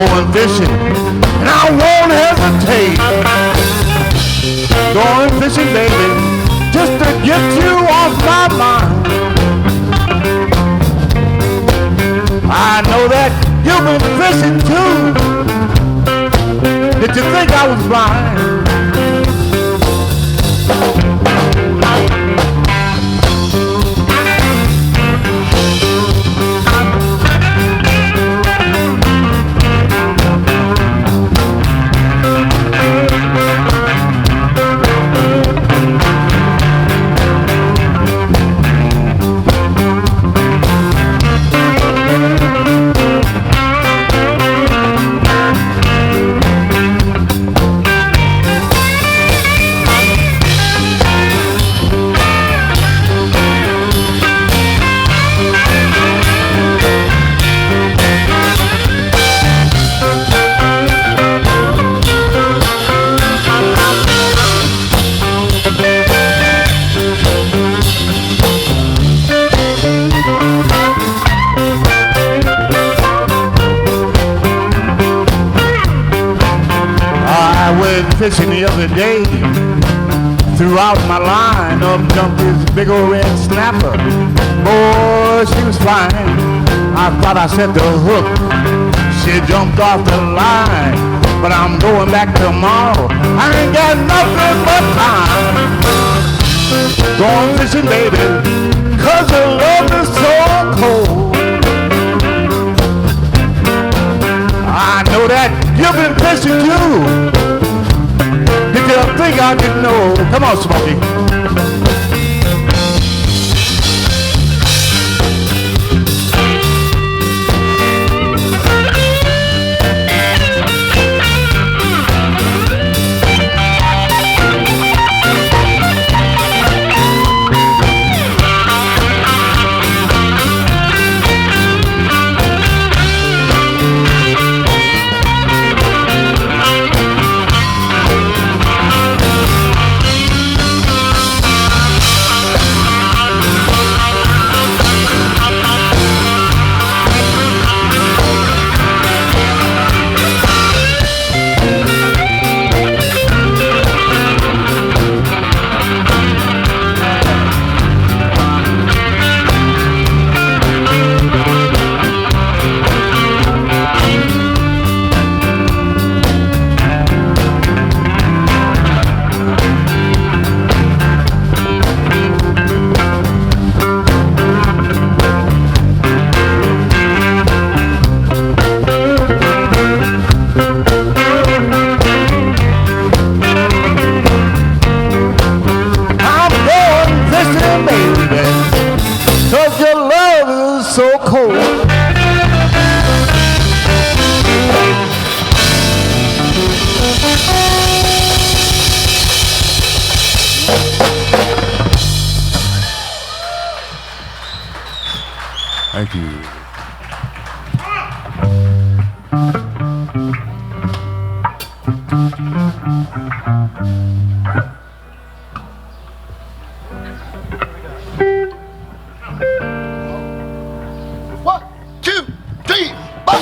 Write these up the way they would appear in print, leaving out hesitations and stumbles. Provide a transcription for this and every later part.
going fishing, and I won't hesitate. Going fishing, baby, just to get you off my mind. I know that you've been fishing too. Did you think I was blind? Fishing the other day, throughout my line up jumped this big old red snapper. Boy, she was fine. I thought I set the hook. She jumped off the line, but I'm going back tomorrow. I ain't got nothing but time. Going fishing, baby, 'cause your love is so cold. I know that you've been fishing too. I think I didn't know. Come on, Smokey. Thank you. One, two, three, four.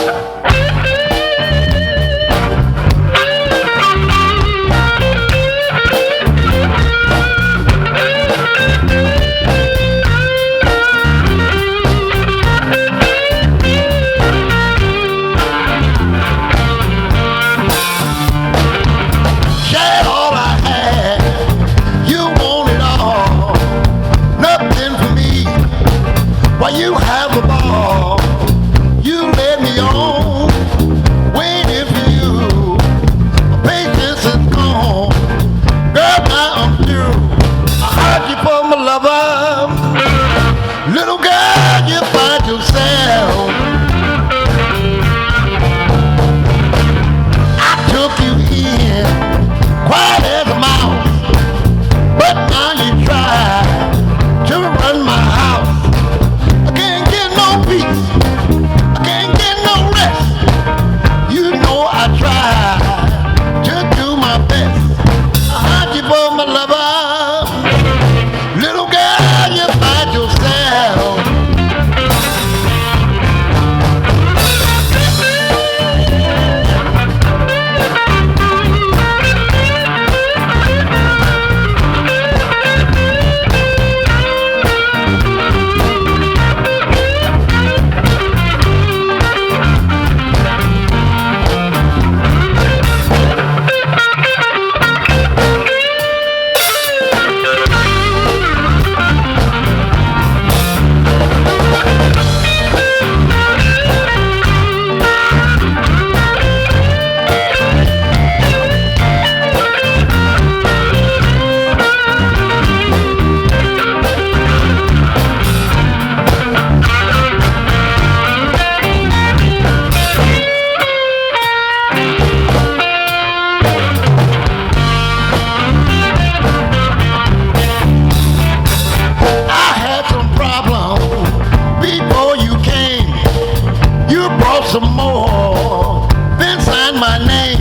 my name.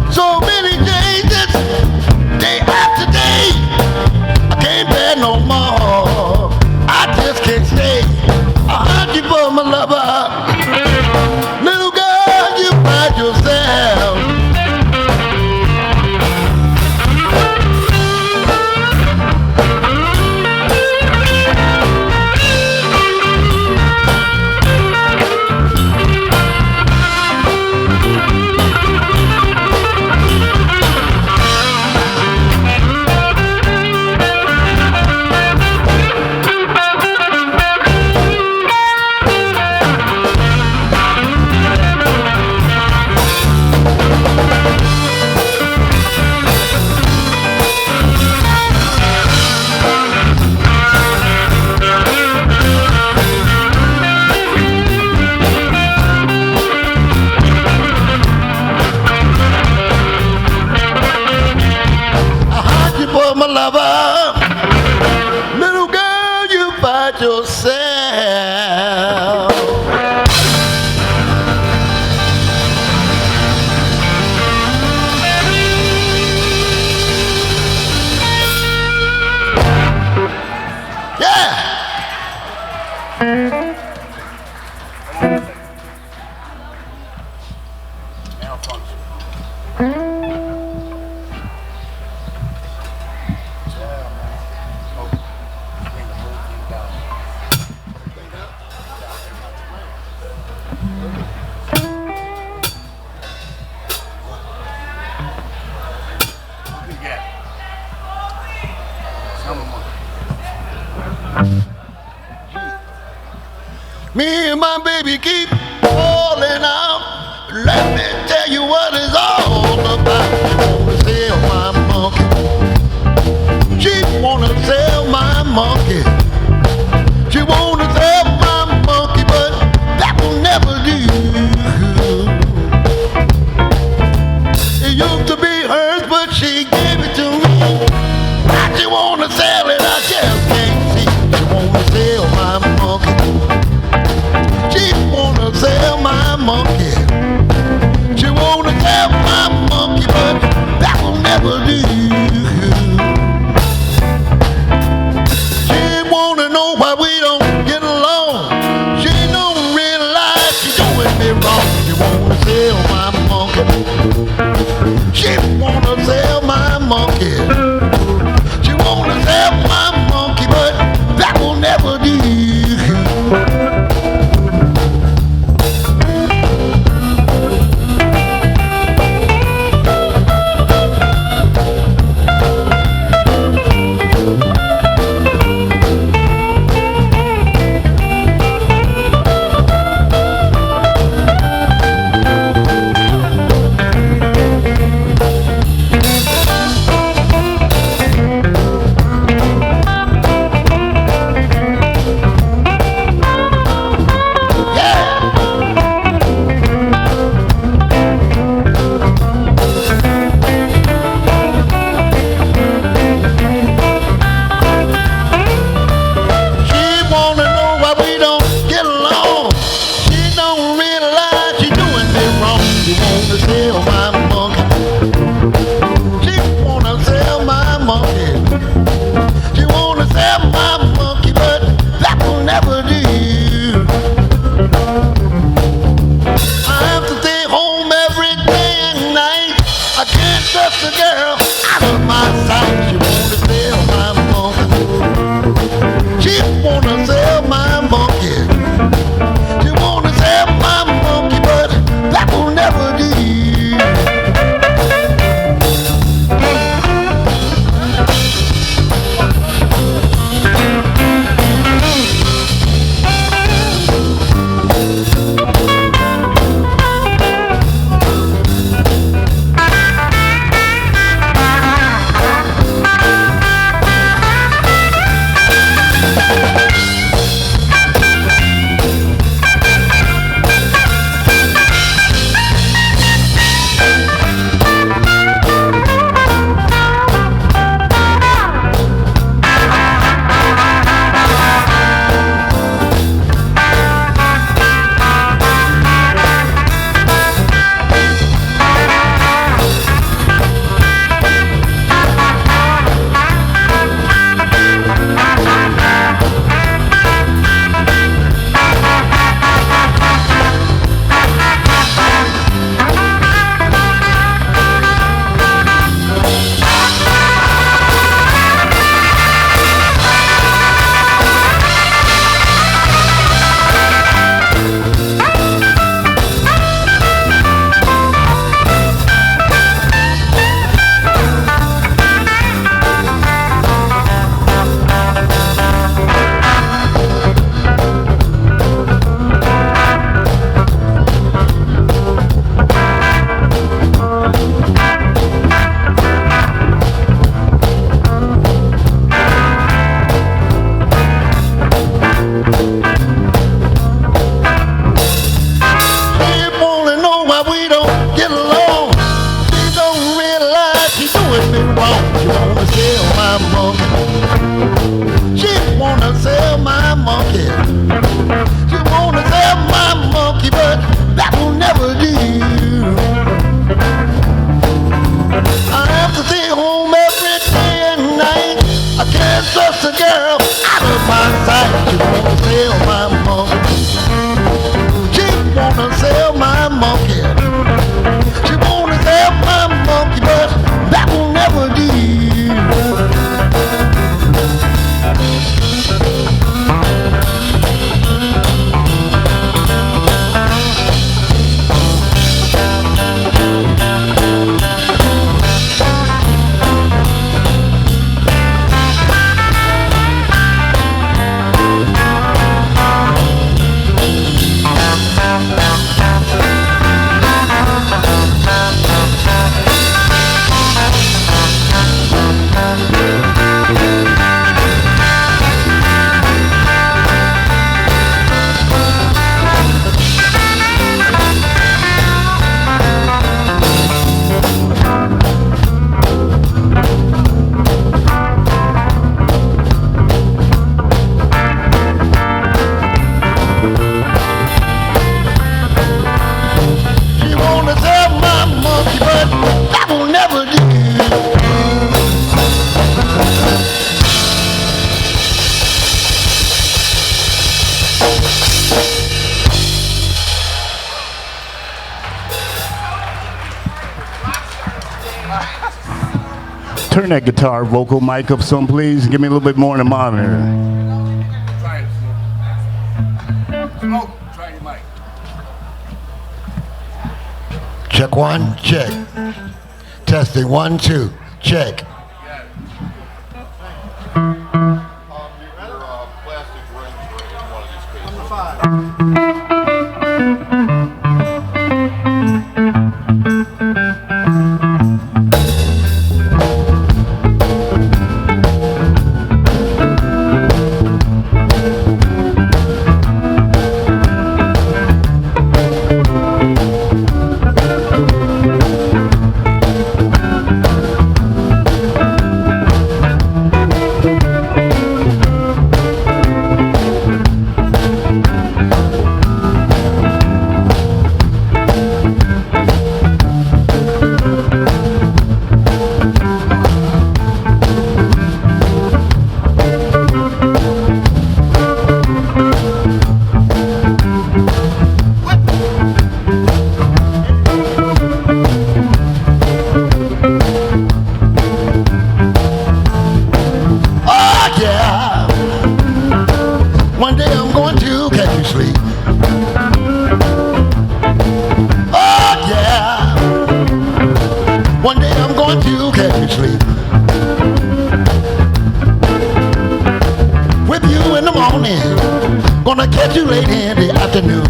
So many changes, day after day. I can't bear no more. I just can't stay. I hunt you for my lover. Little girl, you find yourself. My lover, little girl, you find yourself. Yeah. Me and my baby keep falling out. Let me tell you what it's all about. She wanna sell my monkey. She wanna sell my monkey, but that will never do. It used to be hers, but she gave it to me. Now she wanna sell it, I just can't see. She wanna sell my monkey. She wanna sell my monkey. She wanna sell my monkey, but that will never do. She wanna know why we don't get along. She don't realize she's doing me wrong. She wanna sell my monkey. She wanna sell my monkey. She wanna sell my monkey, but that will never do. She wanna sell my monkey, but that will never do. wanna sell my monkey, but that will never do. Turn that guitar vocal mic up some, please. Give me a little bit more in the monitor. Try it, Smoke. Try your mic. Check one, check. Testing 1, 2, check. Gonna catch you late in the afternoon.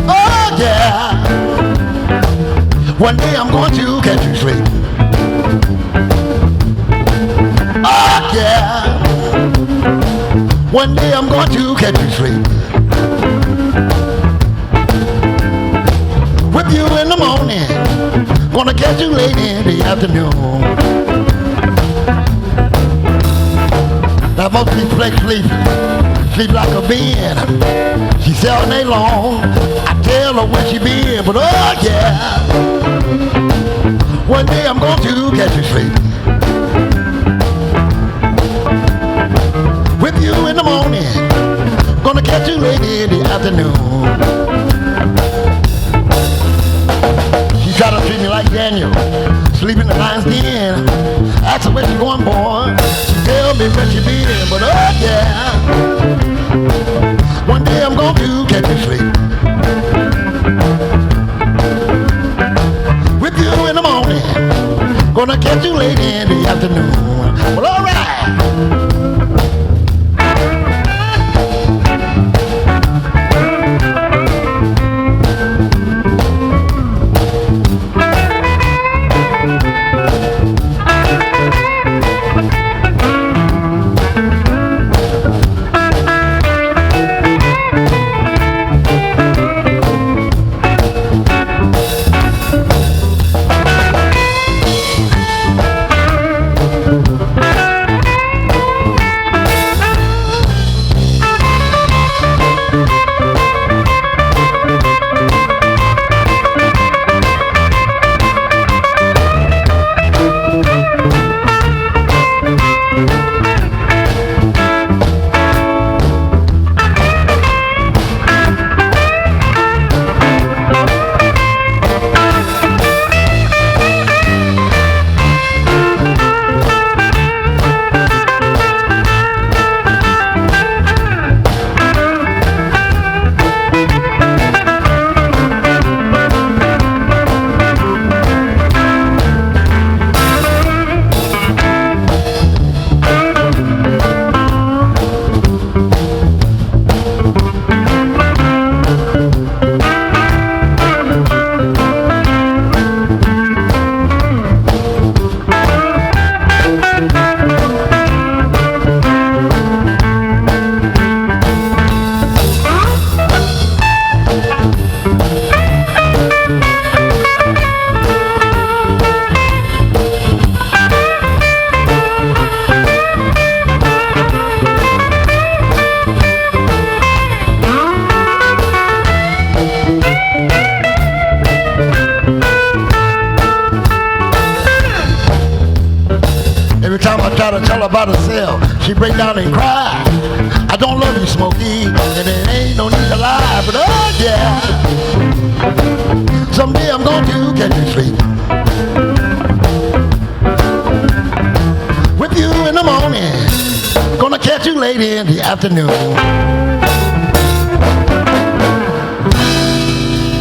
Oh yeah. One day I'm going to catch you sleep. Oh yeah. One day I'm going to catch you sleep. Whip you in the morning. Gonna catch you late in the afternoon. Now most people sleep like a bean. She's all day long. I tell her where she been, but oh yeah. One day I'm going to catch you sleep. Whip you in the morning. Gonna catch you late in the afternoon. She try to treat me like Daniel, sleep in the lion's den. Ask her where she going, boy. She tell me where she been, but oh yeah. One day I'm going to catch you sleep. Whip you in the morning. Gonna catch you late in the afternoon. Well, all right. all about herself. She break down and cry. I don't love you, Smokey, and there ain't no need to lie. But oh yeah, someday I'm gonna do get you sleep with you in the morning. Gonna catch you late in the afternoon.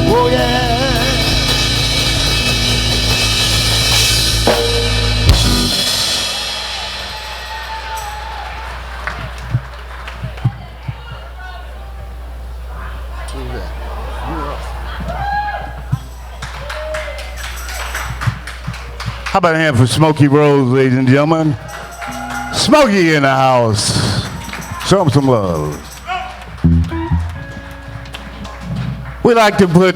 Oh yeah. How about a hand for Smokey Rose, ladies and gentlemen? Smokey in the house. Show him some love. We like to put...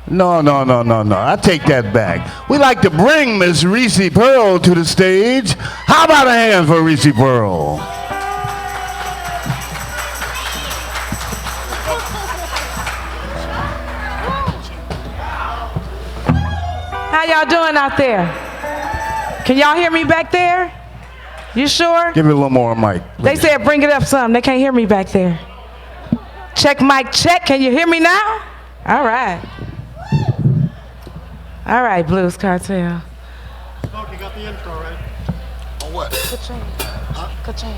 No. I take that back. We like to bring Miss Reese Pearl to the stage. How about a hand for Reese Pearl? How y'all doing out there? Can y'all hear me back there? You sure? Give me a little more mic. They said bring it up some. They can't hear me back there. Check mic check. Can you hear me now? All right. All right, Blues Cartel. Smoke, you got the intro, right? On what? Ka-ching. Ka-ching.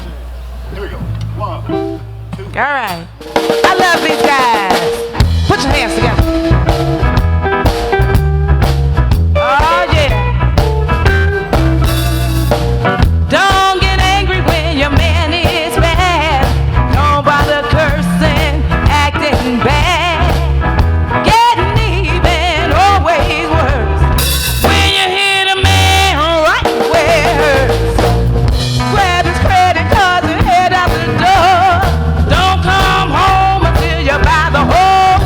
Here we go. 1, 2. All right. I love these guys. Put your hands together. Oh, yeah. Don't get angry when your man is bad. Don't bother cursing, acting bad. Getting even, always worse. When you hit a man right where it hurts. Grab his credit cards and head out the door. Don't come home until you buy the whole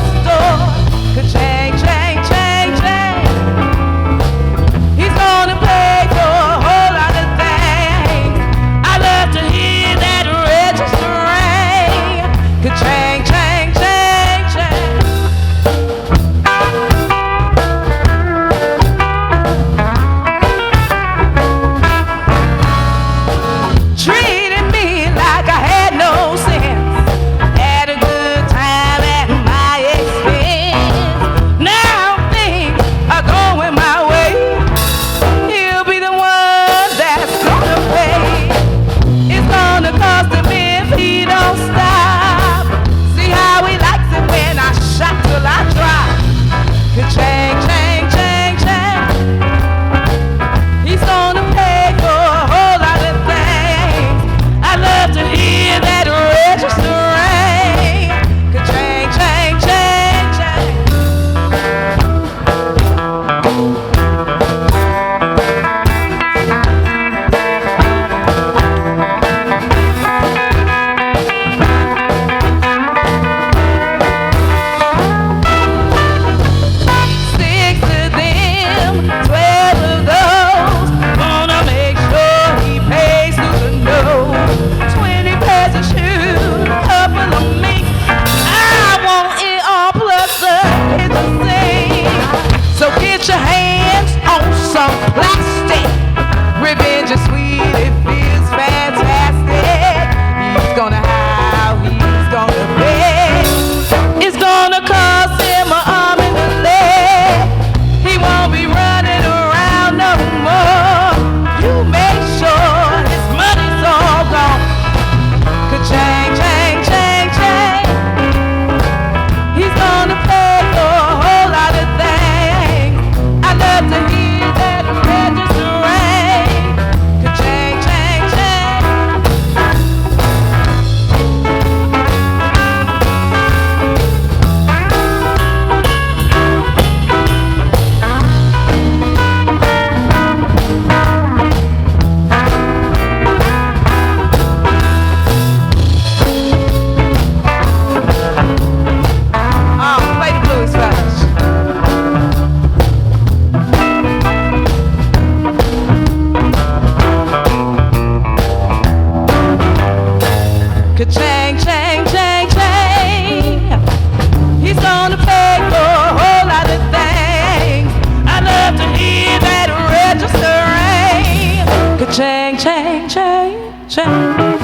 change.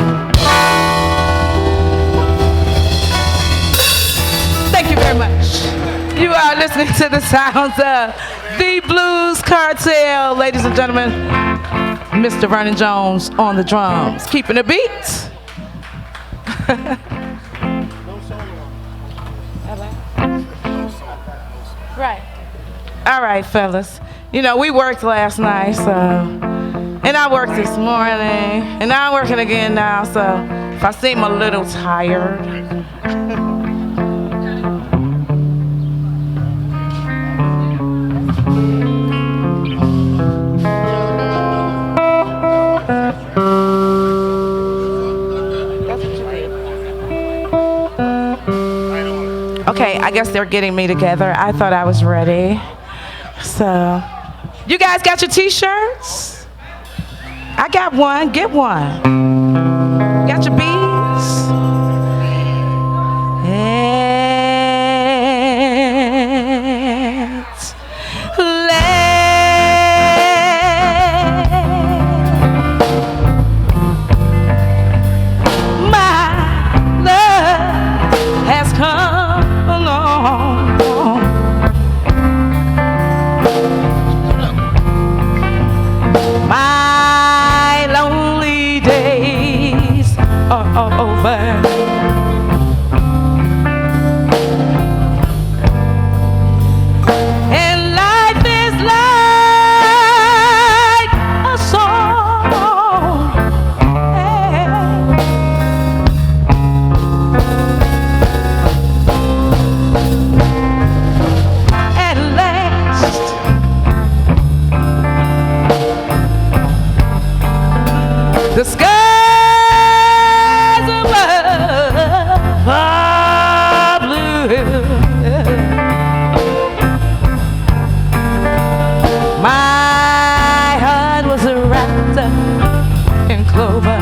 Thank you very much. You are listening to the sounds of the Blues Cartel, ladies and gentlemen. Mr. Vernon Jones on the drums, keeping the beat. Right. All right, fellas. You know, we worked last night, so, and I worked this morning, and I'm working again now, so if I seem a little tired. Okay, I guess they're getting me together. I thought I was ready. So, you guys got your t-shirts? I got one, get one. Got your beads? The skies above are blue. My heart was wrapped up in clover.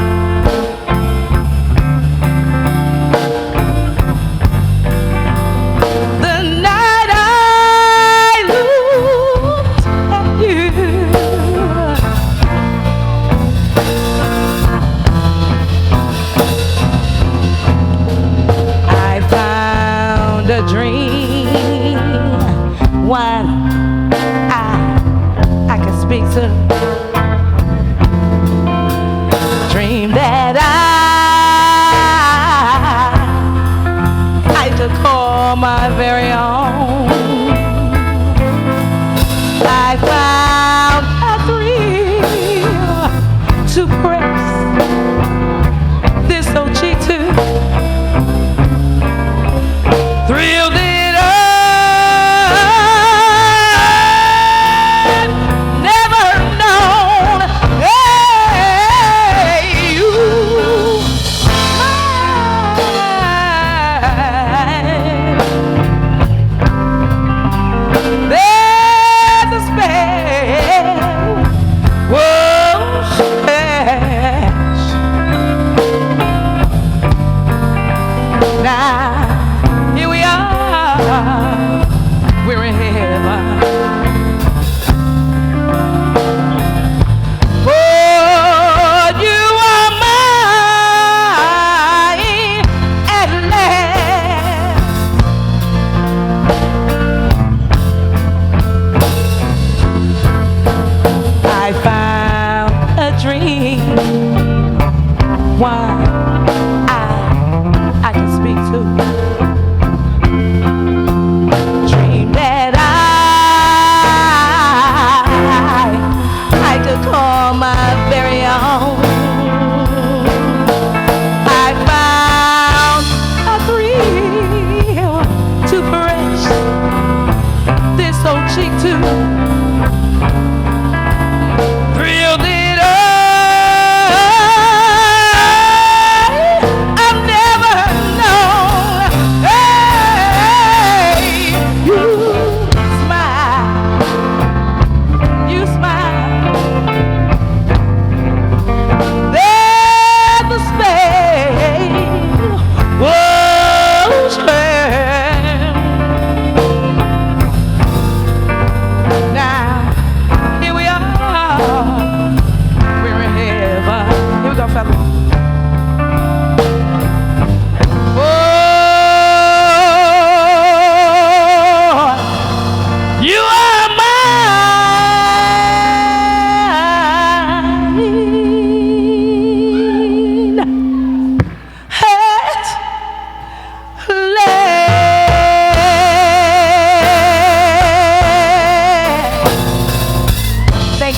The night I looked at you, a dream, one I can speak to. Dream that I could call my very own. I found a thrill to press this old cheek to. Thrilled it up, never known. Hey, you, my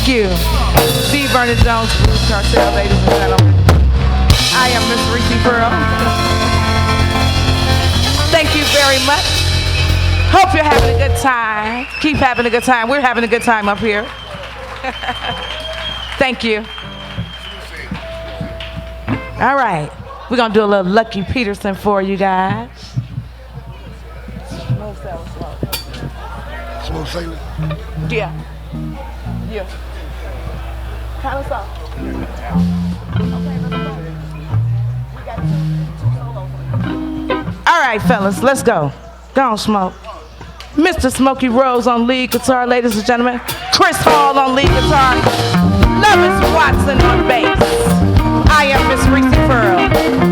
you. D. Vernon Jones, Blues Cartel, ladies and gentlemen. I am Miss Reese Pearl. Thank you very much. Hope you're having a good time. Keep having a good time. We're having a good time up here. Thank you. All right. We're going to do a little Lucky Peterson for you guys. Smooth sailing. Yeah. Yeah. Kind of soft. Okay, let's go. We got two solos. All right, fellas, let's go. Go on, Smoke. Mr. Smokey Rose on lead guitar, ladies and gentlemen. Chris Hall on lead guitar. Lovis Watson on bass. I am Miss Reese Pearl.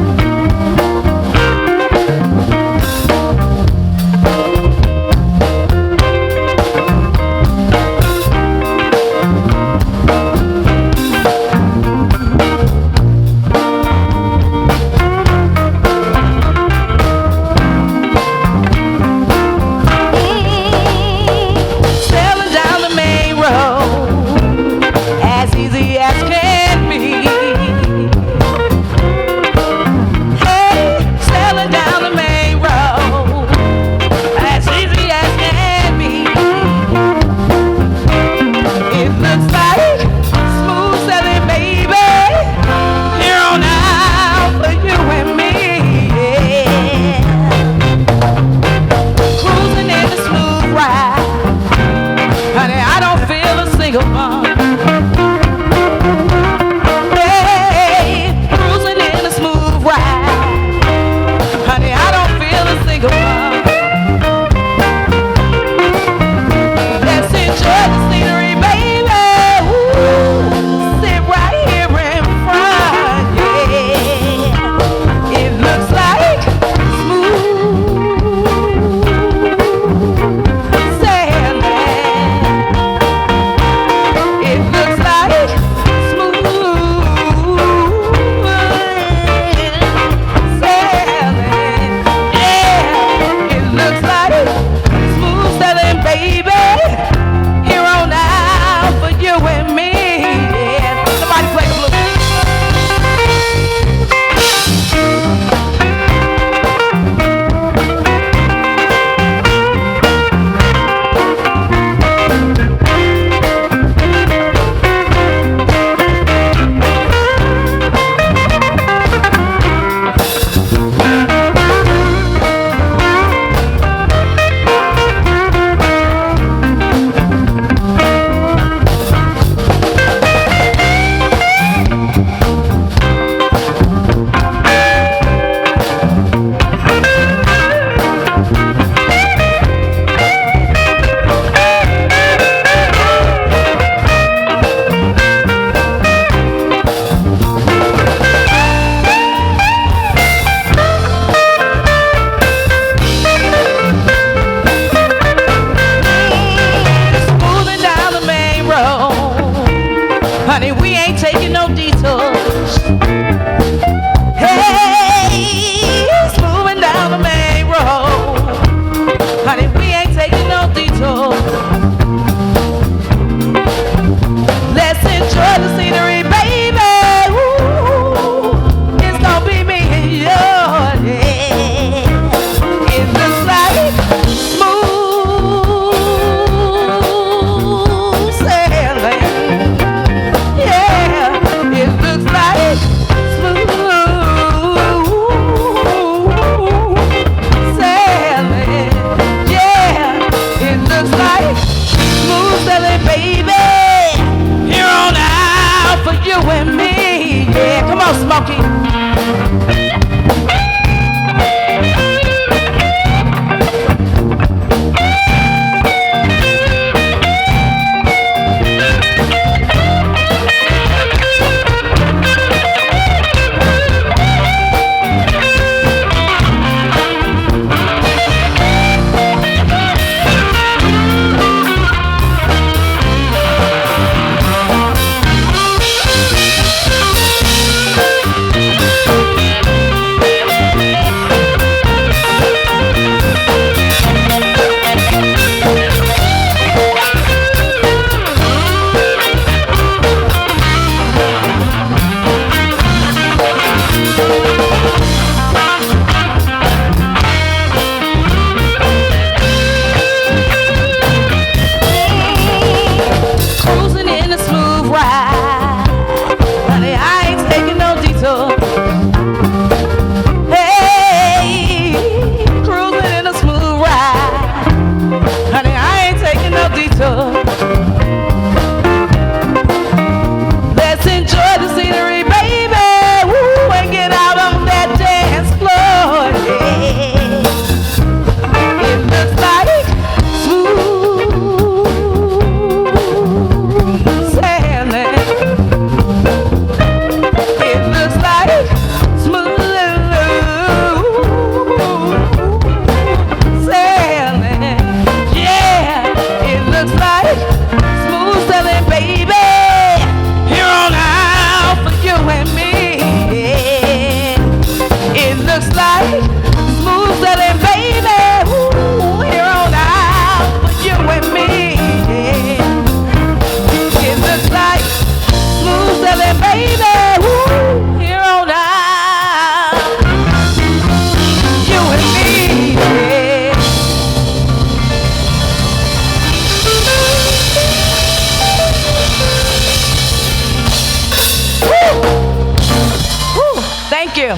you.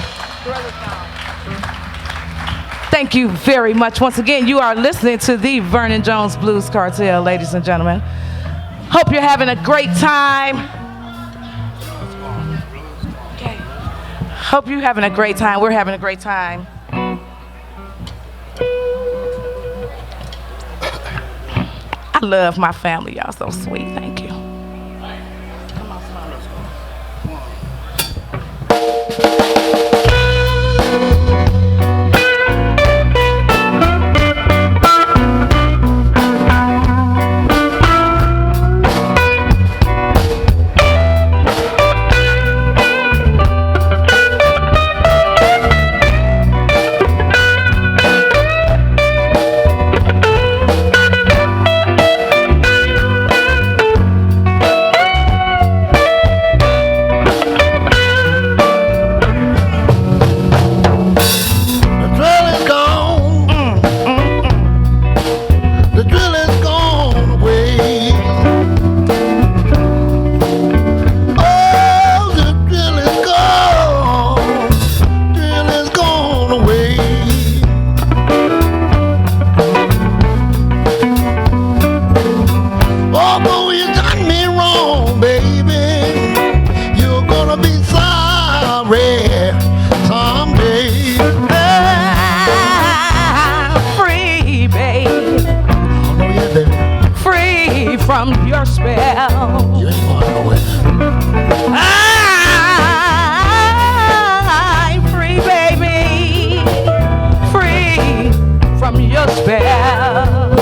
Thank you very much. Once again, you are listening to the Vernon Jones Blues Cartel, ladies and gentlemen. Hope you're having a great time. Okay. Hope you're having a great time. We're having a great time. I love my family. Y'all so sweet. Thank you. Come on, son. From your spell. You ain't going nowhere. I'm free, baby. Free from your spell.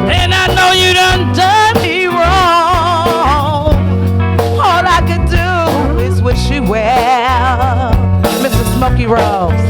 And I know you done me wrong. All I could do is wish you well. Mr. Smokey Rose.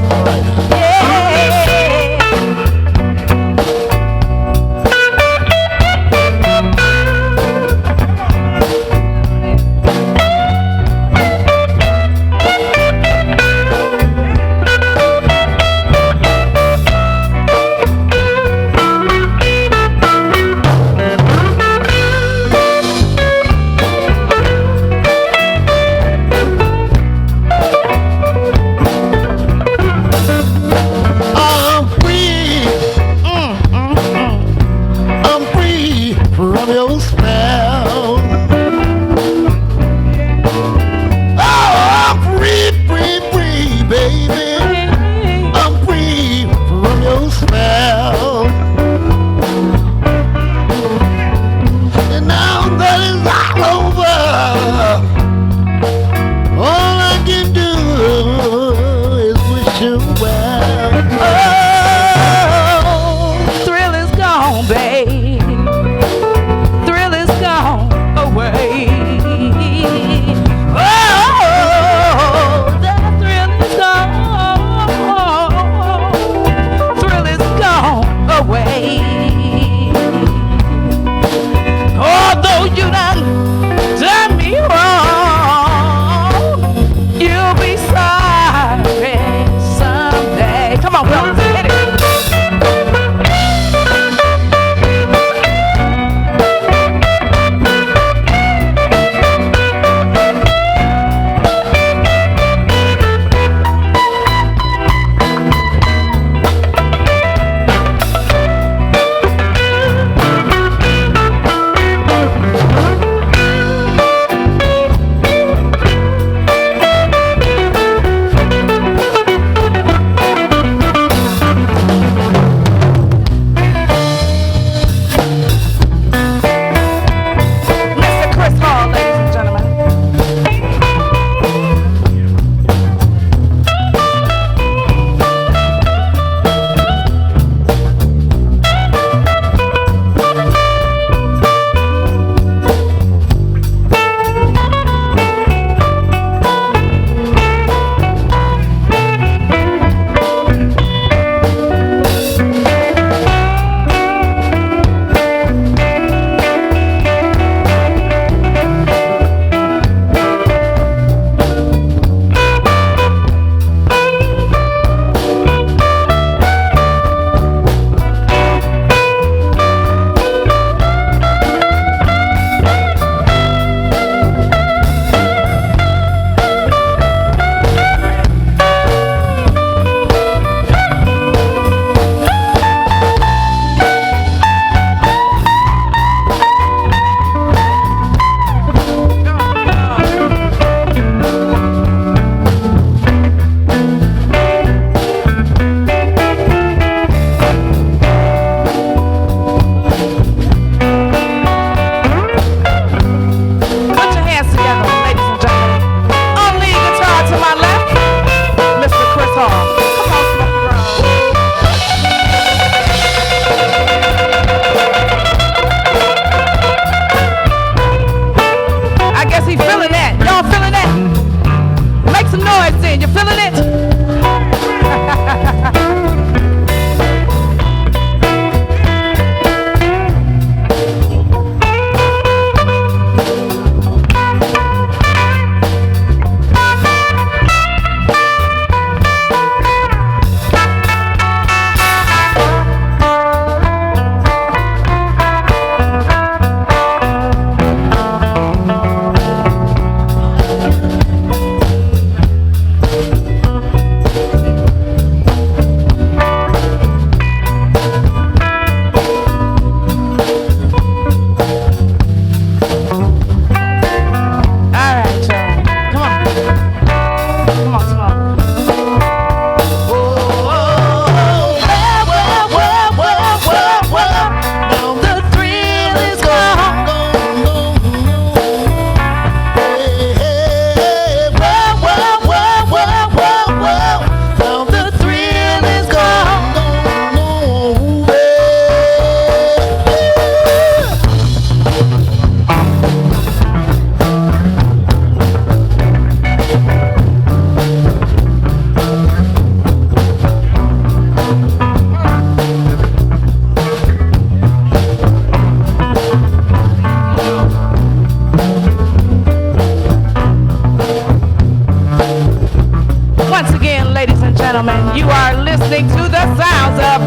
gentlemen, you are listening to the sounds of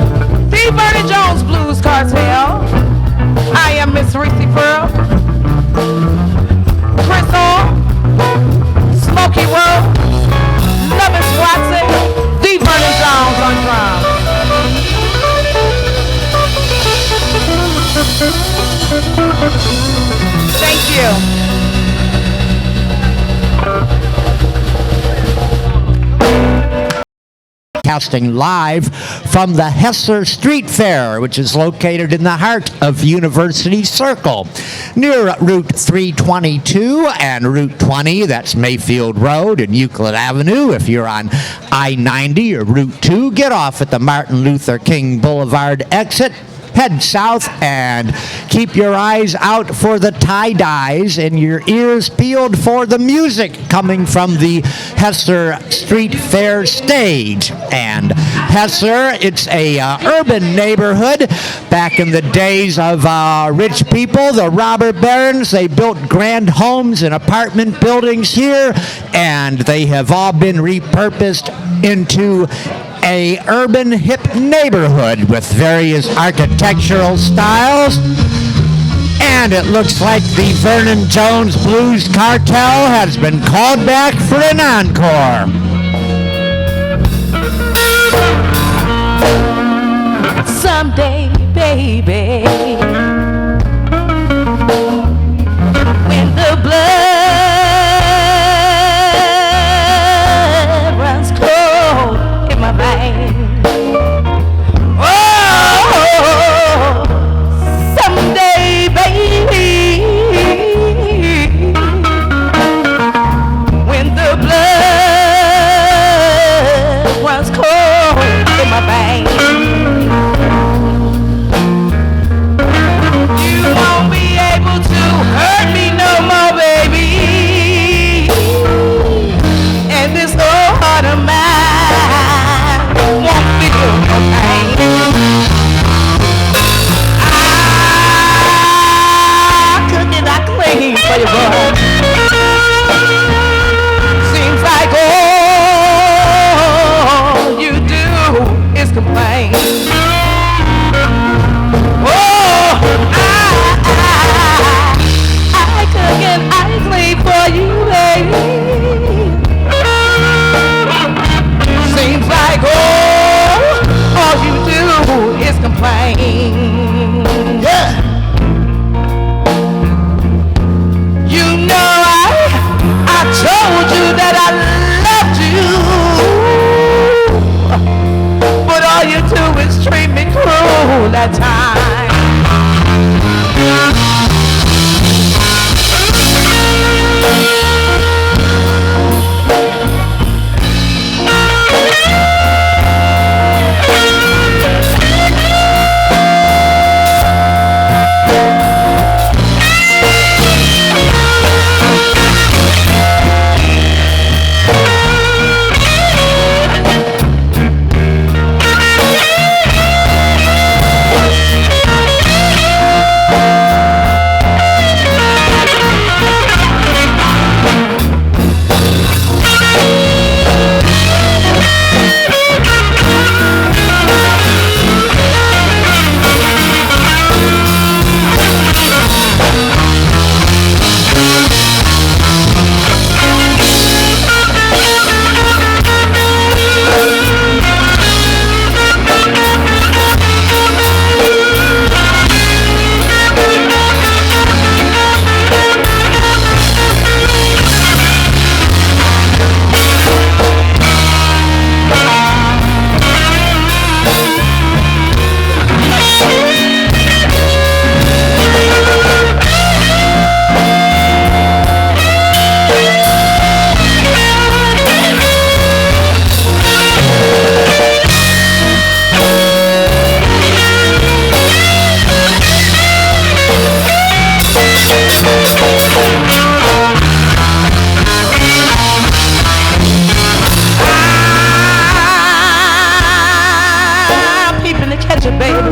the Vernon Jones Blues Cartel. I am Miss Reese Pearl, Chris Orr, Smokey Rowe, Lovis Watson, the Vernon Jones on drums. Thank you. Casting live from the Hessler Street Fair, which is located in the heart of University Circle, near Route 322 and Route 20. That's Mayfield Road and Euclid Avenue. If you're on I-90 or Route 2, get off at the Martin Luther King Boulevard exit. Head south and keep your eyes out for the tie-dyes and your ears peeled for the music coming from the Hessler Street Fair stage. And Hessler, it's a urban neighborhood. Back in the days of rich people, the robber barons, they built grand homes and apartment buildings here, and they have all been repurposed into a urban hip neighborhood with various architectural styles. And it looks like the Vernon Jones Blues Cartel has been called back for an encore. Someday, baby, when the blood runs cold in my veins, oh, someday, baby, when the blood runs cold in my veins, you won't be able to hurt me no more, baby. And this old heart of mine won't feel no pain. I cook and I clean for you, boy. Seems like all you do is complain. I cook and I clean for you, baby. Seems like all you do is complain. Yeah. You know I told you that I loved you, but all you do is treat me cruel at times.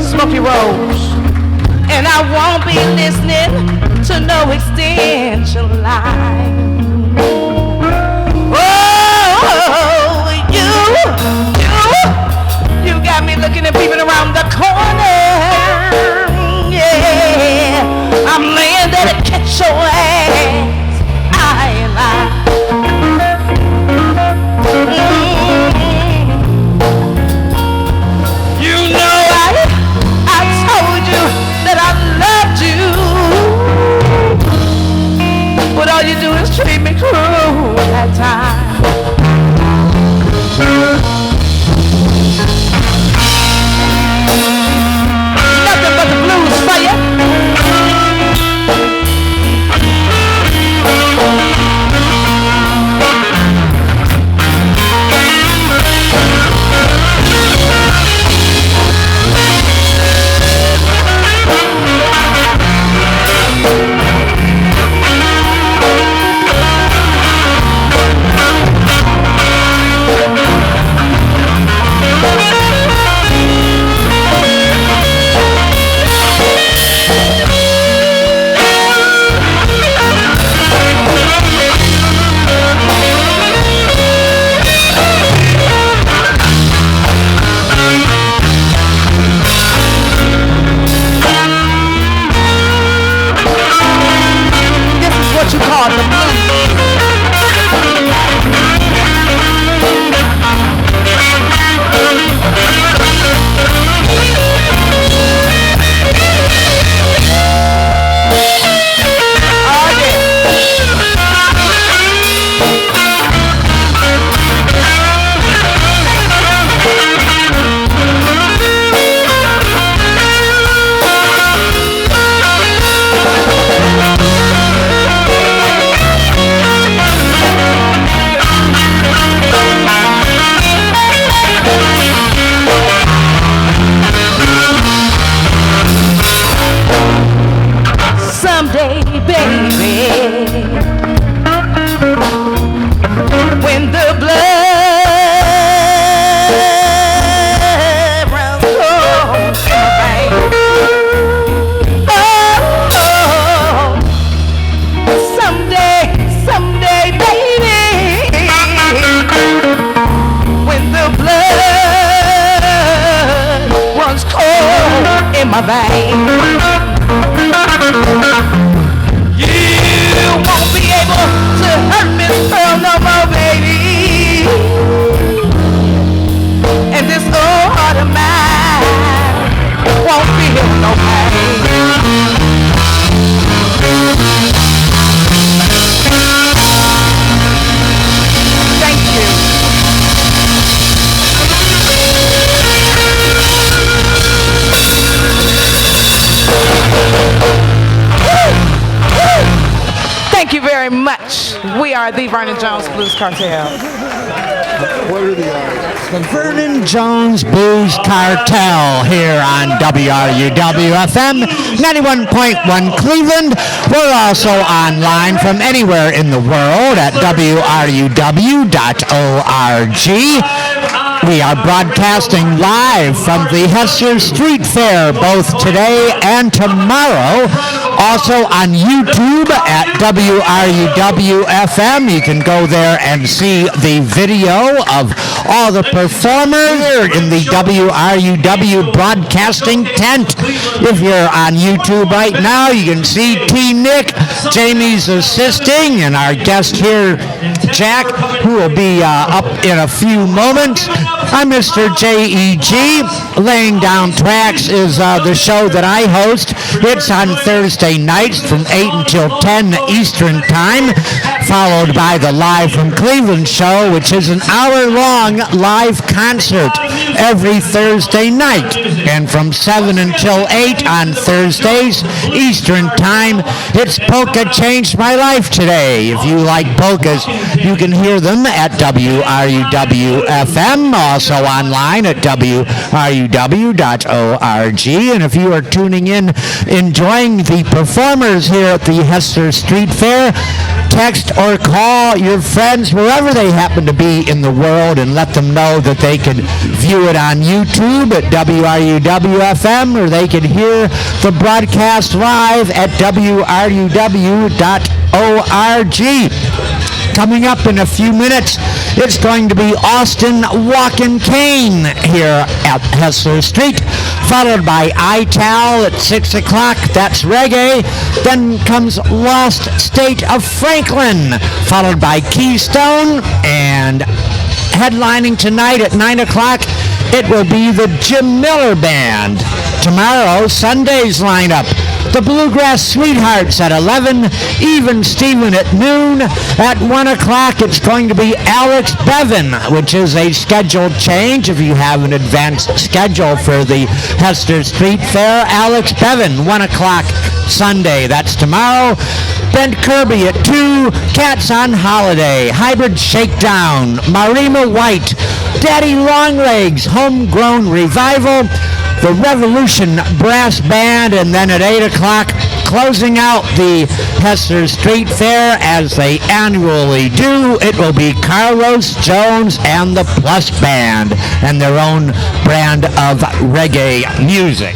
Smokey Rose, and I won't be listening to no extension line. Oh, you got me looking and peeping around the corner. Yeah, I'm laying there to catch your ass. I ain't lying. You know I told you that I loved you, but all you do is treat me cruel at times. Nothing but the blues for you. My vein. You won't be able to hurt Miss Pearl no more, baby. And this old heart of mine won't feel no pain. Thank you. Thank you very much. We are the Vernon Jones Blues Cartel. What are the odds? The Vernon Jones Blues Cartel here on WRUW-FM 91.1 Cleveland. We're also online from anywhere in the world at WRUW.org. We are broadcasting live from the Hessler Street Fair both today and tomorrow. Also on YouTube at WRUW-FM. You can go there and see the video of all the performers here in the WRUW broadcasting tent. If you're on YouTube right now, you can see T. Nick. Jamie's assisting, and our guest here, Jack, who will be up in a few moments. I'm Mr. J.E.G. Laying Down Tracks is the show that I host. It's on Thursday nights from 8 until 10 Eastern Time, followed by the Live from Cleveland show, which is an hour-long live concert every Thursday night. And from 7 until 8 on Thursdays Eastern Time, it's Polka Changed My Life Today. If you like polkas, you can hear them at WRUW-FM, also online at WRUW.org. And if you are tuning in, enjoying the performers here at the Hessler Street Fair, text or call your friends wherever they happen to be in the world and let them know that they can view it on YouTube at WRUW-FM, or they can hear the broadcast live at WRUW.org. Coming up in a few minutes, it's going to be Austin Walkin' Kane here at Hessler Street, followed by ITAL at 6 o'clock. That's reggae. Then comes Lost State of Franklin, followed by Keystone, and headlining tonight at 9 o'clock, it will be the Jim Miller Band. Tomorrow, Sunday's lineup: the Bluegrass Sweethearts at 11, Even Steven at noon. At 1 o'clock, it's going to be Alex Bevan, which is a scheduled change. If you have an advanced schedule for the Hessler Street Fair, Alex Bevan, 1 o'clock Sunday. That's tomorrow. Brent Kirby at 2, Cats on Holiday, Hybrid Shakedown, Marima White, Daddy Longlegs, Homegrown Revival, the Revolution Brass Band, and then at 8 o'clock, closing out the Hessler Street Fair as they annually do, it will be Carlos Jones and the Plus Band and their own brand of reggae music.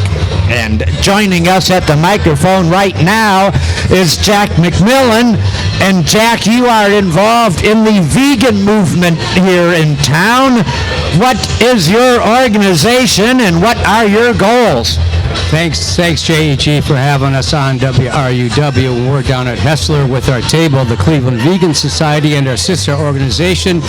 And joining us at the microphone right now is Jack McMillan. And Jack, you are involved in the vegan movement here in town. What is your organization and what are your goals? Thanks, JEG, for having us on WRUW. We're down at Hessler with our table, the Cleveland Vegan Society, and our sister organization,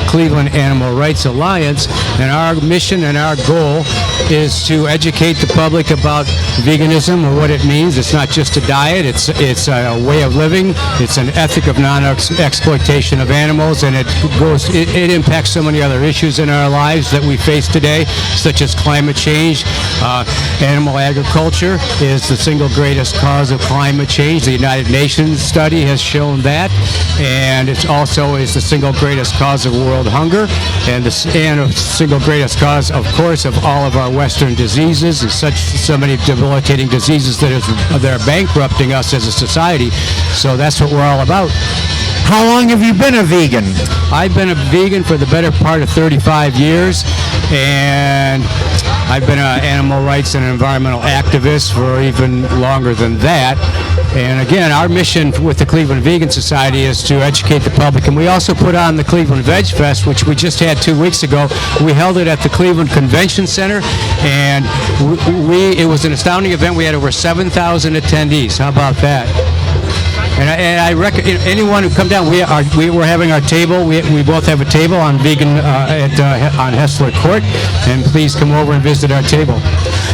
Cleveland Animal Rights Alliance. And our mission and our goal is to educate the public about veganism and what it means. It's not just a diet, it's a way of living, it's an ethic of non-exploitation of animals, and it impacts so many other issues in our lives that we face today, such as climate change. Animal agriculture is the single greatest cause of climate change. The United Nations study has shown that, and it also is the single greatest cause of world hunger, and a single greatest cause, of course, of all of our Western diseases, and so many debilitating diseases that are bankrupting us as a society. So that's what we're all about. How long have you been a vegan? I've been a vegan for the better part of 35 years, and I've been an animal rights and environmental activist for even longer than that. And again, our mission with the Cleveland Vegan Society is to educate the public. And we also put on the Cleveland Veg Fest, which we just had 2 weeks ago. We held it at the Cleveland Convention Center, and it was an astounding event. We had over 7,000 attendees. How about that? And I recommend anyone who come down. We're having our table. We both have a table on vegan on Hessler Court, and please come over and visit our table.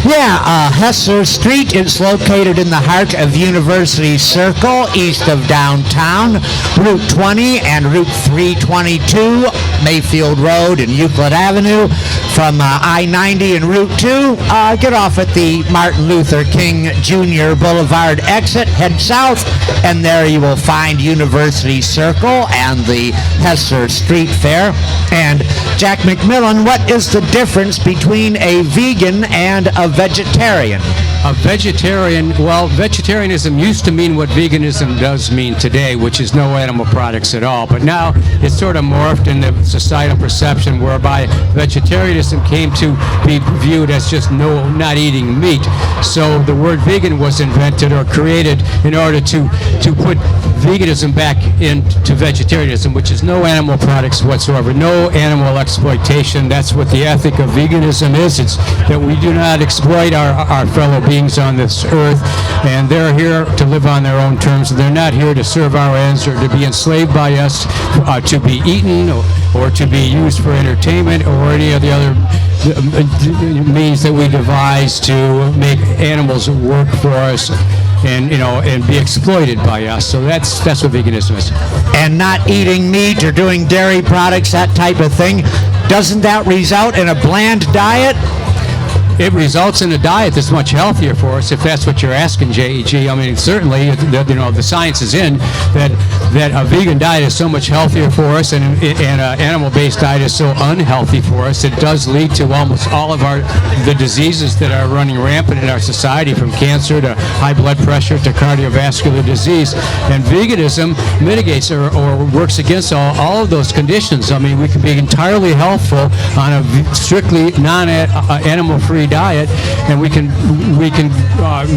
Yeah, Hessler Street is located in the heart of University Circle, east of downtown. Route 20 and Route 322, Mayfield Road and Euclid Avenue. From I-90 and Route 2, get off at the Martin Luther King Jr. Boulevard exit, head south, and there you will find University Circle and the Hessler Street Fair. And Jack McMillan, what is the difference between a vegan and a vegetarian? A vegetarian, well, vegetarianism used to mean what veganism does mean today, which is no animal products at all. But now it's sort of morphed in the societal perception whereby vegetarianism came to be viewed as just not eating meat. So the word vegan was invented or created in order to put veganism back into vegetarianism, which is no animal products whatsoever, no animal exploitation. That's what the ethic of veganism is. It's that we do not exploit our fellow beings on this earth, and they're here to live on their own terms. They're not here to serve our ends or to be enslaved by us, to be eaten or to be used for entertainment or any of the other means that we devise to make animals work for us and be exploited by us. So that's what veganism is. And not eating meat or doing dairy products, that type of thing, doesn't that result in a bland diet? It results in a diet that's much healthier for us, if that's what you're asking, JEG. I mean, certainly, the science is in that a vegan diet is so much healthier for us, and an animal-based diet is so unhealthy for us. It does lead to almost all of the diseases that are running rampant in our society, from cancer to high blood pressure to cardiovascular disease. And veganism mitigates or works against all of those conditions. I mean, we can be entirely healthful on a strictly non-animal-free diet, and we can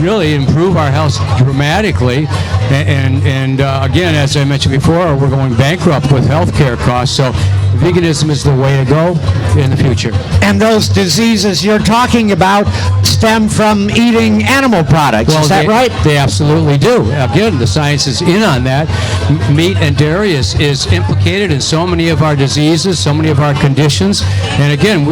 really improve our health dramatically. And again, as I mentioned before, we're going bankrupt with healthcare costs. So veganism is the way to go in the future. And those diseases you're talking about stem from eating animal products. Is that right? They absolutely do. Again, the science is in on that. Meat and dairy is implicated in so many of our diseases, so many of our conditions. And again,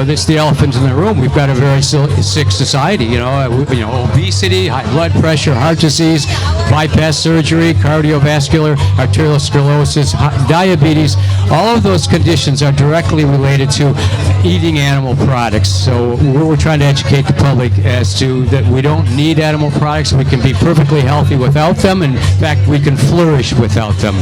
it's the elephant in the room. We've got a very sick society. Obesity, high blood pressure, heart disease, bypass surgery, cardiovascular, arteriosclerosis, diabetes. All of those conditions are directly related to eating animal products. So we're trying to educate the public as to that we don't need animal products. We can be perfectly healthy without them. In fact, we can flourish without them.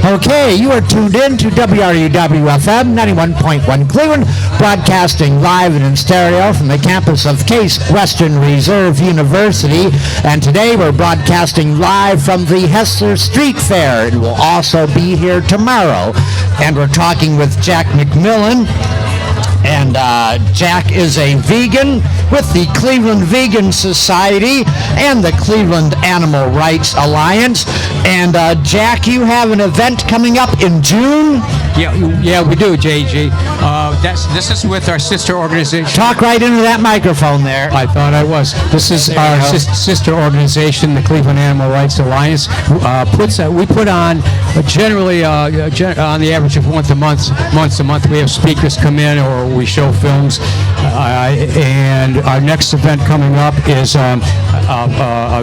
Okay, you are tuned in to WRUW-FM 91.1 Cleveland, broadcasting live and in stereo from the campus of Case Western Reserve University. And today we're broadcasting live from the Hessler Street Fair. It will also be here tomorrow. And we're talking with Jack McMillan. And Jack is a vegan with the Cleveland Vegan Society and the Cleveland Animal Rights Alliance. And Jack, you have an event coming up in June? Yeah, we do, JG. This is with our sister organization. Talk right into that microphone there. I thought I was. This is our sister organization, the Cleveland Animal Rights Alliance. We put on generally on the average of once a month. We have speakers come in or we show films. And our next event coming up is a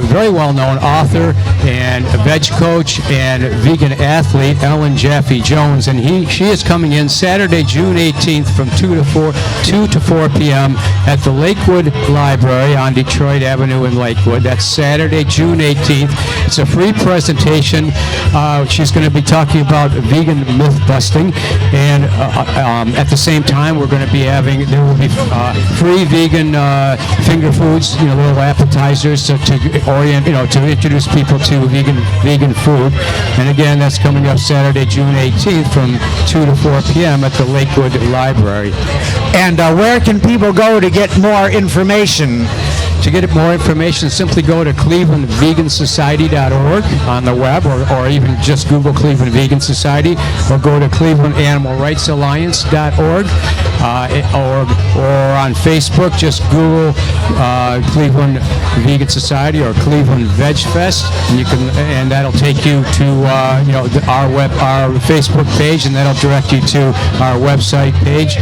very well-known author and a veg coach and vegan athlete, Ellen Jaffe Jones, and she is coming in Saturday, June 18th from 2 to 4 p.m. at the Lakewood Library on Detroit Avenue in Lakewood. That's Saturday, June 18th. It's a free presentation. She's going to be talking about vegan myth busting, and at the same time, there will be free vegan finger foods, little appetizers to introduce people to vegan food. And again, that's coming up Saturday, June 18th from 2 to 4 p.m. at the Lakewood Library. And where can people go to get more information? To get more information, simply go to clevelandvegansociety.org on the web, or even just Google Cleveland Vegan Society, or go to clevelandanimalrightsalliance.org, or on Facebook, just Google Cleveland Vegan Society or Cleveland Veg Fest, and that'll take you to our Facebook page, and that'll direct you to our website page.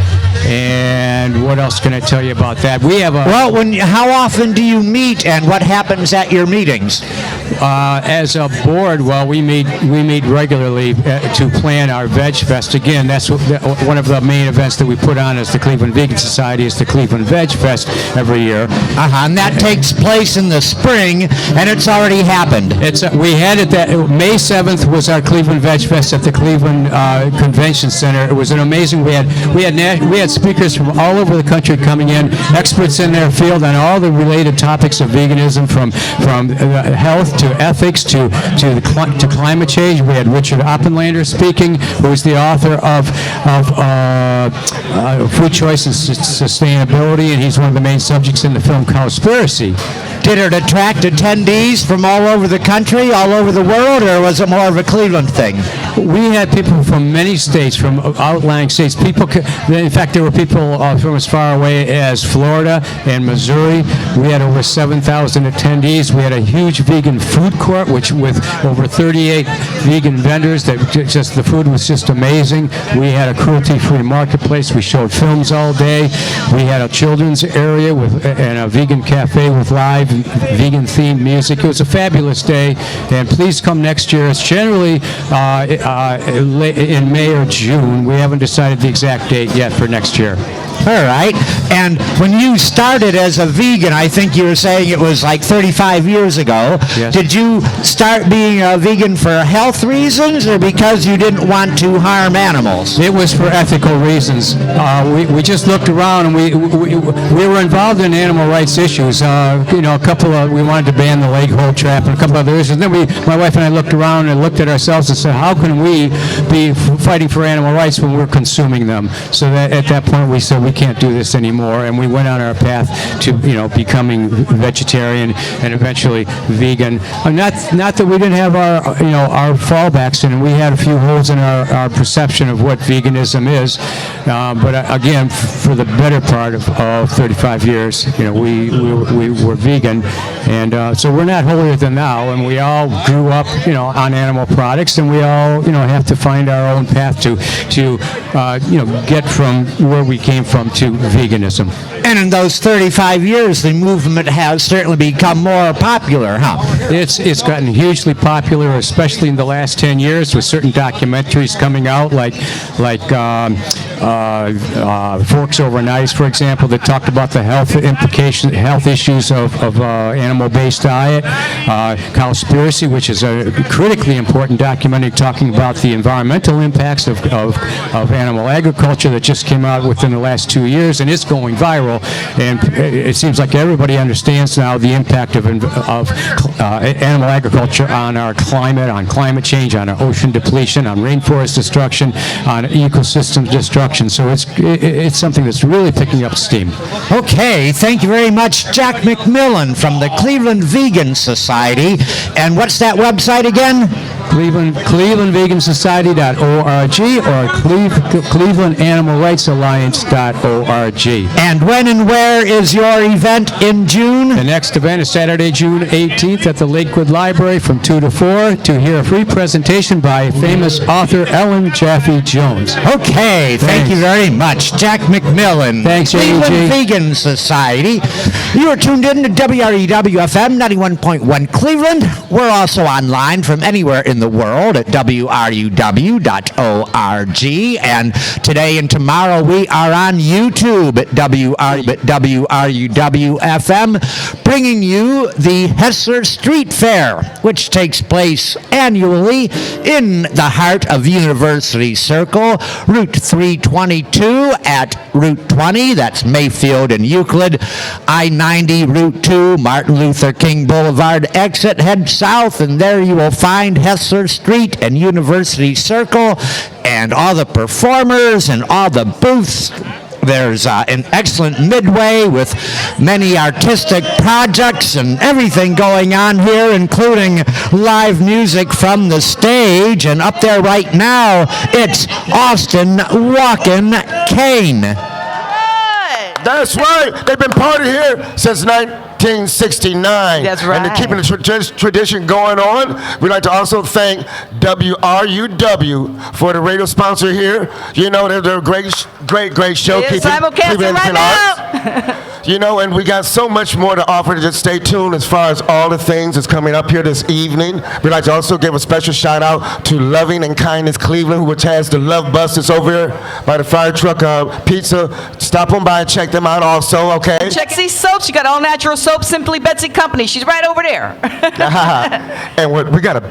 And what else can I tell you about that? We have how often do you meet, and what happens at your meetings? As a board, we meet regularly to plan our Veg Fest. Again, that's one of the main events that we put on as the Cleveland Vegan Society is the Cleveland Veg Fest every year. And that takes place in the spring, and it's already happened. We had it May 7th was our Cleveland Veg Fest at the Cleveland Convention Center. It was an amazing. We had speakers from all over the country coming in, experts in their field on all the related topics of veganism, from health to ethics to climate change. We had Richard Oppenlander speaking, who is the author of Food Choice and Sustainability, and he's one of the main subjects in the film Cowspiracy. Did it attract attendees from all over the country, all over the world, or was it more of a Cleveland thing? We had people from many states, from outlying states. In fact, there were people from as far away as Florida and Missouri. We had over 7,000 attendees. We had a huge vegan food court, with over 38 vegan vendors. The food was just amazing. We had a cruelty-free marketplace. We showed films all day. We had a children's area and a vegan cafe with live vegan-themed music. It was a fabulous day, and please come next year. It's generally in May or June. We haven't decided the exact date yet for next year. All right. And when you started as a vegan, I think you were saying it was like 35 years ago. Yes. Did you start being a vegan for health reasons or because you didn't want to harm animals? It was for ethical reasons. We just looked around, and we were involved in animal rights issues. We wanted to ban the leg hold trap and a couple other issues. And then my wife and I looked around and looked at ourselves and said, how can we be fighting for animal rights when we're consuming them? So that at that point we said, we can't do this anymore, and we went on our path to, becoming vegetarian and eventually vegan. Not that we didn't have our fallbacks, and we had a few holes in our perception of what veganism is, but again, for the better part of 35 years, we were vegan, and so we're not holier than thou, and we all grew up, on animal products, and we all, have to find our own path to get from where we came from to veganism. And in those 35 years, the movement has certainly become more popular, huh? It's gotten hugely popular, especially in the last 10 years, with certain documentaries coming out, like Forks Over Knives, for example, that talked about the health issues of animal-based diet. Cowspiracy, which is a critically important documentary talking about the environmental impacts of animal agriculture that just came out within the last 2 years, and it's going viral. And it seems like everybody understands now the impact of animal agriculture on our climate, on climate change, on our ocean depletion, on rainforest destruction, on ecosystem destruction. So it's something that's really picking up steam. Okay, thank you very much, Jack McMillan from the Cleveland Vegan Society. And what's that website again? ClevelandVeganSociety.org or ClevelandAnimalRightsAlliance.org. And when and where is your event in June? The next event is Saturday, June 18th at the Lakewood Library from 2 to 4 to hear a free presentation by famous author Ellen Jaffe Jones. Okay, thank you very much, Jack McMillan. Thanks, Cleveland Vegan Society. You are tuned in to WRUW-FM 91.1 Cleveland. We're also online from anywhere in the world at WRUW.org. And today and tomorrow we are on YouTube at WRUW-FM, bringing you the Hessler Street Fair, which takes place annually in the heart of University Circle, Route 322 at Route 20, that's Mayfield and Euclid, I-90, Route 2, Martin Luther King Boulevard exit, head south, and there you will find Hessler Street and University Circle and all the performers and all the booths. There's an excellent midway with many artistic projects and everything going on here, including live music from the stage. And up there right now, it's Austin Walkin' Kane. That's right. They've been partying here since 1969. That's right. And they're keeping the tradition going on. We'd like to also thank WRUW for the radio sponsor here. They're a great show. It's simulcasting right now. And we got so much more to offer. Just stay tuned as far as all the things that's coming up here this evening. We'd like to also give a special shout out to Loving and Kindness Cleveland, which has the Love Bus that's over here by the fire truck pizza. Stop on by and check them out also, okay? Check these soaps. You got all natural soap, Simply Betsy Company. She's right over there. And we got a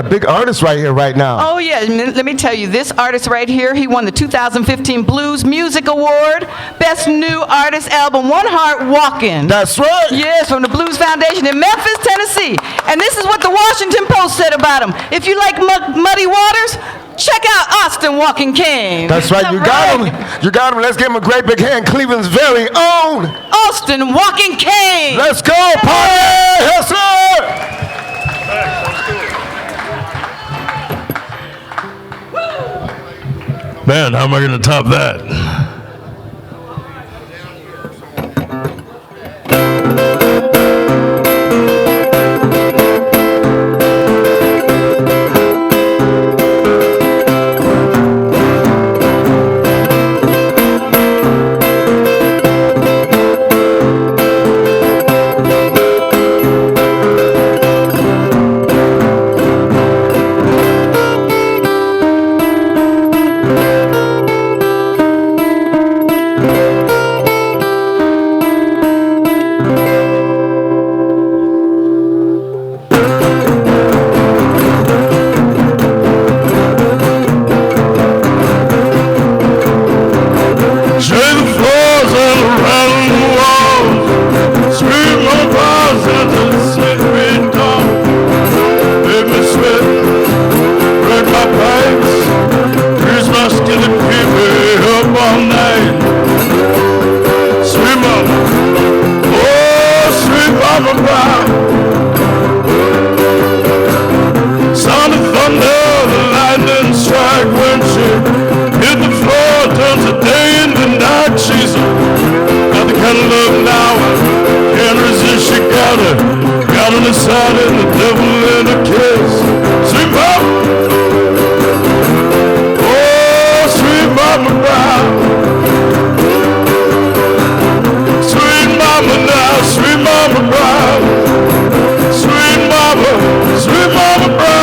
big artist right here right now. Oh yeah, let me tell you, this artist right here, he won the 2015 Blues Music Award, Best New Artist Album, One Heart Walkin'. That's right. Yes, from the Blues Foundation in Memphis, Tennessee. And this is what the Washington Post said about him. If you like muddy waters, check out Austin Walkin' Kane. That's right. You got him. You got him. Let's give him a great big hand. Cleveland's very own Austin Walkin' Kane. Let's go, party, Hessler! Man, how am I going to top that? sunny side and the devil in a kiss. Sweet mama, oh sweet mama brown. Sweet mama now, sweet mama brown. Sweet mama brown.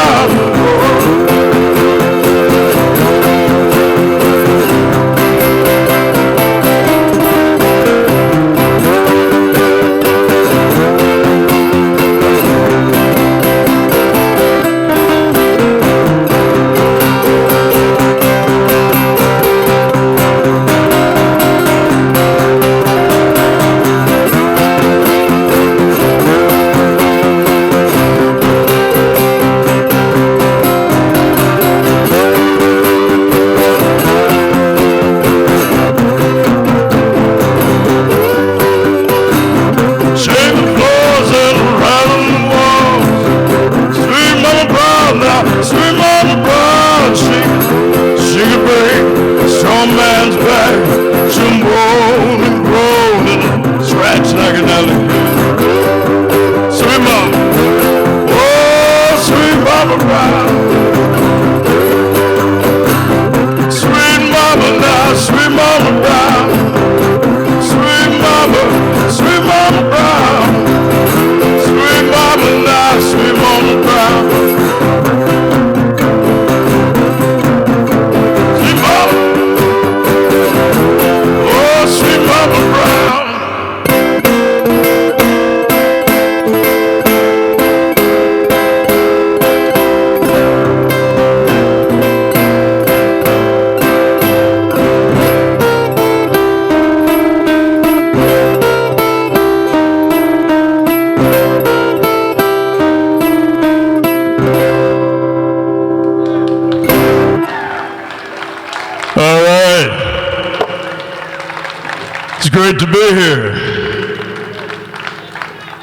Great to be here.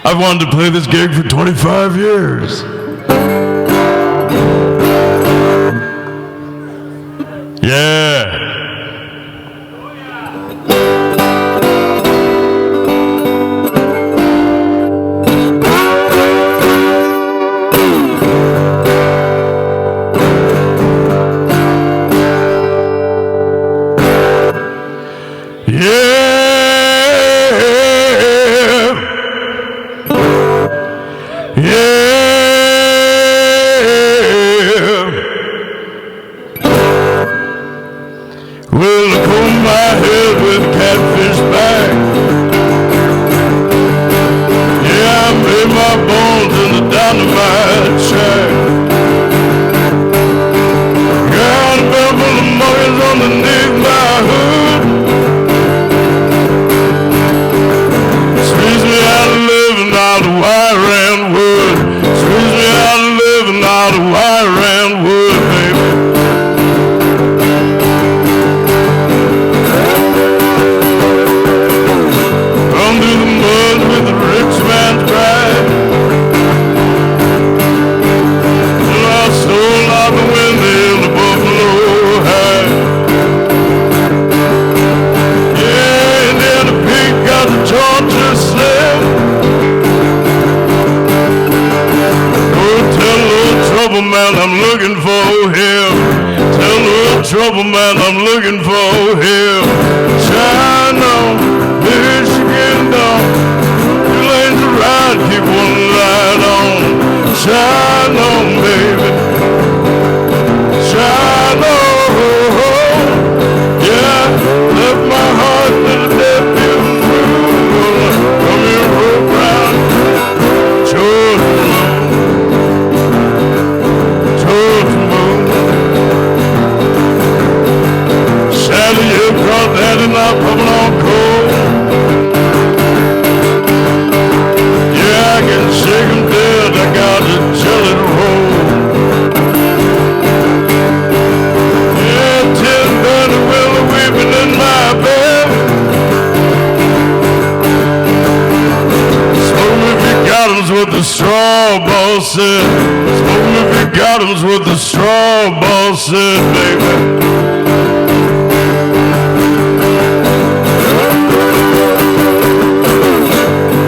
I've wanted to play this gig for 25 years. Yeah.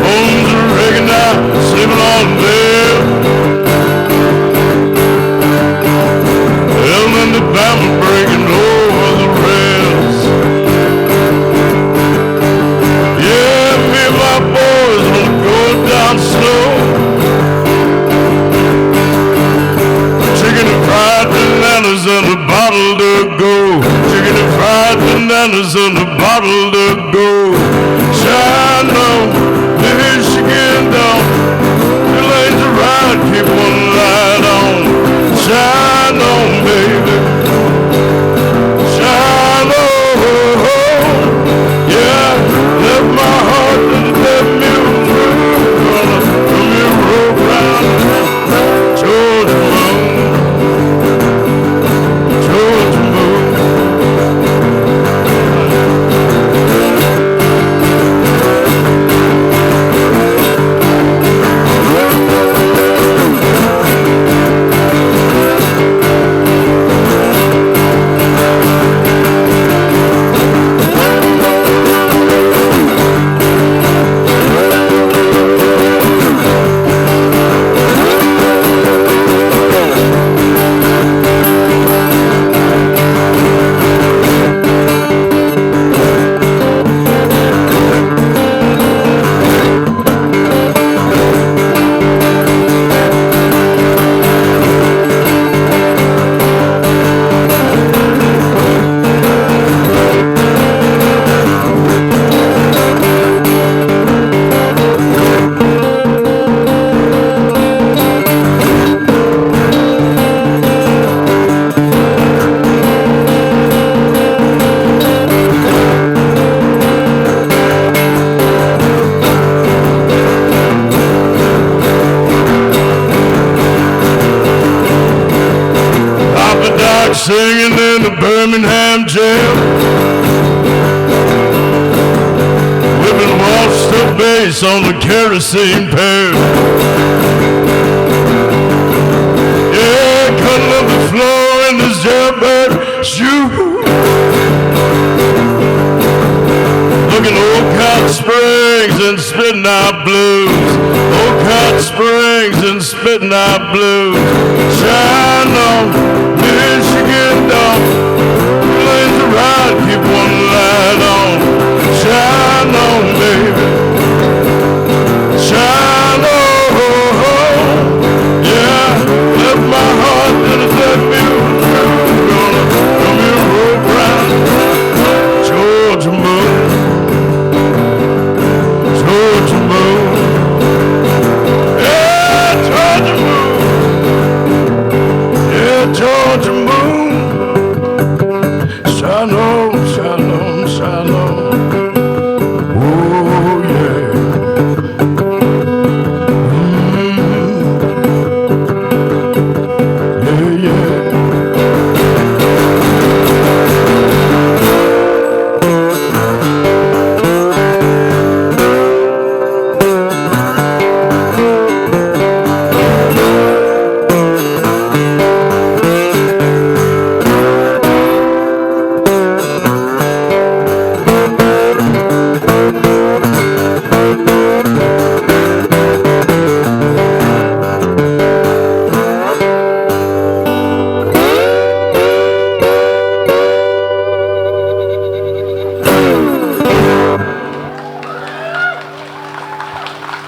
Bones are breaking down, sleeping on the bed. China's in the bottle of gold. Shine on, Michigan down. The lanes are right, keep one light on. Shine on, baby. Shine on, yeah. Left my heart to the dead mule road. Gonna come here, roll round. Georgia moon, Georgia moon. Singing in the Birmingham jail, whipping waltz to bass on the kerosene pail. Yeah, cutting up the floor in this jailbird shoe. Looking old Cotton Springs and spitting out blues. Old Cotton Springs and spitting out blues. Shine on, Michigan down. Lanes are right, keep one light on. Shine on, baby. Shine on, yeah. Left my heart in a dead mule. Gonna come here, roll round. Georgia moon, Georgia moon. Yeah, Georgia moon. Yeah, Georgia moon. Shine on, shine on, shine on. Oh, yeah. Yeah, yeah.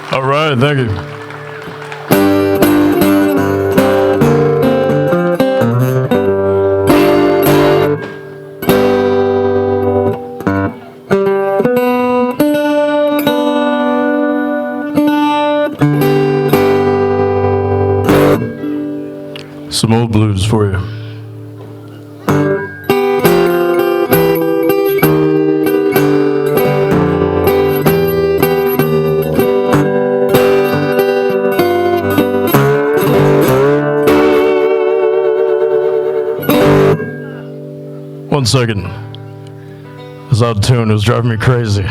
All right, thank you. Some old blues for you. One second. I was out of tune. It was driving me crazy.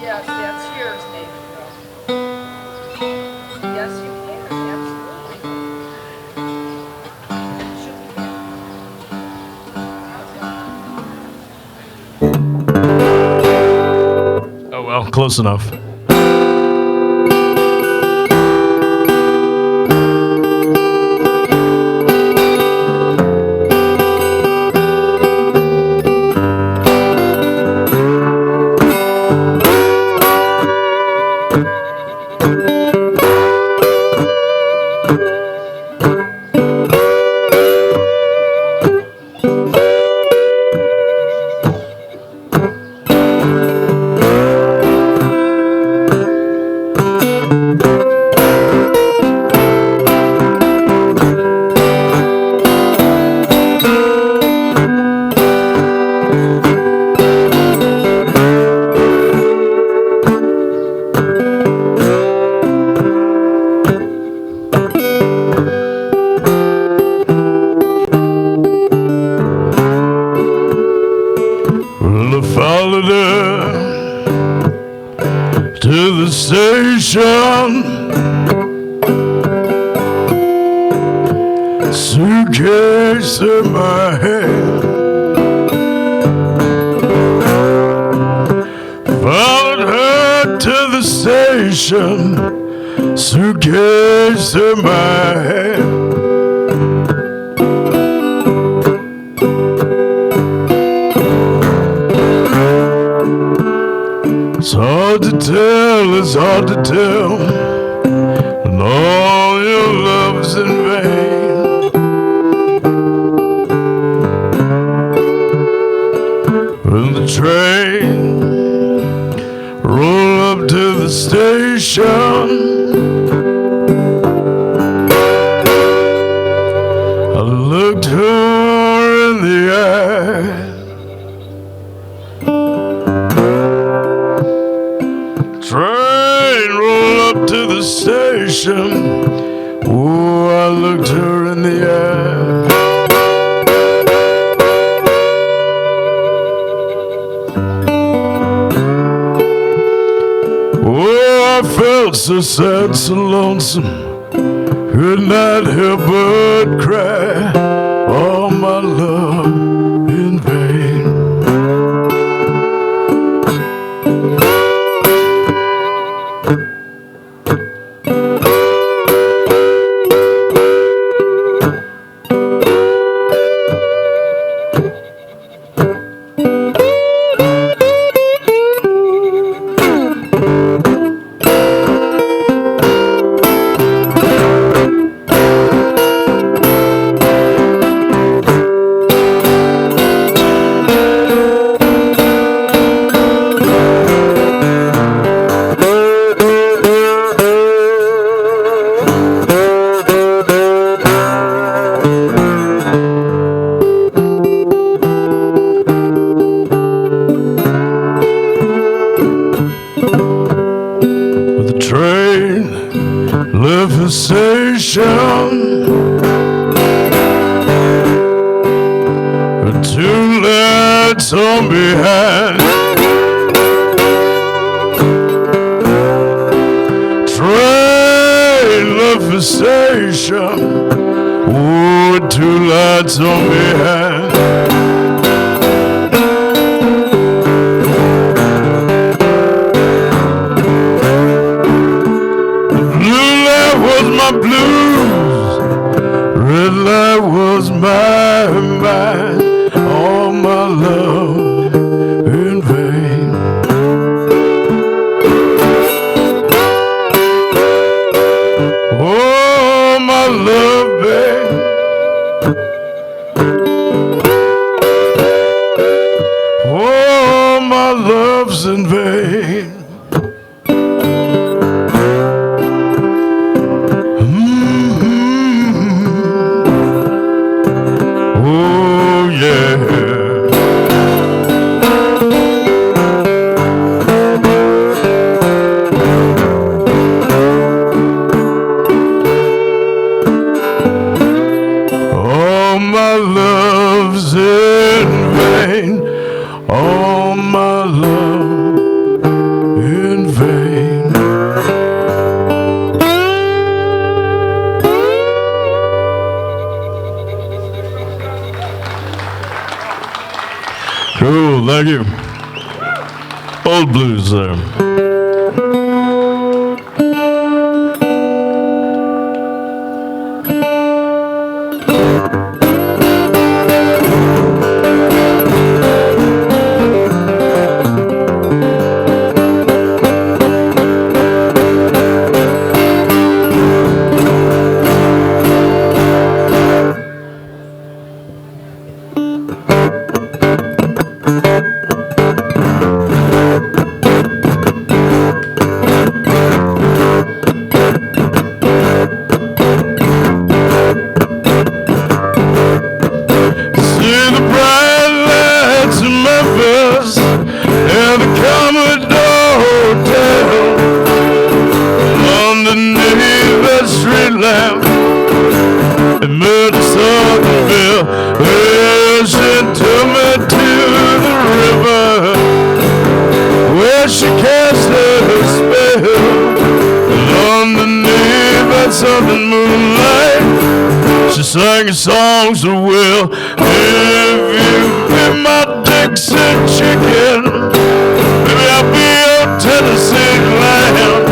Yes, that's yours, David. Yes, you can, absolutely. Oh well, close enough. Well, I followed her to the station, suitcase in my hand. Followed her to the station, suitcase in my hand. It's hard to tell, it's hard to tell, and all your love's in vain. When the train rolled up to the station, I looked her in the eye. Train rolled up to the station. Oh, I looked her in the eye. Oh, I felt so sad, so lonesome, could not help but cry. All my love in vain. Two lights on behind. Train left the station. Oh, two lights on behind. Blue light was my blues, red light was my mind. All my love in vain. Oh, my love, babe. Oh, my love's in vain. Oh, yeah. All my love's in vain. All my love in vain. Cool, thank you. Old blues there. she cast her spell underneath that southern moonlight. She sang songs so well. If you be my Dixie chicken, maybe I'll be your Tennessee lamb.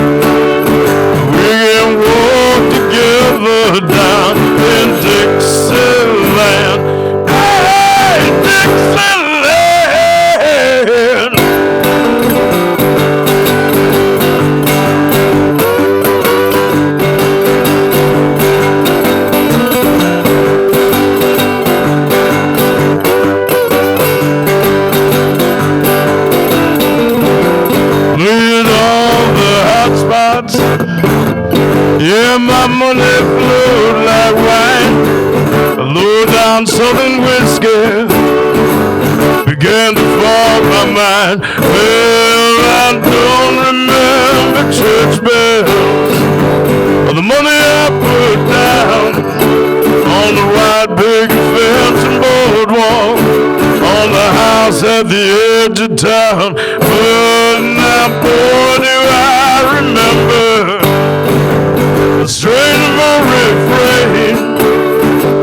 We can walk together down in Dixieland. Hey, Dixieland. Yeah, my money flowed like wine. Low down southern whiskey began to fog my mind. Well, I don't remember church bells or the money I put down on the white picket fence and boardwalk, on the house at the edge of town. But now, boy, do I remember the strain of a refrain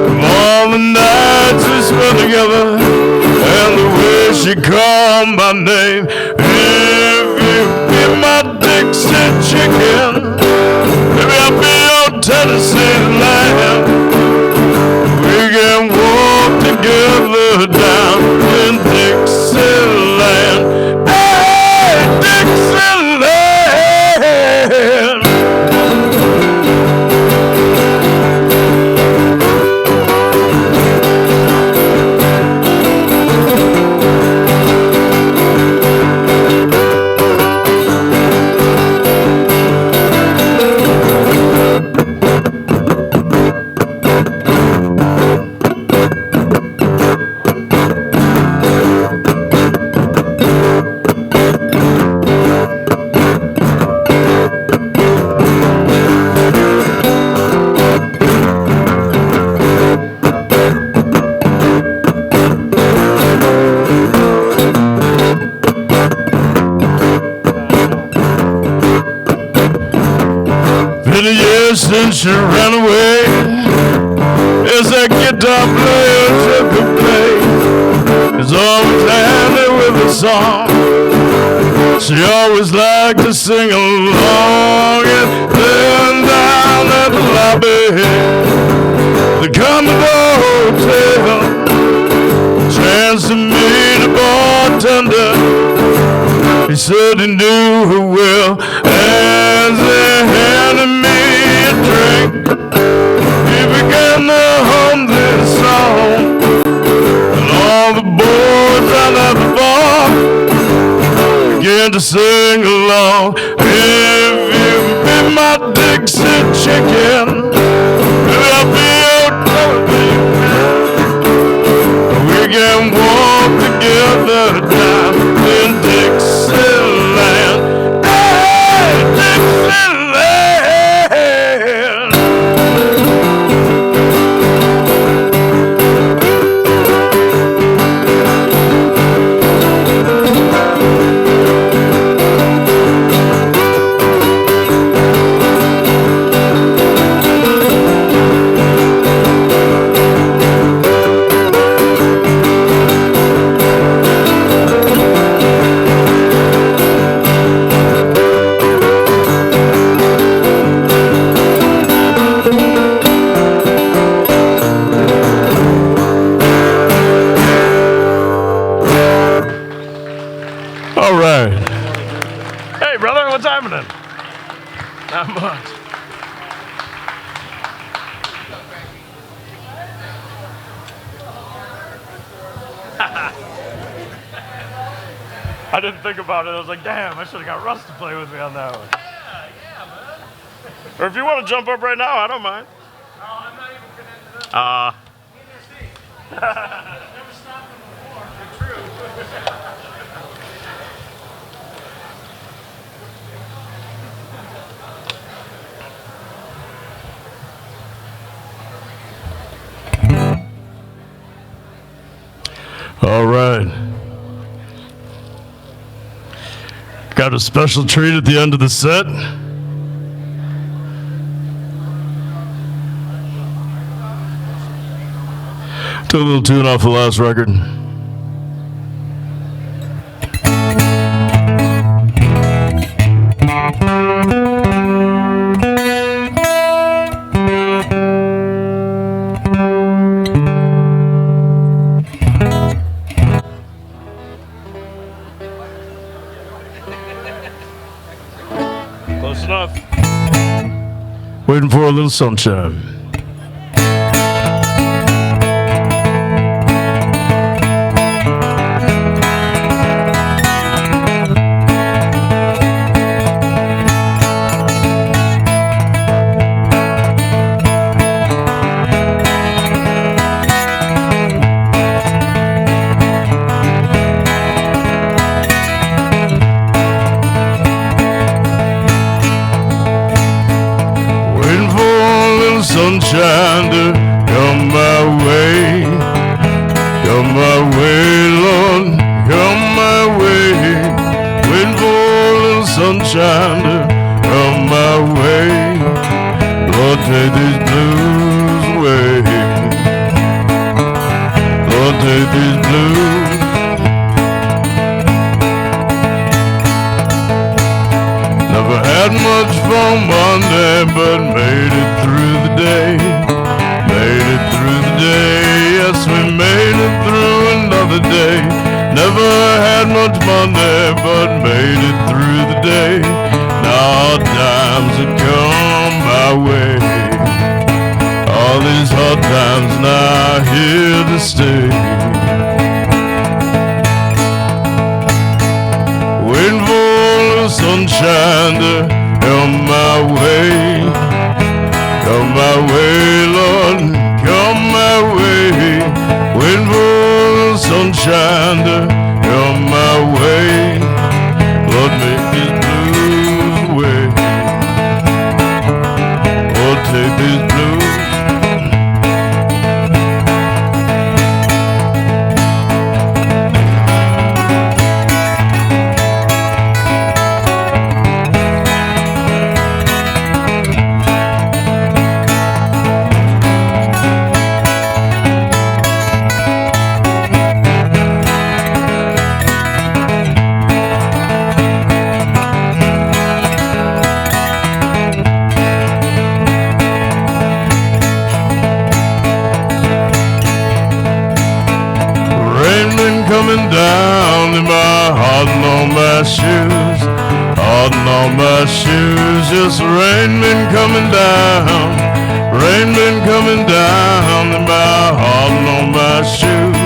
of all the nights we spent together, and the way she called my name. If you be my Dixie chicken, maybe I'll be your Tennessee lamb. We can walk together down in Dixieland. Hey, Dixieland. Since she ran away, as that guitar player took her place, is always handy with a song. She always liked to sing along, and then down at the lobby, the Commodore Hotel, chance to meet a bartender. He said he knew her well, as they handed me a drink, he began to hum this song, and all the boys out at the bar began to sing along. If you be my Dixie chicken, maybe I'll be your television. We can walk together down in Dixieland. Hey, Dixieland. Not much. I didn't think about it. I was like, damn, I should have got Russ to play with me on that one. Yeah, man. Or if you want to jump up right now, I don't mind. No, I'm not even connected up. Never stopped him before. True. All right. Got a special treat at the end of the set. Took a little tune off the last record. Close enough. Waiting for a little sunshine. Sunshine to come my way, Lord, come my way. Waiting for a little sunshine to come my way. Lord, take these blues away. Lord, take these blues. Never had much fun Monday, but made it through the day. Made it through the day. Yes, we made it through another day. Never had much Monday, but made it through the day. Now times have come my way. All these hard times now here to stay. Waiting for sunshine to come my way. Come my way, Lord, come my way. Waiting for sunshine to come my way. Lord, make these blues away. Lord, take these blues. Coming down in my heart and on my shoes, heart and on my shoes. Just rain been coming down, rain been coming down in my heart and on my shoes.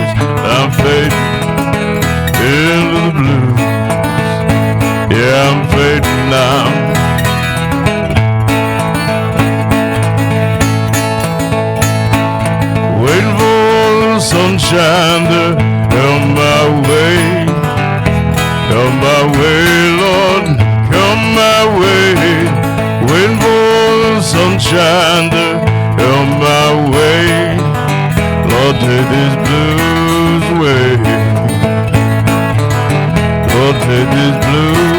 I'm fading into the blues, yeah, I'm fading now. Waiting for a little sunshine to come my way, come my way, Lord, come my way. Waiting for the sunshine to come my way. Lord, take these blues away. Lord, take these blues.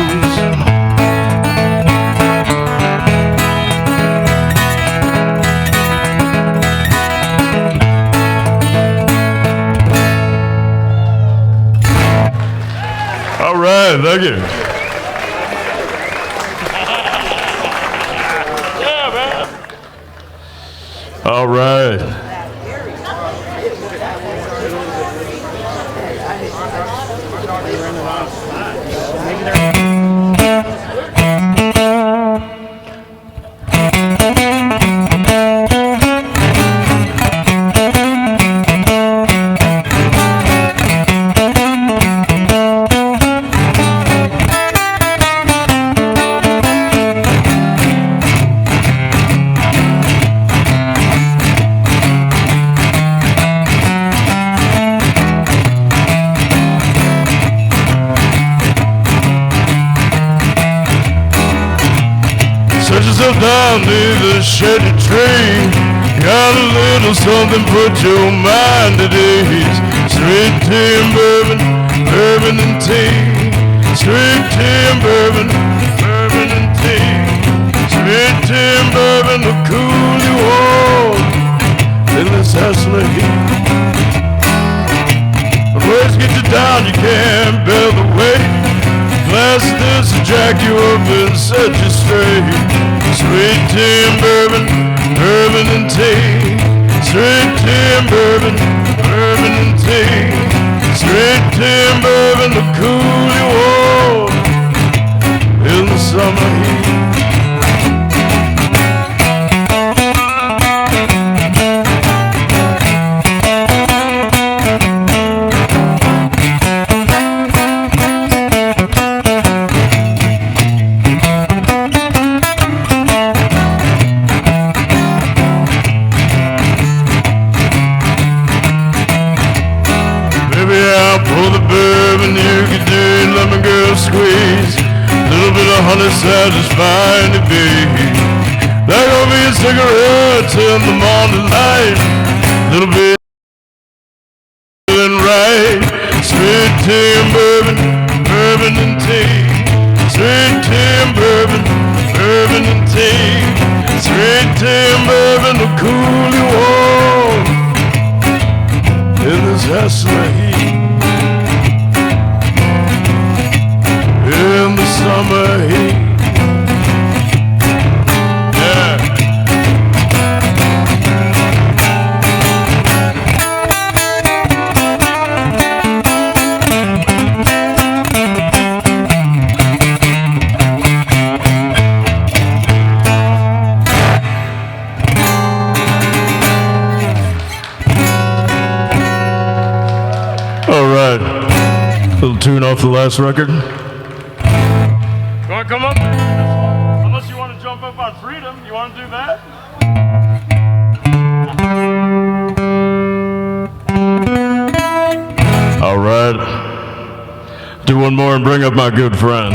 All right, thank you. Yeah, man. All right. Set yourself down near the shady tree. Got a little something, put your mind at ease. Sweet tea and bourbon, bourbon and tea. Sweet tea and bourbon, bourbon and tea. Sweet tea and bourbon will cool you all in this Hessler heat. When words get you down, you can't bear the weight. Glass this will jack you up and set you straight. Sweet tea and bourbon, bourbon and tea. Sweet tea and bourbon, bourbon and tea. Sweet tea and bourbon to cool you all in the summer heat. Squeeze, little bit of honey satisfying to be. There gonna be cigarettes in the morning light, little bit and right. Sweet tea and bourbon, bourbon and tea. Sweet tea and bourbon, bourbon and tea. Sweet tea and bourbon will cool you all in this Hessler heat. In the summer heat. Yeah. All right. Little tune off the last record. You want to come up? Unless you want to jump up on Freedom. You want to do that? All right. Do one more and bring up my good friend.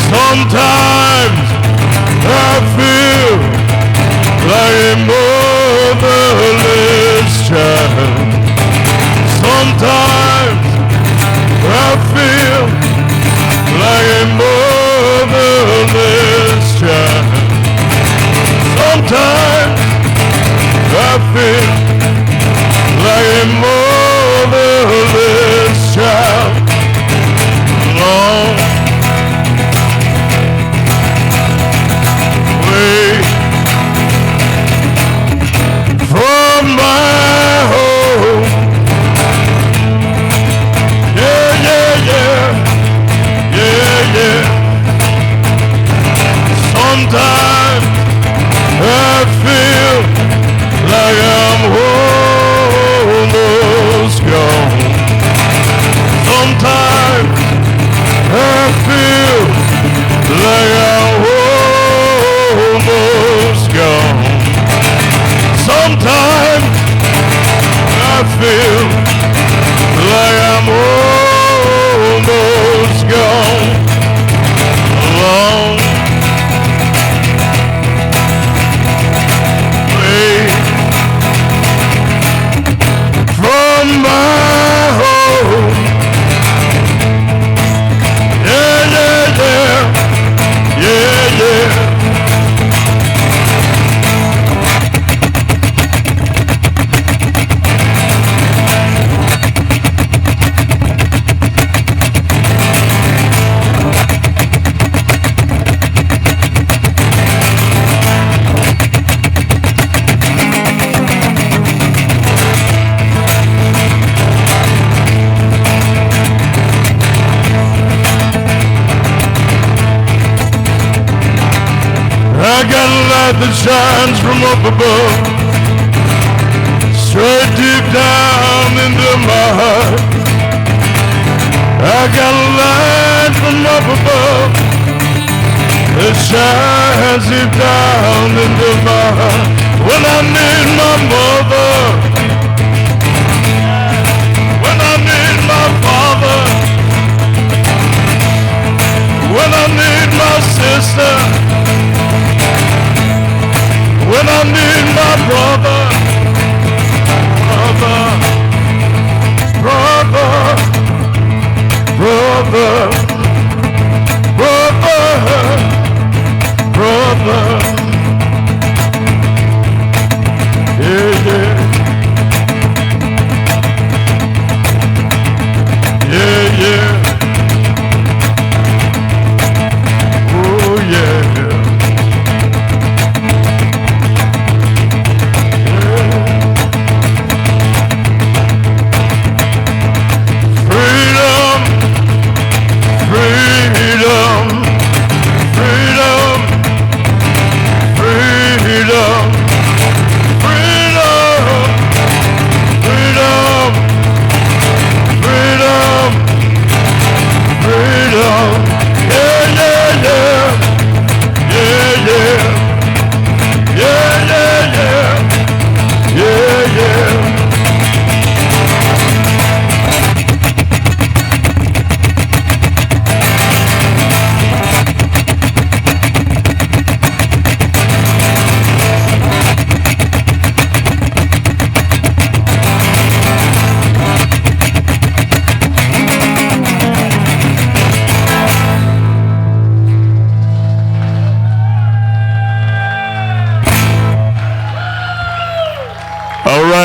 Sometimes I feel like a motherless child. Sometimes I feel like a motherless child. Sometimes I feel like a motherless child. Long from my home. Yeah, yeah, yeah. Yeah, yeah. Sometimes I feel like I'm almost gone. Sometimes I feel like I'm almost gone. Sometimes I feel like I'm almost gone. Along way from my home. Yeah, yeah, yeah. Yeah, yeah. shines from up above, straight deep down into my heart. I got a light from up above that shines deep down into my heart. When I need my mother, when I need my father, when I need my sister, when I need my brother, brother. Yeah, yeah. Yeah, yeah. Oh, yeah.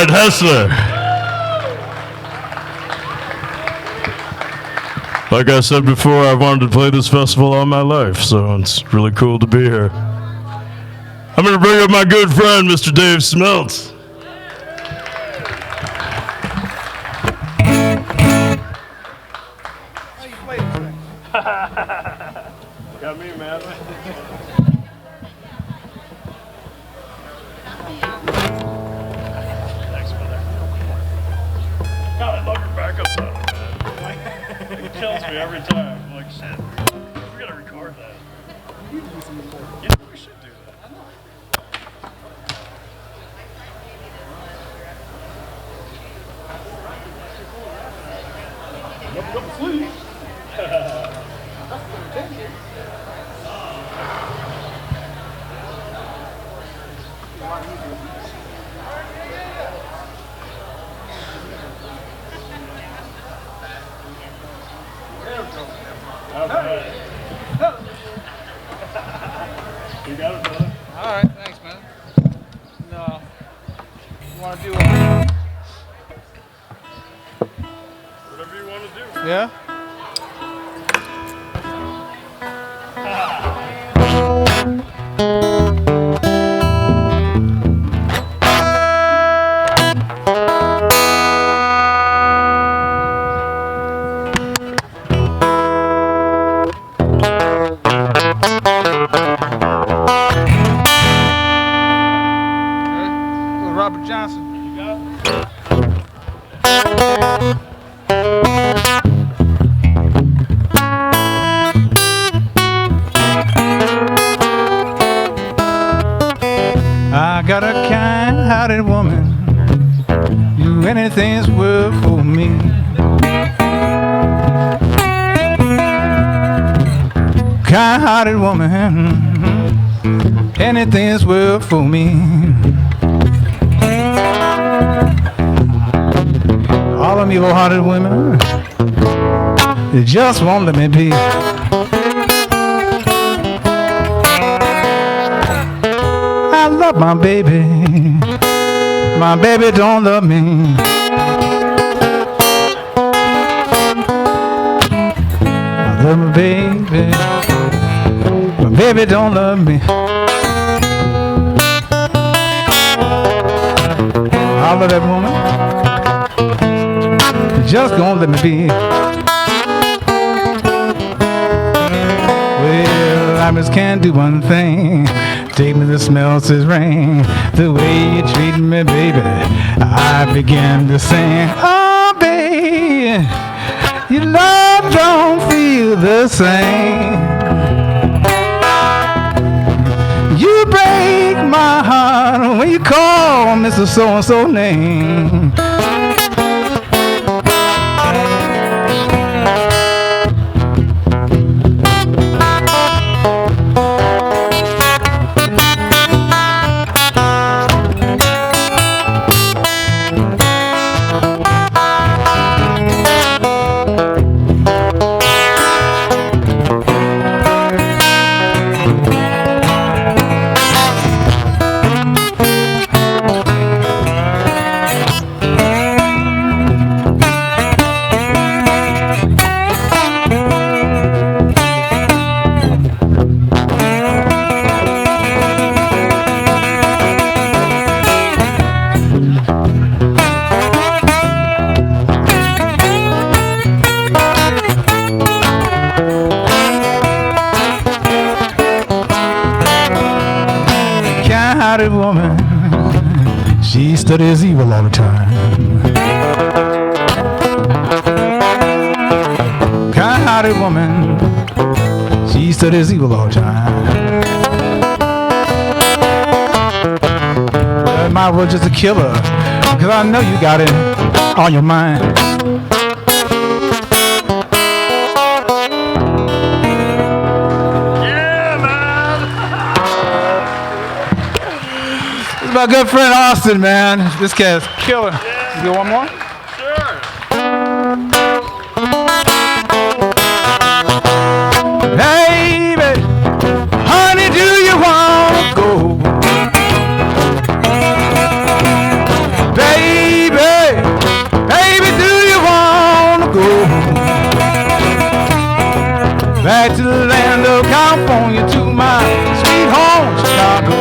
Hessler. Like I said before, I've wanted to play this festival all my life, so it's really cool to be here. I'm going to bring up my good friend, Mr. Dave Smeltz. Got me, man. God, I love your backup sound, man. It kills me every time. I'm like, shit, we gotta record that. Yeah, we should do that. Nope, please. You got it, brother. All right, thanks, man. No, you want to do Whatever you want to do. Yeah. Robert Johnson. You got it? I got a kind-hearted woman, do anything's work for me. Kind-hearted woman, anything's work for me. All of you hearted women, they just won't let me be. I love my baby don't love me. I love my baby don't love me. I love that woman, just gonna let me be. Well, I just can't do one thing. Take me to smell this rain. The way you treat me, baby, I began to sing. Oh, baby, your love don't feel the same. You break my heart when you call Mr. So-and-so name. Woman, she studies evil all the time. Kind-hearted woman, she studies evil all the time. Well, it might as well just a killer, because I know you got it on your mind. My good friend Austin, man. This cat's killer. Yeah. You get one more? Sure. Baby, honey, do you wanna go? Baby, baby, do you wanna go back to the land of California, to my sweet home, Chicago?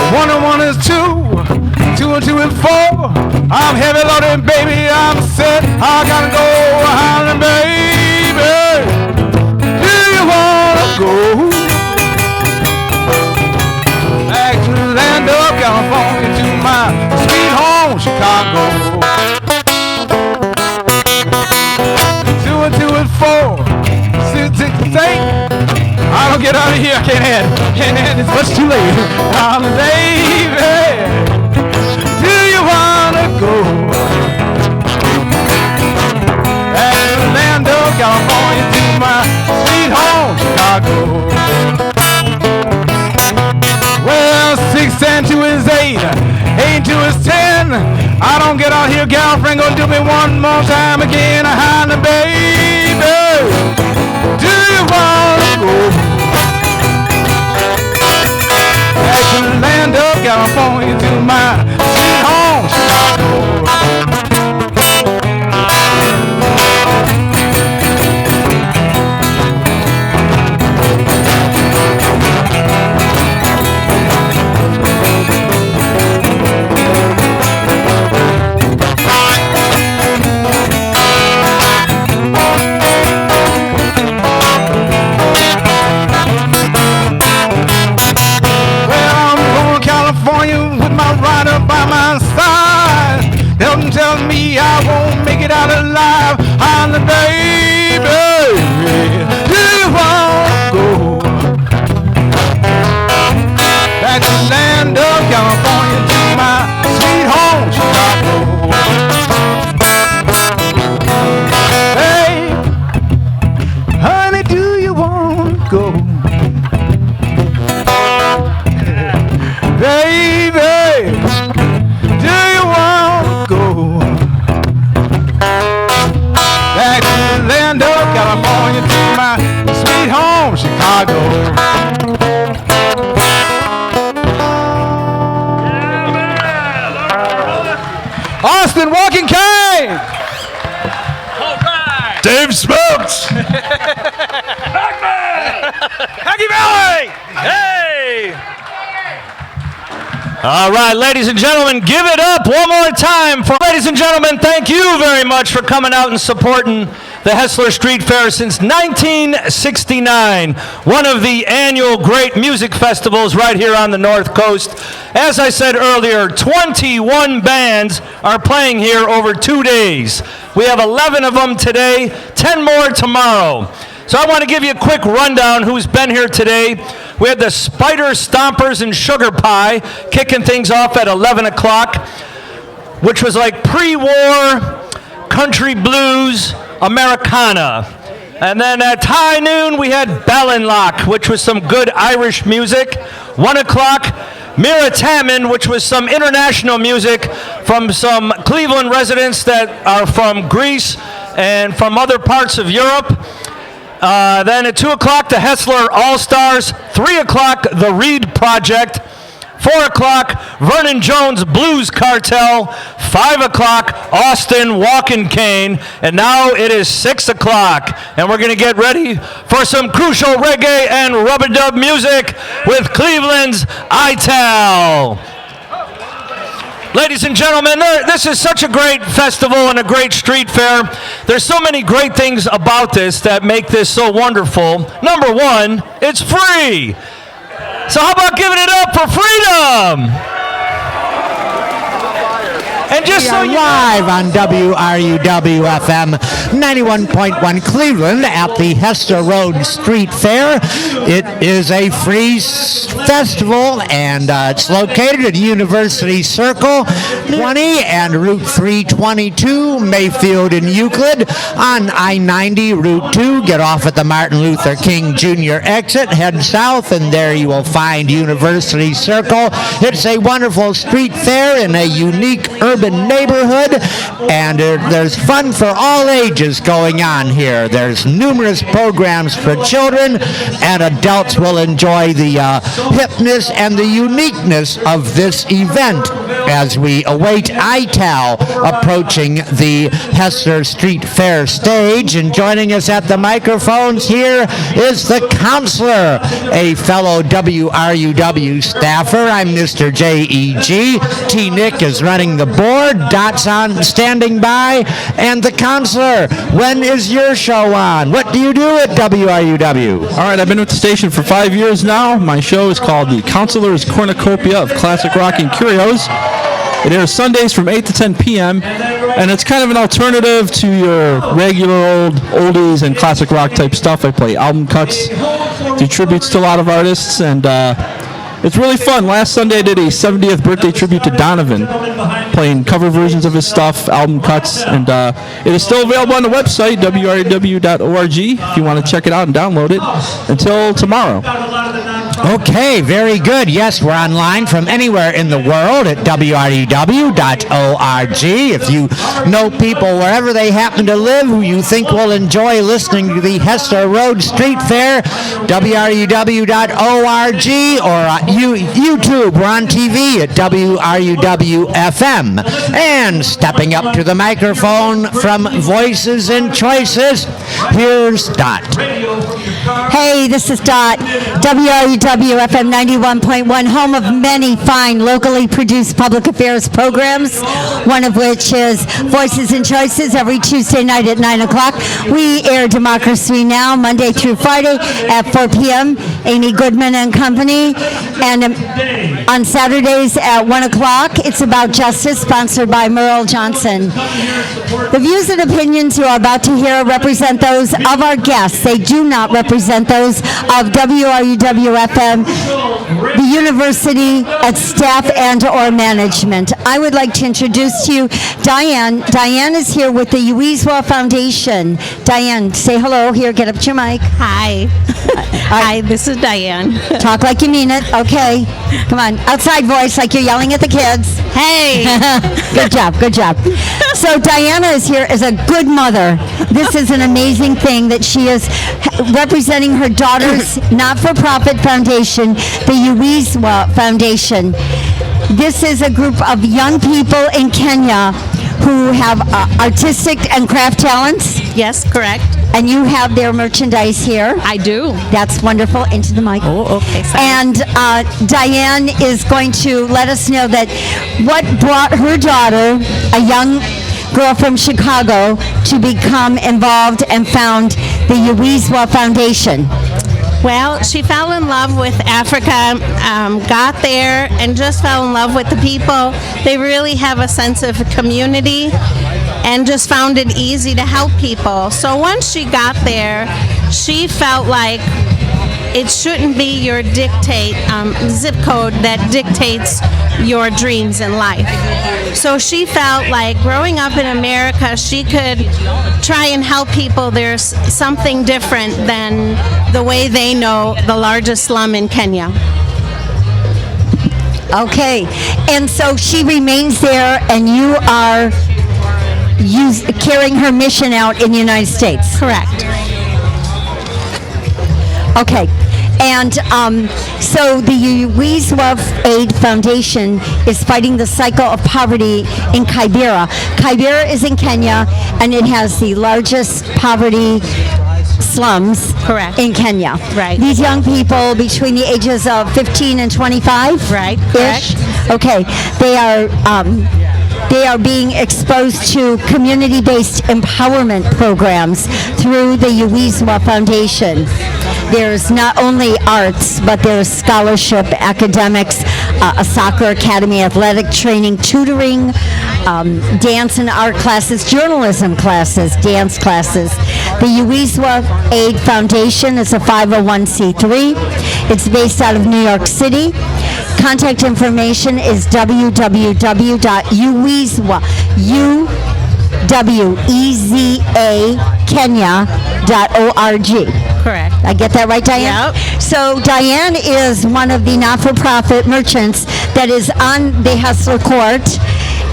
One and one is two, two and two is four. I'm heavy loaded, baby, I'm set. I gotta go, Highland, baby. Do you wanna go back to the land of California, to my sweet home, Chicago? Two and two is four, 6, 6, 8. I don't get out of here, I can't hand, it's much too late. Baby, do you wanna go back to the land of California, to my sweet home, Chicago? Well, 6 and 2 is 8, 8 and 2 is 10. I don't get out here, girlfriend, gonna do me one more time again. Honey, baby, do you wanna go back to the land of California, to my sweet home, Chicago? Tell me I won't make it out alive. I'm the baby. Do you wanna go back to the land of California, to my sweet home, Chicago? Hey, honey, do you wanna go? Baby, do you wanna go back to the land of California, to my sweet home, Chicago? Austin Walking Cane! All right. Dave Smokes. Hacky Valley. Hey. All right, ladies and gentlemen, give it up one more time for, ladies and gentlemen, thank you very much for coming out and supporting the Hessler Street Fair since 1969, one of the annual great music festivals right here on the North Coast. As I said earlier, 21 bands are playing here over 2 days. We have 11 of them today, 10 more tomorrow. So I want to give you a quick rundown who's been here today. We had the Spider Stompers and Sugar Pie kicking things off at 11 o'clock, which was like pre-war country blues Americana. And then at high noon, we had Ballinlock, which was some good Irish music. 1 o'clock, Miratamon, which was some international music from some Cleveland residents that are from Greece and from other parts of Europe. Then at 2 o'clock, the Hessler All-Stars. 3 o'clock, the Reed Project. 4 o'clock, Vernon Jones Blues Cartel. 5 o'clock, Austin Walkin' Cane. And now it is 6 o'clock. And we're going to get ready for some crucial reggae and rub-a-dub music with Cleveland's ITAL. Ladies and gentlemen, this is such a great festival and a great street fair. There's so many great things about this that make this so wonderful. Number one, it's free. So how about giving it up for freedom? And just so you know, live on WRUW-FM 91.1 Cleveland at the Hessler Road Street Fair. It is a free festival, and it's located at University Circle 20 and Route 322, Mayfield and Euclid on I-90, Route 2. Get off at the Martin Luther King Jr. exit, head south, and there you will find University Circle. It's a wonderful street fair in a unique urban neighborhood, and there's fun for all ages going on here. There's numerous programs for children, and adults will enjoy the hipness and the uniqueness of this event as we await ITAL approaching the Hessler Street Fair stage. And joining us at the microphones here is the counselor, a fellow WRUW staffer. I'm Mr. J.E.G. T. Nick is running the board. Dot's on standing by. And the counselor, when is your show on? What do you do at WRUW? All right, I've been with the station for 5 years now. My show is called The Counselor's Cornucopia of Classic Rock and Curios. It airs Sundays from 8 to 10 p.m., and it's kind of an alternative to your regular old oldies and classic rock type stuff. I play album cuts, do tributes to a lot of artists, and it's really fun. Last Sunday I did a 70th birthday tribute to Donovan, playing cover versions of his stuff, album cuts, and it is still available on the website, WRUW.org, if you want to check it out and download it, until tomorrow. Okay, very good. Yes, we're online from anywhere in the world at WRUW.org. If you know people wherever they happen to live who you think will enjoy listening to the Hessler Road Street Fair, WRUW.org, or YouTube. We're on TV at WRUW-FM. And stepping up to the microphone from Voices and Choices, here's Dot. Hey, this is Dot. WRUW-FM 91.1, home of many fine locally produced public affairs programs, one of which is Voices and Choices every Tuesday night at 9 o'clock. We air Democracy Now! Monday through Friday at 4 p.m. Amy Goodman and Company. And on Saturdays at 1 o'clock, it's About Justice, sponsored by Merle Johnson. The views and opinions you are about to hear represent those of our guests. They do not represent those of WRUW-FM, the university, its staff, and or management. I would like to introduce to you Diane. Diane is here with the WRUW Foundation. Diane, say hello. Here, get up to your mic. Hi. Hi, this is Diane. Talk like you mean it. Okay. Come on. Outside voice like you're yelling at the kids. Hey. Good job. Good job. So Diana is here as a good mother. This is an amazing thing that she is representing her daughter's not-for-profit foundation, the WRUW Foundation. This is a group of young people in Kenya who have artistic and craft talents. Yes, correct. And you have their merchandise here. I do. That's wonderful. Into the mic. Oh, okay. Sorry. And Diane is going to let us know that what brought her daughter, a young girl from Chicago, to become involved and found the WRUW Foundation. Well, she fell in love with Africa, got there, and just fell in love with the people. They really have a sense of community and just found it easy to help people. So once she got there, she felt like it shouldn't be your zip code that dictates your dreams in life. So she felt like growing up in America, she could try and help people. There's something different than the way they know the largest slum in Kenya. Okay, and so she remains there, and you are carrying her mission out in the United States. Correct. Okay, and so the WRUW Aid Foundation is fighting the cycle of poverty in Kibera. Kibera is in Kenya, and it has the largest poverty slums Correct. in Kenya. Right. These young people between the ages of 15 and 25? Right, Ish? correct. Okay, they are being exposed to community-based empowerment programs through the WRUW Foundation. There's not only arts, but there's scholarship, academics, a soccer academy, athletic training, tutoring, dance and art classes, journalism classes, dance classes. The WRUW Aid Foundation is a 501c3. It's based out of New York City. Contact information is www.uwezakenya.org. Correct. I get that right, Diane? Yep. So Diane is one of the not-for-profit merchants that is on the Hessler Court,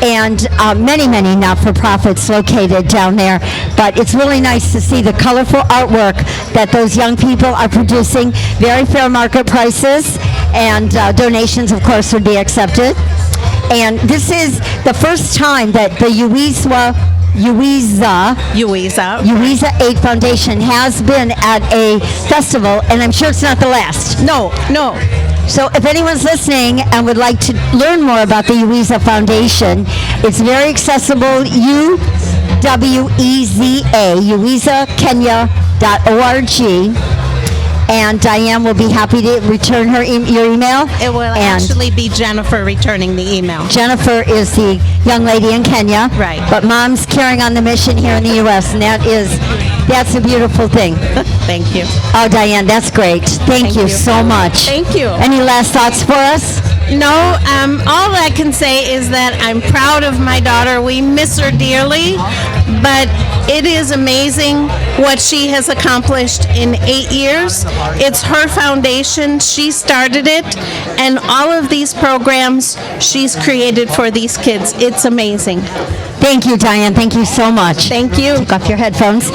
and many, many not-for-profits located down there. But it's really nice to see the colorful artwork that those young people are producing. Very fair market prices, and donations, of course, would be accepted. And this is the first time that the WRUW Aid Foundation has been at a festival, and I'm sure it's not the last. No. So if anyone's listening and would like to learn more about the WRUW Foundation, it's very accessible, uwezakenya.org. And Diane will be happy to return your email. It will actually be Jennifer returning the email. Jennifer is the young lady in Kenya. Right. But Mom's carrying on the mission here in the U.S., and that's a beautiful thing. Thank you. Oh, Diane, that's great. Thank you so much. Thank you. Any last thoughts for us? No, all I can say is that I'm proud of my daughter. We miss her dearly, but it is amazing what she has accomplished in 8 years. It's her foundation. She started it, and all of these programs she's created for these kids. It's amazing. Thank you, Diane. Thank you so much. Thank you. Take off your headphones.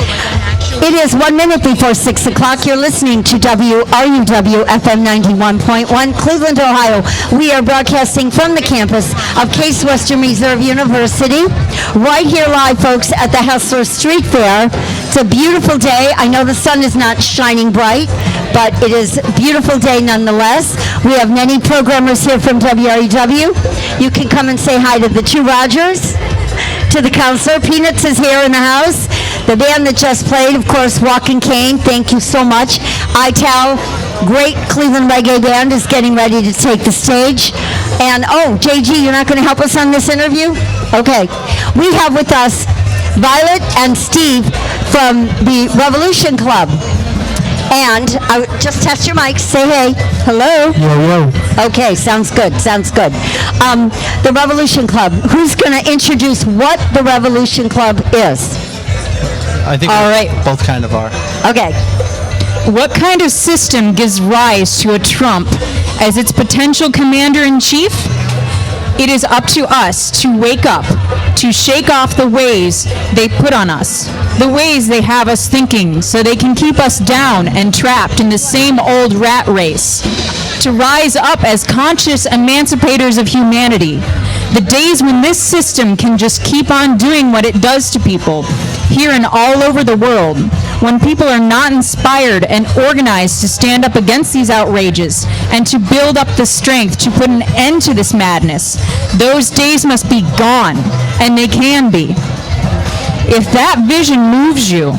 It is 1 minute before 6 o'clock. You're listening to WRUW-FM 91.1, Cleveland, Ohio. We are broadcasting from the campus of Case Western Reserve University, right here live, folks, at the Hessler Street Fair. It's a beautiful day. I know the sun is not shining bright, but it is a beautiful day nonetheless. We have many programmers here from WRUW. You can come and say hi to the two Rogers, to the counselor. Peanuts is here in the house. The band that just played, of course, Walk and Cane, thank you so much. ITAL, great Cleveland reggae band, is getting ready to take the stage. And, JG, you're not going to help us on this interview? Okay. We have with us Violet and Steve from the Revolution Club. And just test your mics. Say hey. Hello. Yo. Okay, sounds good. The Revolution Club. Who's going to introduce what the Revolution Club is? I think All right. both kind of are. Okay. What kind of system gives rise to a Trump as its potential commander-in-chief? It is up to us to wake up, to shake off the ways they put on us, the ways they have us thinking so they can keep us down and trapped in the same old rat race. to rise up as conscious emancipators of humanity. The days when this system can just keep on doing what it does to people, here and all over the world, when people are not inspired and organized to stand up against these outrages and to build up the strength to put an end to this madness, those days must be gone, and they can be. If that vision moves you,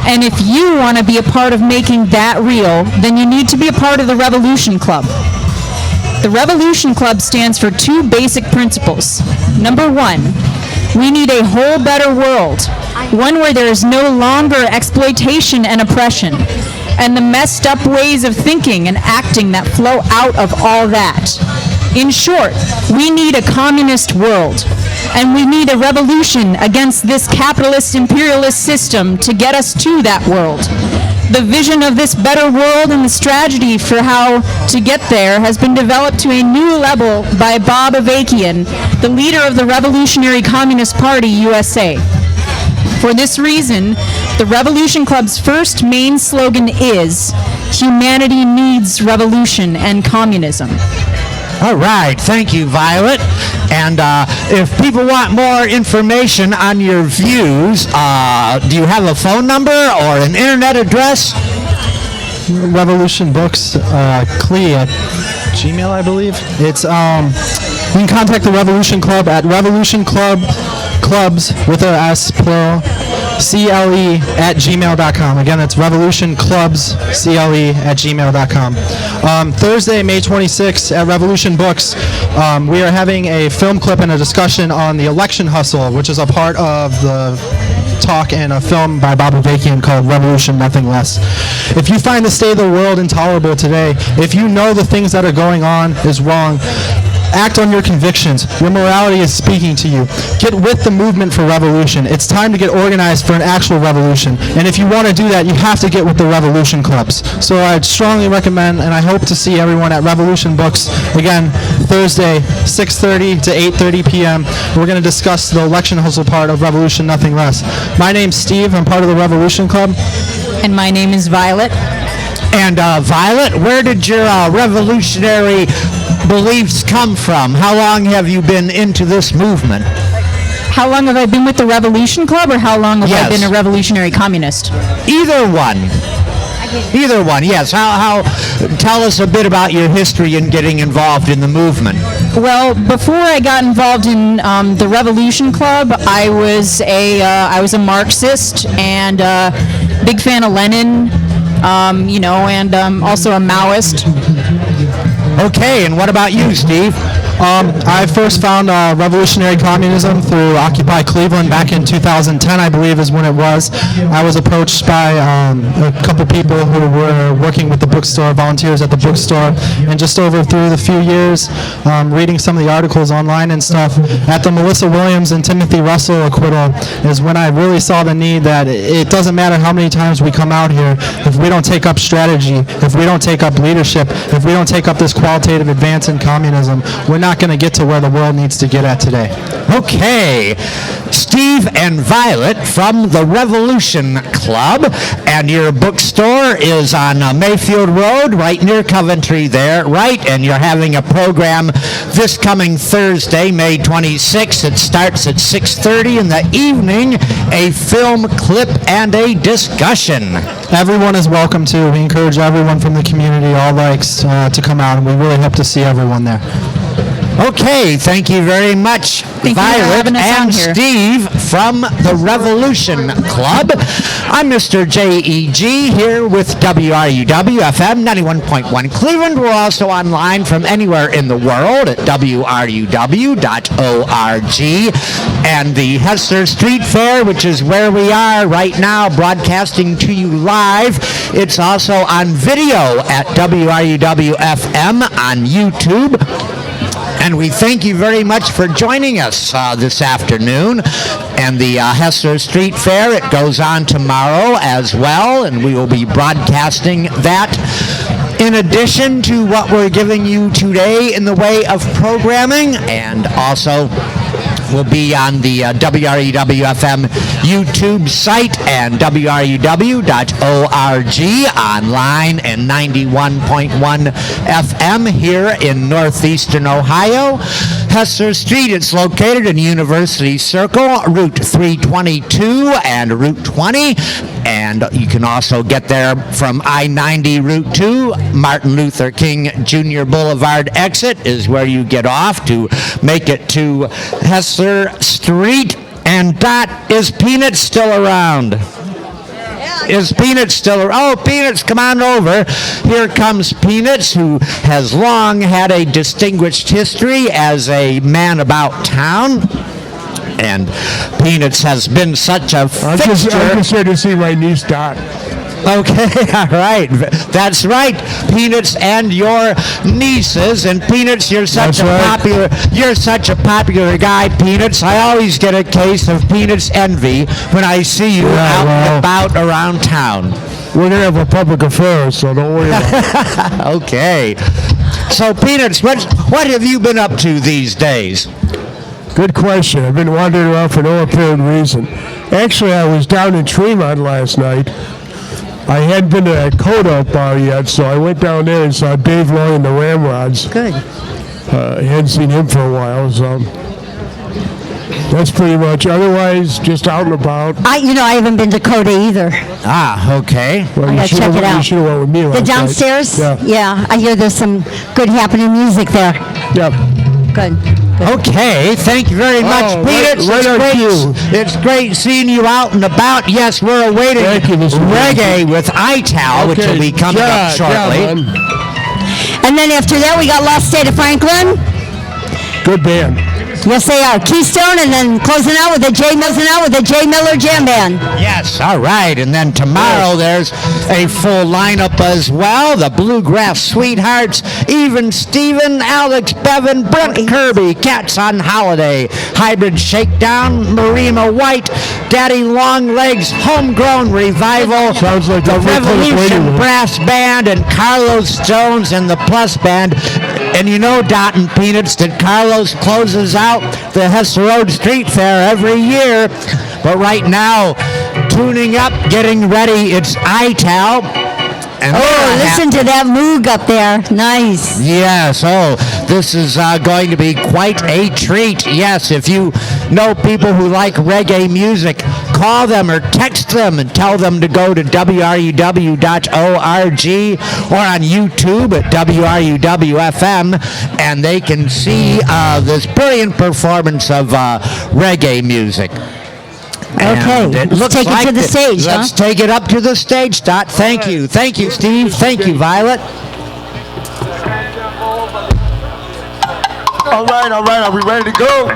and if you want to be a part of making that real, then you need to be a part of the Revolution Club. The Revolution Club stands for two basic principles. Number one, we need a whole better world, one where there is no longer exploitation and oppression, and the messed up ways of thinking and acting that flow out of all that. In short, we need a communist world, and we need a revolution against this capitalist imperialist system to get us to that world. The vision of this better world and the strategy for how to get there has been developed to a new level by Bob Avakian, the leader of the Revolutionary Communist Party, USA. For this reason, the Revolution Club's first main slogan is, "Humanity needs revolution and communism." All right, thank you, Violet. And if people want more information on your views, do you have a phone number or an internet address? Revolution Books, Clee at Gmail, I believe. It's you can contact the Revolution Club at Revolution Clubs with a S plural CLE at gmail.com. Again, that's Revolution Clubs CLE at gmail.com. Thursday, May 26th at Revolution Books, we are having a film clip and a discussion on the election hustle, which is a part of the talk in a film by Bob Avakian called Revolution, Nothing Less. If you find the state of the world intolerable today, if you know the things that are going on is wrong, act on your convictions. Your morality is speaking to you. Get with the movement for revolution. It's time to get organized for an actual revolution. And if you want to do that, you have to get with the Revolution Clubs. So I'd strongly recommend, and I hope to see everyone at Revolution Books, again, Thursday, 6:30 to 8:30 p.m. We're going to discuss the election hustle part of Revolution, Nothing Less. My name's Steve. I'm part of the Revolution Club. And my name is Violet. And Violet, where did your revolutionary beliefs come from? How long have you been into this movement? How long have I been with the Revolution Club, or how long have I been a revolutionary communist? Either one. Either one, yes. How? Tell us a bit about your history in getting involved in the movement. Well, before I got involved in the Revolution Club, I was a Marxist and big fan of Lenin, and also a Maoist. Okay, and what about you, Steve? I first found revolutionary communism through Occupy Cleveland back in 2010, I believe is when it was. I was approached by a couple people who were working with the bookstore, volunteers at the bookstore, and just over through the few years, reading some of the articles online and stuff, at the Melissa Williams and Timothy Russell acquittal is when I really saw the need that it doesn't matter how many times we come out here, if we don't take up strategy, if we don't take up leadership, if we don't take up this qualitative advance in communism, we're not going to get to where the world needs to get at today. Okay, Steve and Violet from the Revolution Club, and your bookstore is on Mayfield Road, right near Coventry there, right? And you're having a program this coming Thursday, May 26th. It starts at 6:30 in the evening, a film clip and a discussion. Everyone is welcome to. We encourage everyone from the community, all likes, to come out, and we really hope to see everyone there. Okay, thank you very much, Violet and Steve from the Revolution Club. I'm Mr. J.E.G. here with WRUW-FM 91.1 Cleveland. We're also online from anywhere in the world at WRUW.org. And the Hessler Street Fair, which is where we are right now, broadcasting to you live. It's also on video at WRUW-FM on YouTube. And we thank you very much for joining us this afternoon. And the Hessler Street Fair, it goes on tomorrow as well, and we will be broadcasting that in addition to what we're giving you today in the way of programming. And also, will be on the WRUW-FM YouTube site and WRUW.org online and 91.1 FM here in northeastern Ohio. Hessler Street, it's located in University Circle, Route 322 and Route 20. And you can also get there from I-90 Route 2. Martin Luther King Jr. Boulevard exit is where you get off to make it to Hessler Street. And Dot, is Peanuts still around? Is Peanuts still around? Oh, Peanuts, come on over. Here comes Peanuts, who has long had a distinguished history as a man about town. And Peanuts has been such a fixture. I'm just here to see my niece Dot. Okay, all right. That's right, Peanuts and your nieces. And Peanuts, you're such a popular guy, Peanuts. I always get a case of Peanuts envy when I see you out and about around town. We're going to have a public affair, so don't worry about it. Okay. So, Peanuts, what have you been up to these days? Good question. I've been wandering around for no apparent reason. Actually, I was down in Tremont last night. I hadn't been to that Coda bar yet, so I went down there and saw Dave Loy and the Ramrods. Good. I hadn't seen him for a while, so that's pretty much. Otherwise, just out and about. I haven't been to Coda either. Ah, okay. Well, I gotta check it out. You should have went with me last The night. downstairs? Yeah. I hear there's some good happening music there. Yep. Good. Okay, thank you very much, Peanuts. It's great seeing you out and about. Yes, we're awaiting reggae with ITAL, which will be coming up shortly. And then after that, we got Lost State of Franklin. Good band. Yes, they are. Keystone, and then closing out with the J Miller Jam Band. Yes, all right. And then tomorrow there's a full lineup as well. The Bluegrass Sweethearts, Even Steven, Alex Bevan, Brent Kirby, Cats on Holiday, Hybrid Shakedown, Marima White, Daddy Longlegs, Homegrown Revival, Sounds like the Revolution Brass Band, and Carlos Jones and the Plus Band. And you know, Dot and Peanuts, that Carlos closes out the Hessler Road Street Fair every year. But right now, tuning up, getting ready, it's ITAL. And listen to that moog up there. Nice. Yes, this is going to be quite a treat. Yes, if you know people who like reggae music, call them or text them and tell them to go to WRUW.org or on YouTube at WRUW-FM, and they can see this brilliant performance of reggae music. Okay, let's take it to the stage, Let's take it up to the stage, Dot. Thank you, Steve. Thank you, Violet. All right. Are we ready to go?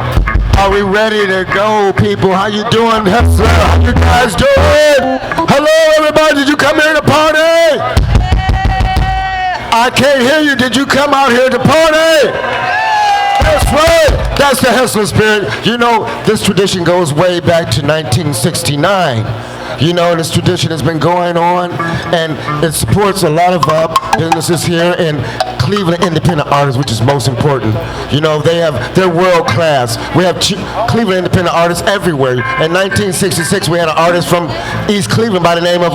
Are we ready to go, people? How you doing, Hessler? How you guys doing? Hello, everybody. Did you come here to party? I can't hear you. Did you come out here to party? That's right. That's the Hessler spirit. You know, this tradition goes way back to 1969. You know, this tradition has been going on, and it supports a lot of businesses here in Cleveland, independent artists, which is most important. You know, they're world class. We have Cleveland independent artists everywhere. In 1966, we had an artist from East Cleveland by the name of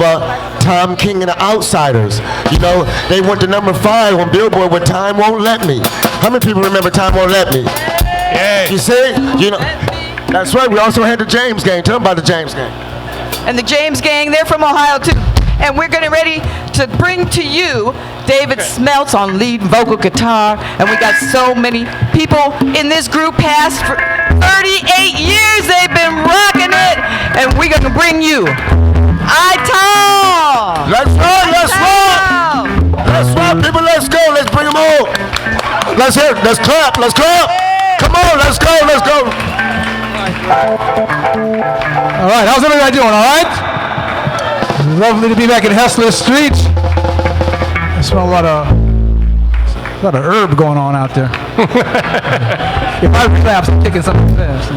Tom King and the Outsiders. You know, they went to number 5 on Billboard with Time Won't Let Me. How many people remember Time Won't Let Me? Yeah. You see? You know, that's right. We also had the James Gang. Tell them about the James Gang. And the James Gang, they're from Ohio too. And we're getting ready to bring to you David Smeltz on lead vocal guitar. And we got so many people in this group past for 38 years. They've been rocking it. And we're going to bring you ITAL. Let's rock. Let's rock, people. Let's go. Let's bring them all. Let's hear it. Let's clap. Come on. Let's go. All right, how's everybody doing, all right? Lovely to be back at Hessler Street. I smell a lot of herb going on out there. If I relapse, I'm kicking something fast.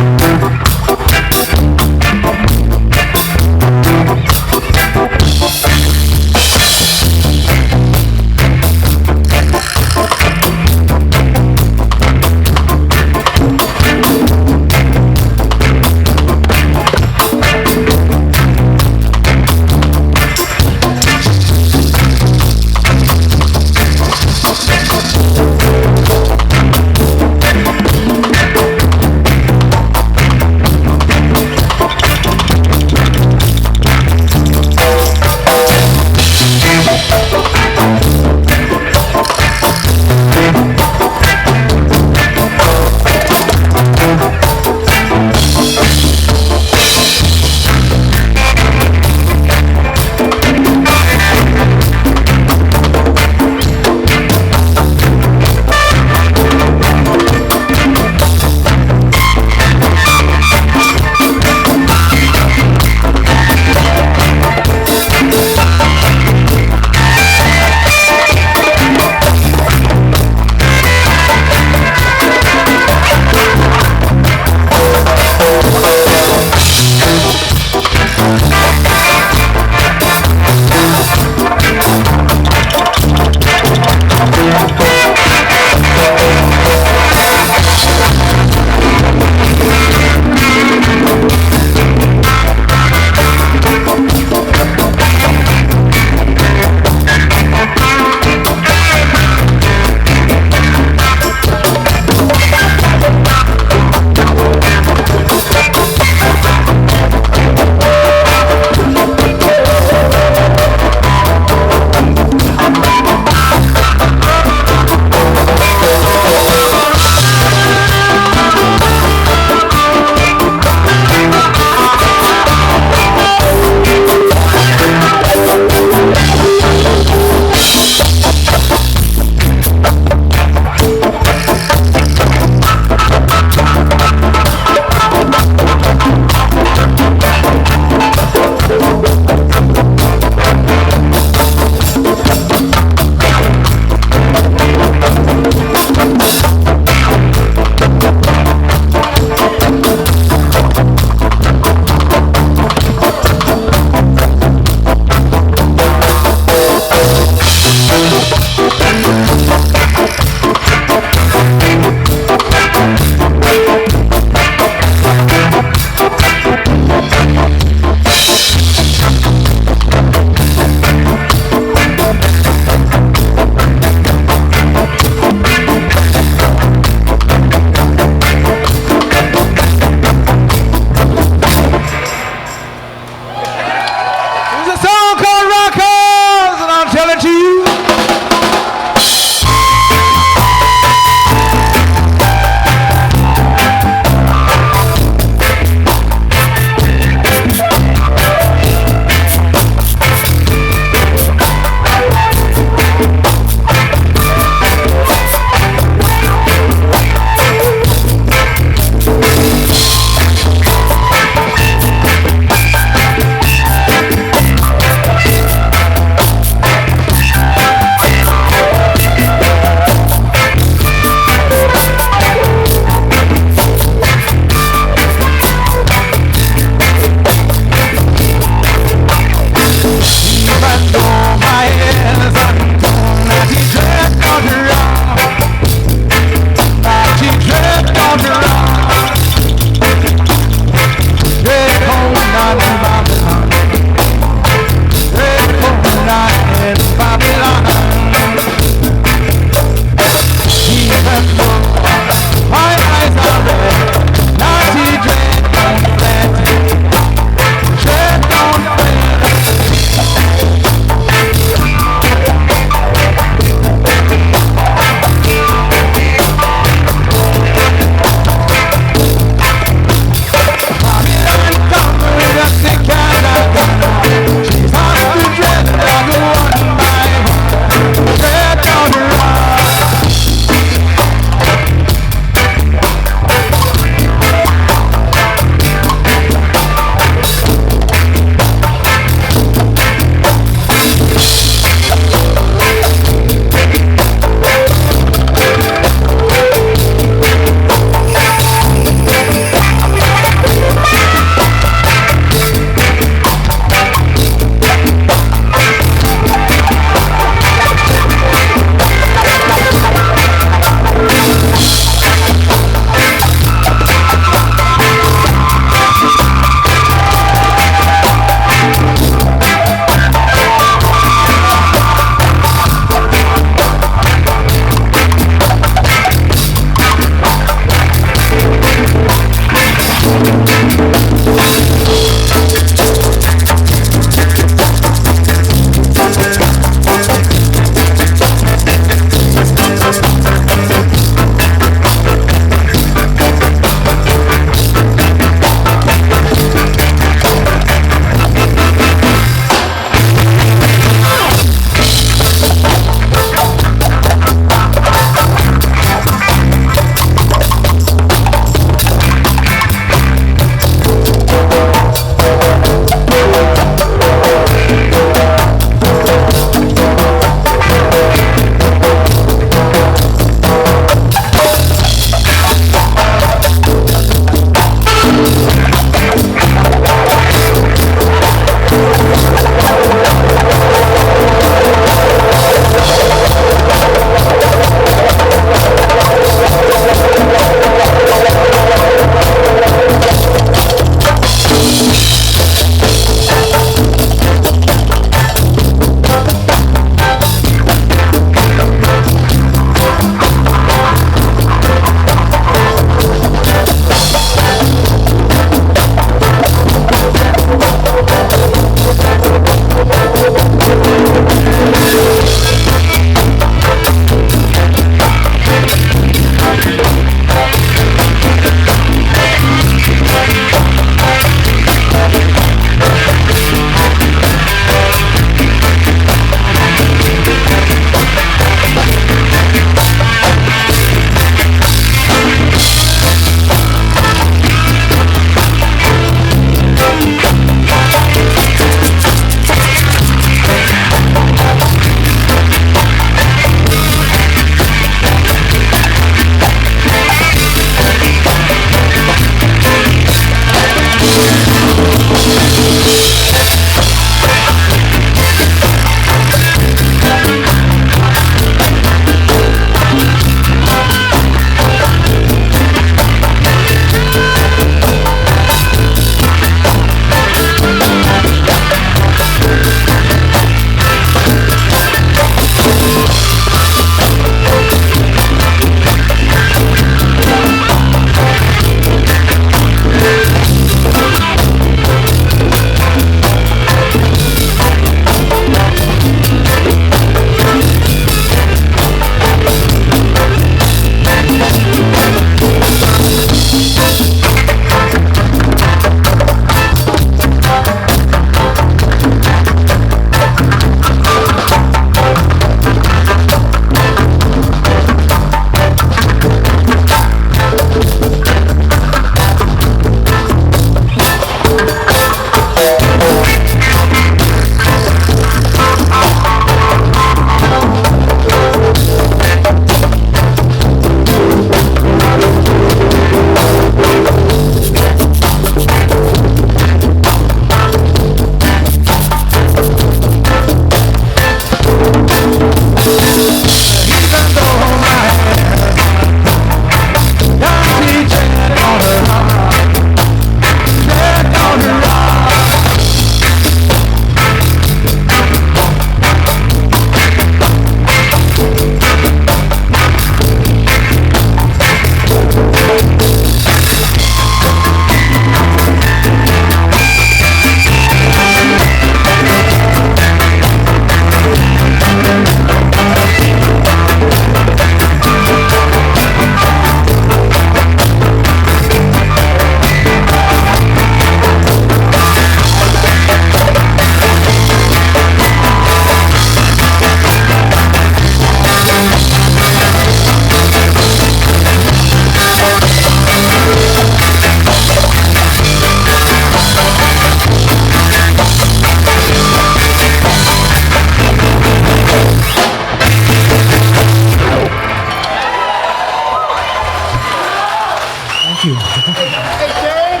you. Hey, Dave.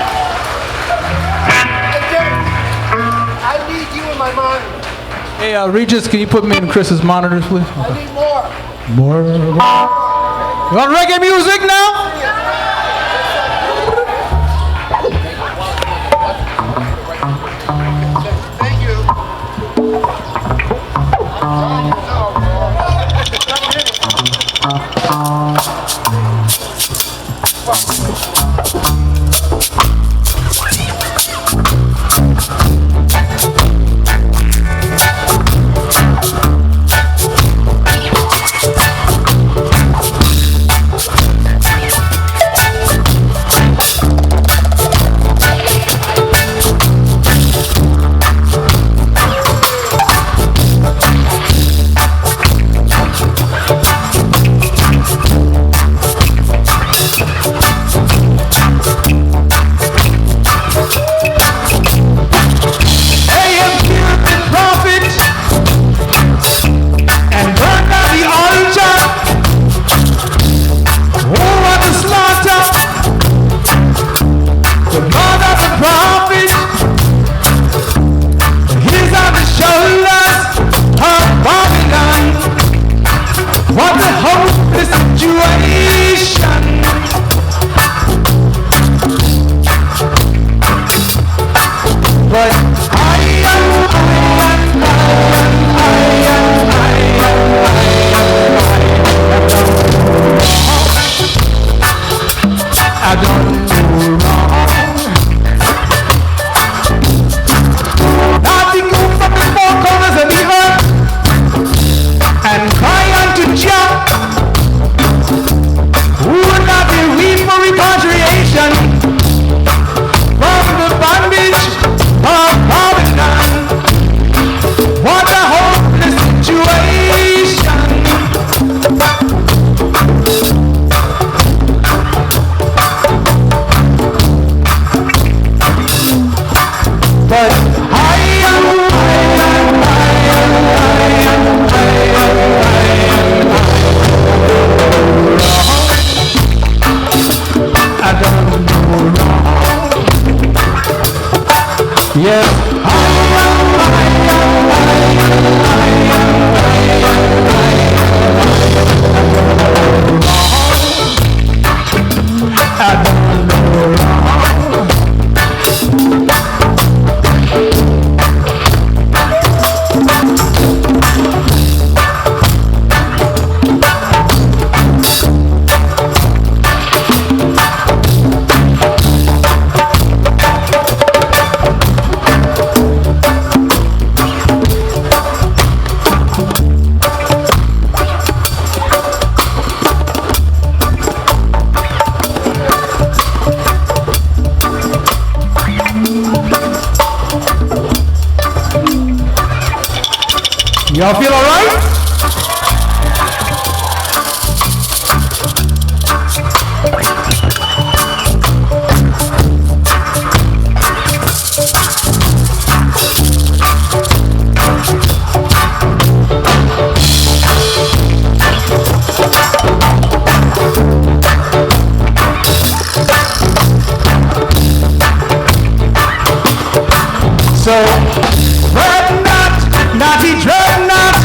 Hey, Dave. I need you in my monitor. Hey, Regis, can you put me in Chris's monitors, please? I need more. More. You want reggae music now? Thank you. Y'all feel all right? So, dreadnought, naughty dreadnought,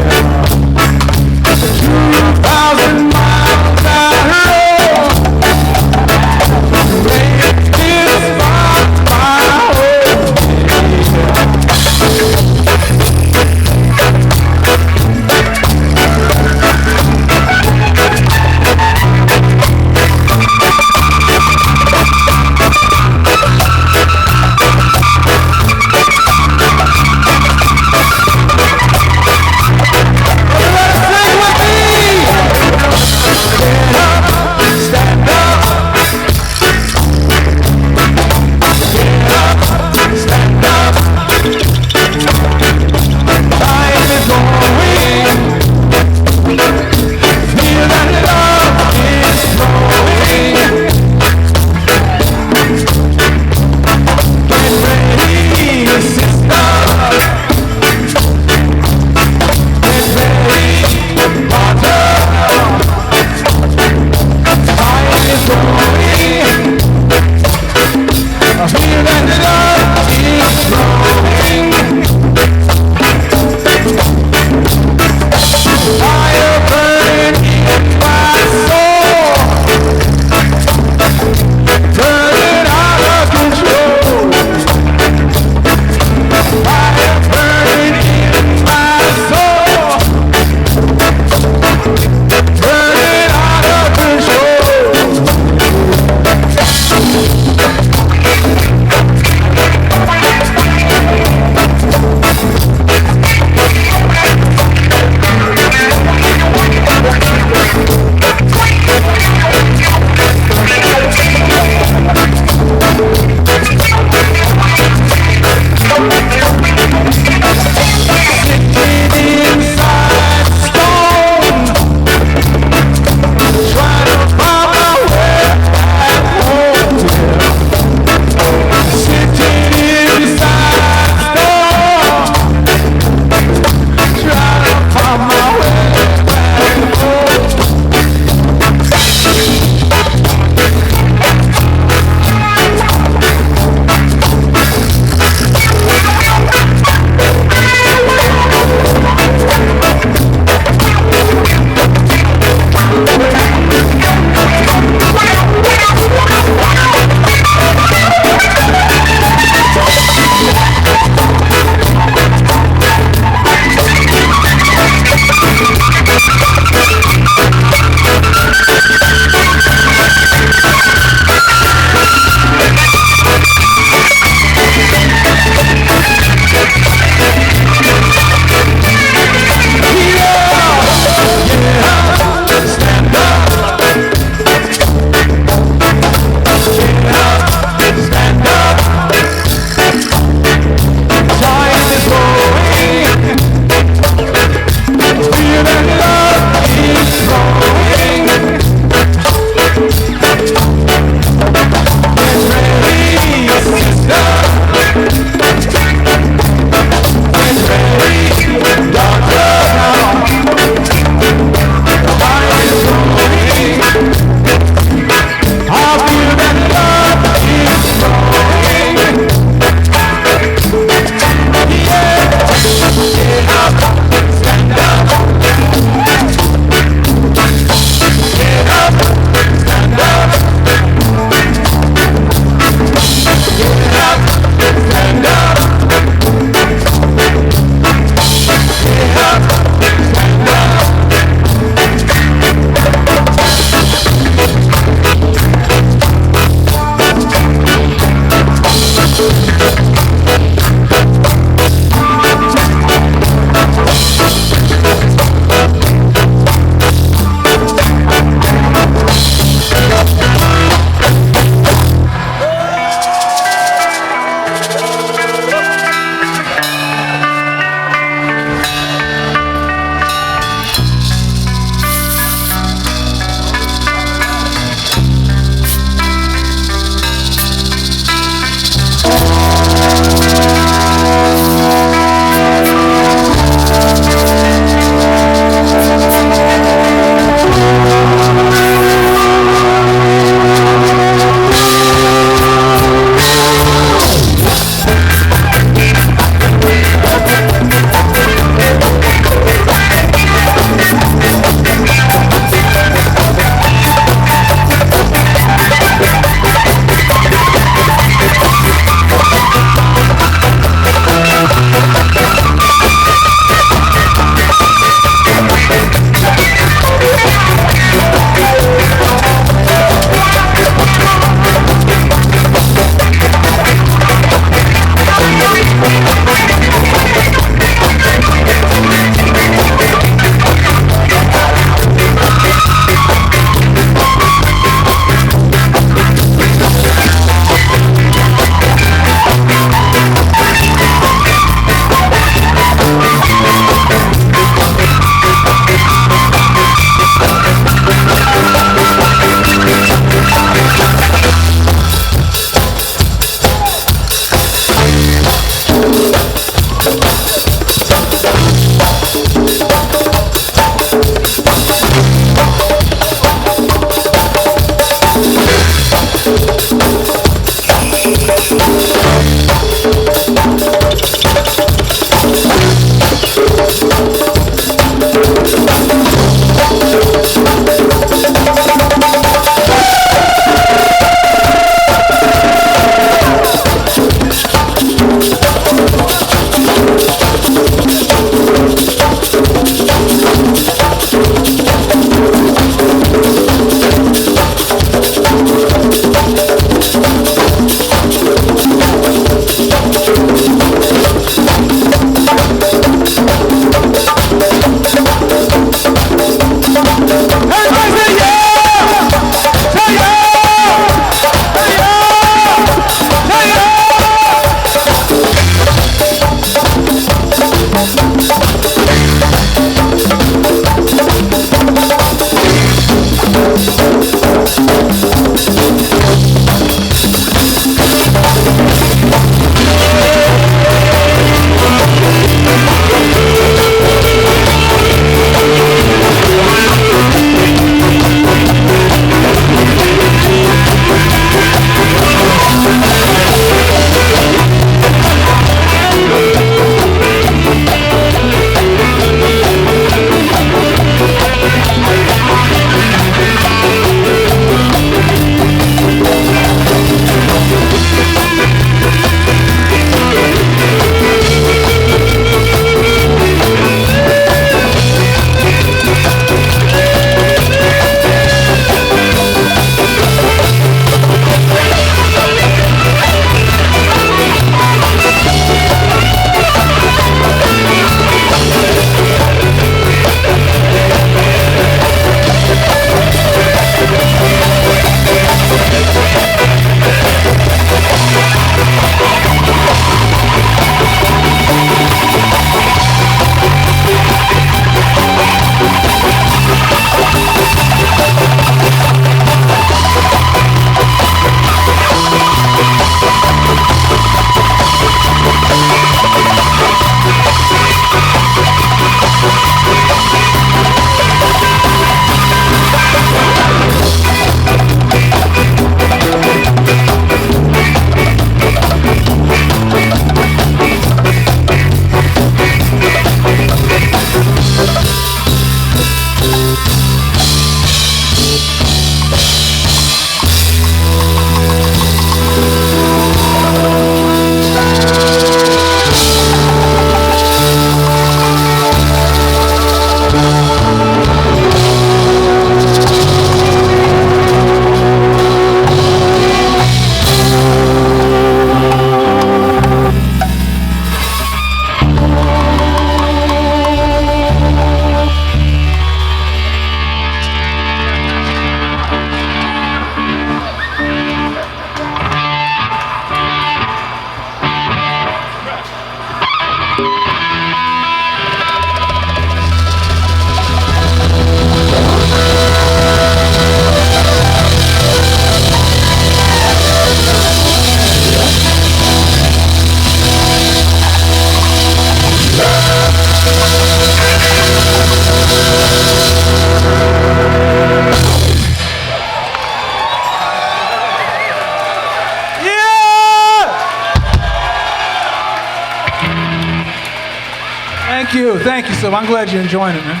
Thank you so much. I'm glad you're enjoying it, man.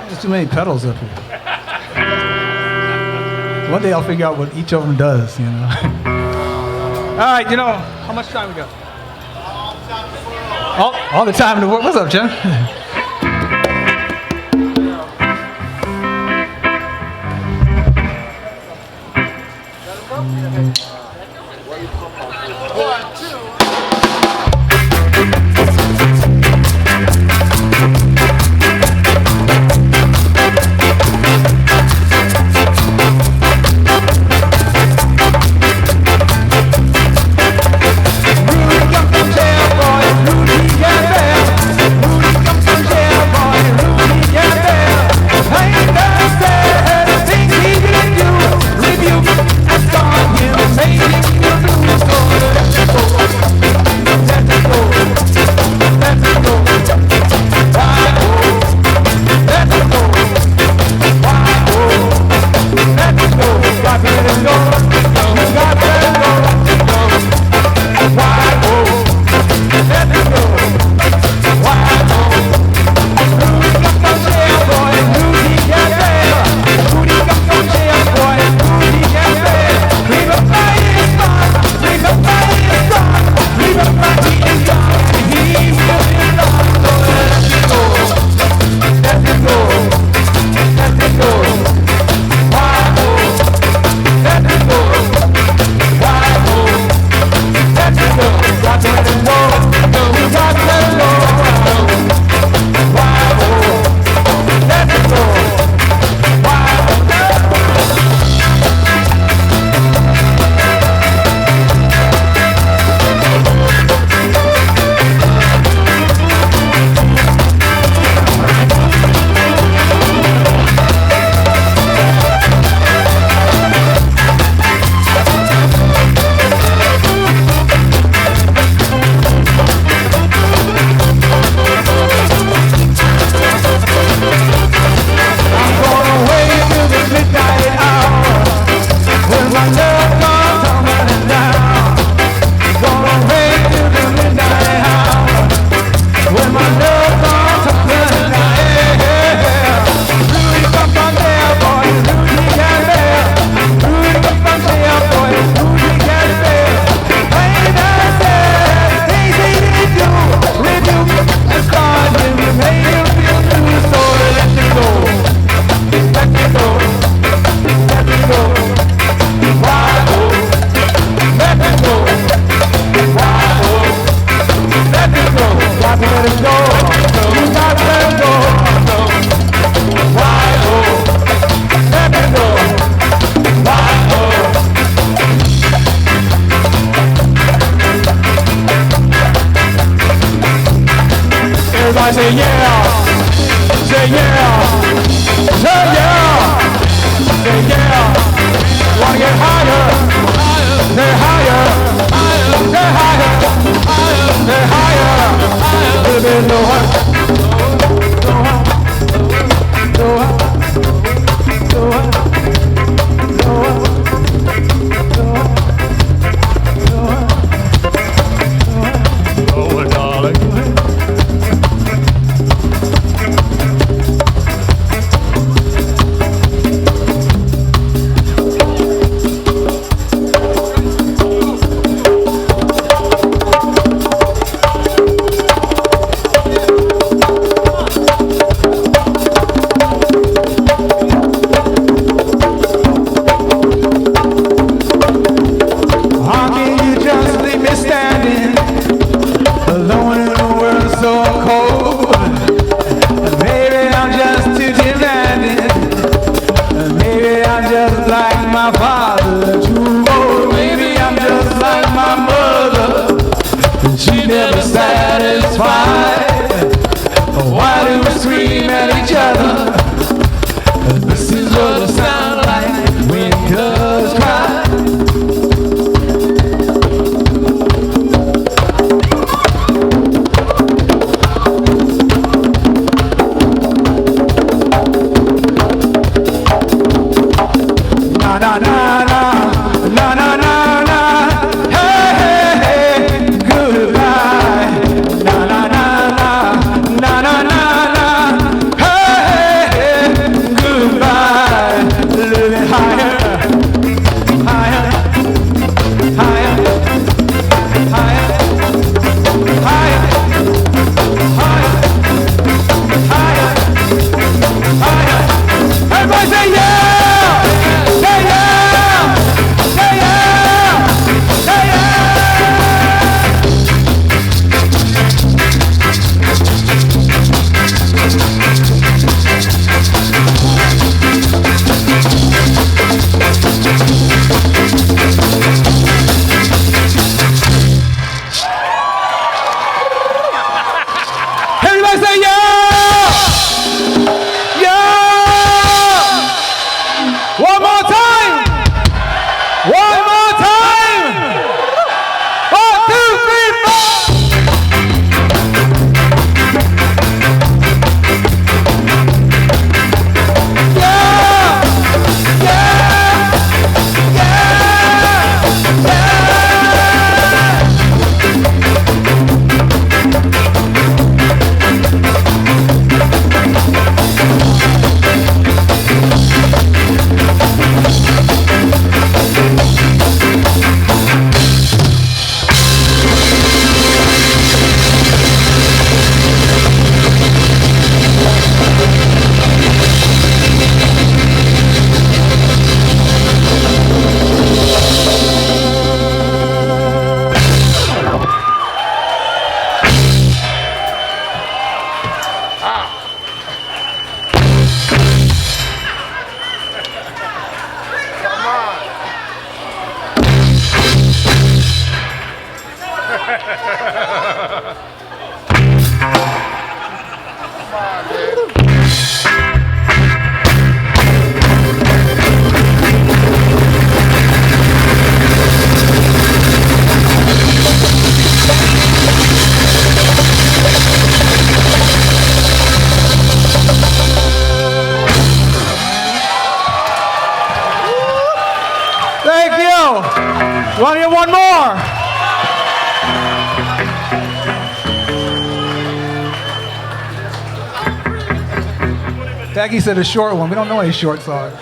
There's too many pedals up here. One day I'll figure out what each of them does, you know. All right, you know, how much time we got? All the time in the world. What's up, Jim? Say yeah, say yeah, say yeah, say yeah. Wanna get higher, say higher, say higher, say higher, a little bit lower, lower, darling. Thank you. Want to hear one more? Becky said a short one. We don't know any short songs.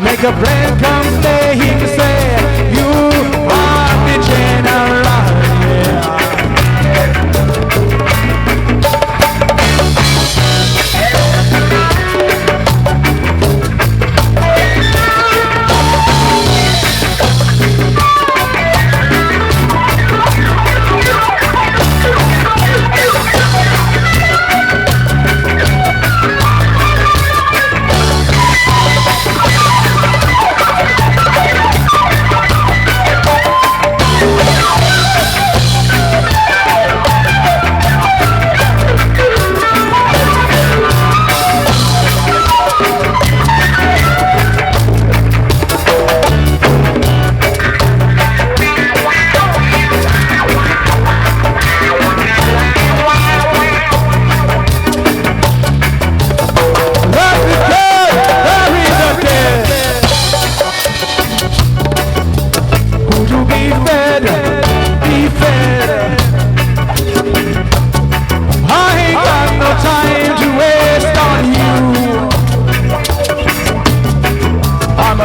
Make a friend come stay, he can say, you are the general, yeah.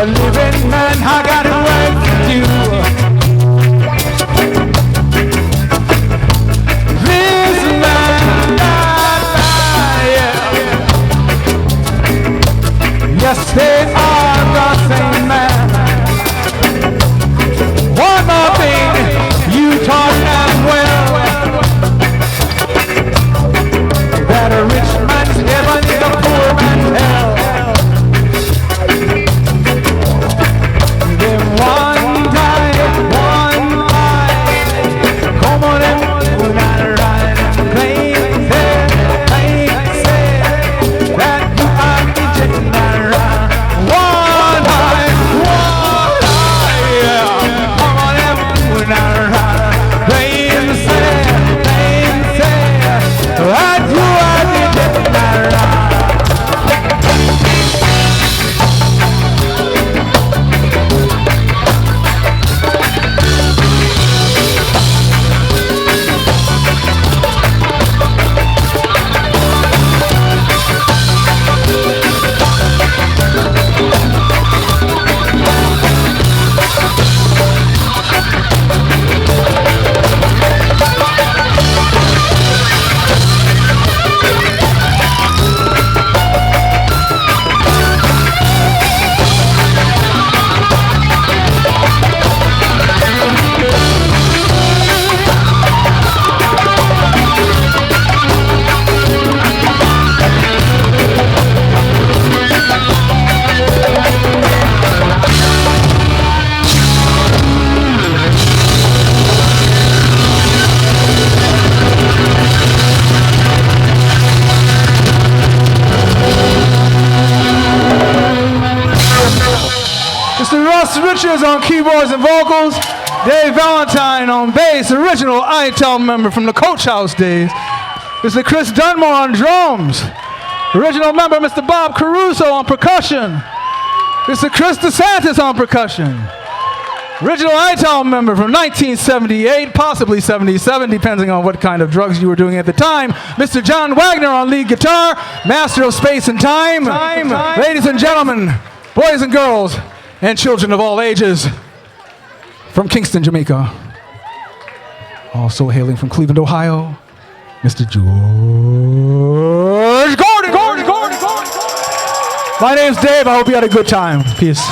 a living man, I got work to do. This man, yes, they are the same man. One more thing, you taught them well, that a rich man's heaven is a poor man's hell. Then one time, come on and put that right and plain say that you are rejecting that right. One time, yeah. Come on and put that right. Plain say that you are rejecting that right. Mr. Russ Richards on keyboards and vocals, Dave Valentine on bass, original ITEL member from the Coach House days. Mr. Chris Dunmore on drums, original member Mr. Bob Caruso on percussion, Mr. Chris DeSantis on percussion, original ITEL member from 1978, possibly 77, depending on what kind of drugs you were doing at the time, Mr. John Wagner on lead guitar, master of space and time. Ladies and gentlemen, boys and girls, and children of all ages, from Kingston, Jamaica, also hailing from Cleveland, Ohio, Mr. George Gordon. My name's Dave. I hope you had a good time. Peace.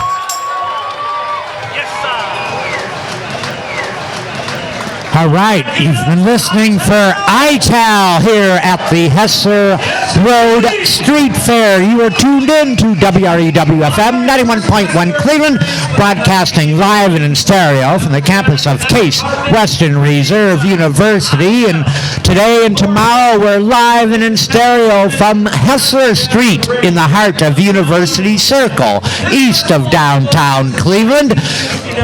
All right, you've been listening for ITAL here at the Hessler Road Street Fair. You are tuned in to WRUW-FM 91.1 Cleveland, broadcasting live and in stereo from the campus of Case Western Reserve University. And today and tomorrow we're live and in stereo from Hessler Street in the heart of University Circle, east of downtown Cleveland.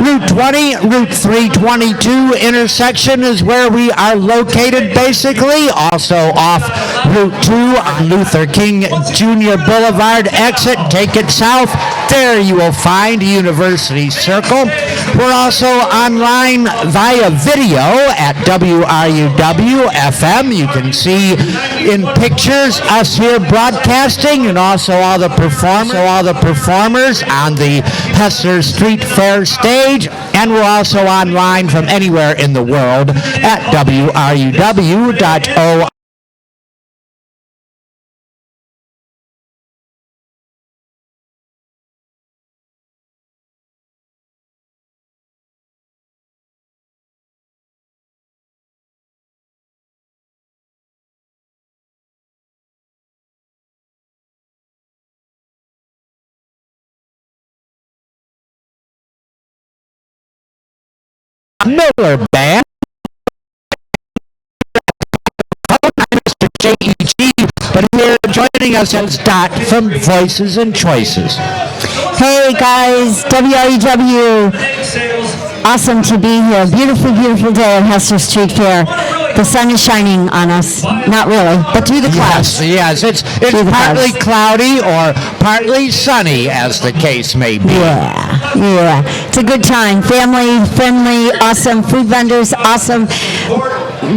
Route 20, Route 322 intersection is where we are located, basically. Also off Route 2 on Luther King Jr. Boulevard exit. Take it south. There you will find University Circle. We're also online via video at WRUW-FM. You can see in pictures us here broadcasting, and also all the performers on the Hessler Street Fair stage. And we're also online from anywhere in the world at WRUW.org. Miller Band. Mr. J.E.G., but here joining us is Dot from Voices and Choices. Hey guys, WRUW. Awesome to be here. Beautiful, beautiful day at Hessler Street Fair. The sun is shining on us. Not really, but through the clouds. Yes, it's partly cloudy or partly sunny, as the case may be. Yeah. It's a good time. Family friendly, awesome food vendors, awesome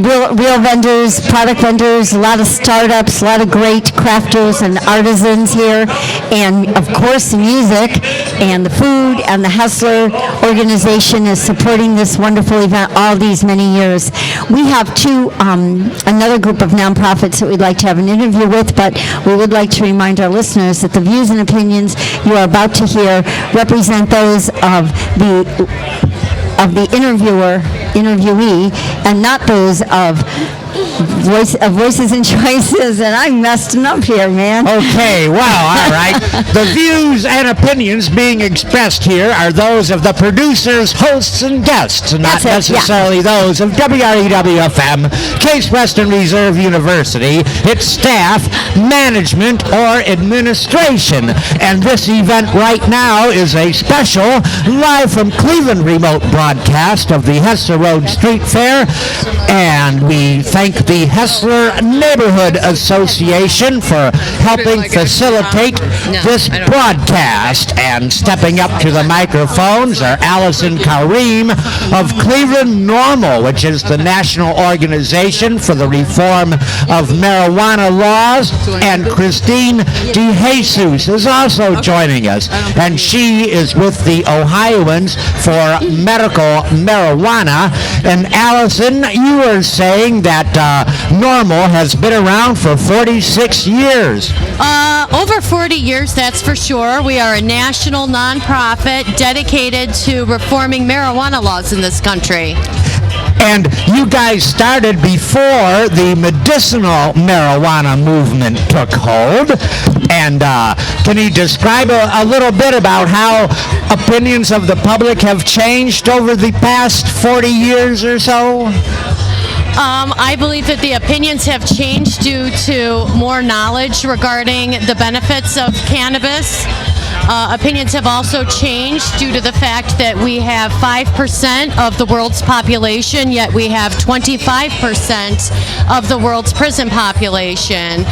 real vendors, product vendors, a lot of startups, a lot of great crafters and artisans here, and of course the music. and the food, and the Hessler organization is supporting this wonderful event all these many years. We have another group of nonprofits that we'd like to have an interview with, but we would like to remind our listeners that the views and opinions you are about to hear represent those of the interviewee, and not those of Voices and Choices, and I'm messing up here, man. Okay, well, all right. The views and opinions being expressed here are those of the producers, hosts, and guests, not necessarily those of WRUW-FM, Case Western Reserve University, its staff, management, or administration. And this event right now is a special live from Cleveland remote broadcast of the Hessler Road Street Fair, and we thank the Hessler Neighborhood Association for helping facilitate this broadcast. And stepping up to the microphones are Allison Kareem of Cleveland NORML, which is the National Organization for the Reform of Marijuana Laws, and Christine DeJesus is also joining us, and she is with the Ohioans for Medical Marijuana. And Allison, you were saying that NORML has been around for 46 years. Over 40 years, that's for sure. We are a national nonprofit dedicated to reforming marijuana laws in this country. And you guys started before the medicinal marijuana movement took hold. And can you describe a little bit about how opinions of the public have changed over the past 40 years or so? I believe that the opinions have changed due to more knowledge regarding the benefits of cannabis. Opinions have also changed due to the fact that we have 5% of the world's population, yet we have 25% of the world's prison population.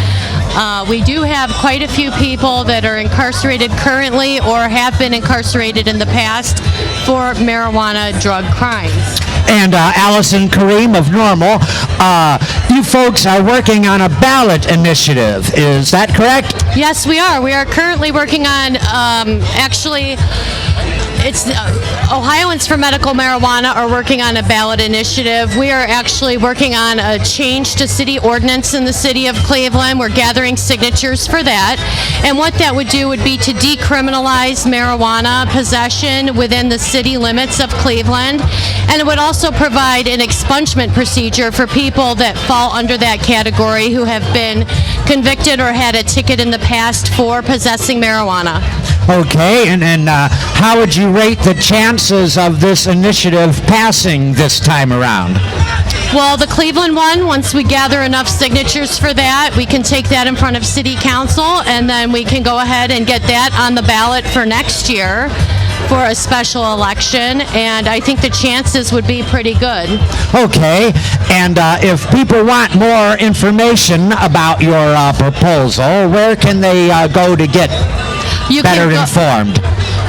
We do have quite a few people that are incarcerated currently or have been incarcerated in the past for marijuana drug crimes. And Allison Kareem of NORML, you folks are working on a ballot initiative. Is that correct? Yes, we are. We are currently working on, it's Ohioans for Medical Marijuana are working on a ballot initiative. We are actually working on a change to city ordinance in the city of Cleveland. We're gathering signatures for that. And what that would do would be to decriminalize marijuana possession within the city limits of Cleveland. And it would also provide an expungement procedure for people that fall under that category who have been convicted or had a ticket in the past for possessing marijuana. Okay, and how would you rate the chances of this initiative passing this time around? Well, the Cleveland one, once we gather enough signatures for that, we can take that in front of City Council, and then we can go ahead and get that on the ballot for next year for a special election, and I think the chances would be pretty good. Okay, and if people want more information about your proposal, where can they go to get better informed?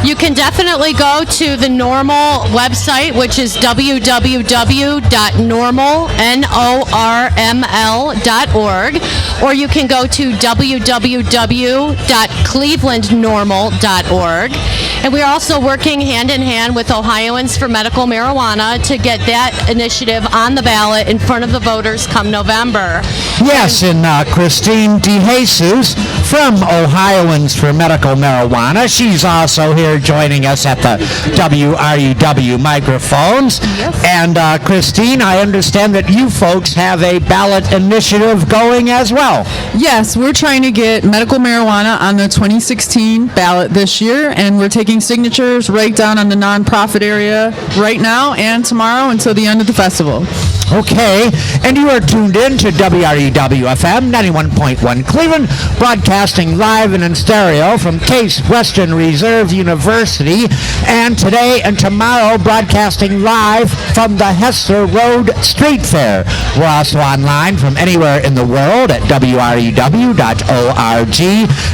You can definitely go to the NORML website, which is www.norml.org, or you can go to www.clevelandnormal.org. And we're also working hand in hand with Ohioans for Medical Marijuana to get that initiative on the ballot in front of the voters come November. Yes, and Christine DeJesus from Ohioans for Medical Marijuana. She's also here joining us at the WRUW microphones. Yes. And Christine, I understand that you folks have a ballot initiative going as well. Yes, we're trying to get medical marijuana on the 2016 ballot this year, and we're taking signatures right down on the nonprofit area right now and tomorrow until the end of the festival. Okay, and you are tuned in to WRUW-FM 91.1 Cleveland, broadcasting live and in stereo from Case Western Reserve University, and today and tomorrow broadcasting live from the Hessler Road Street Fair. We're also online from anywhere in the world at WRUW.org,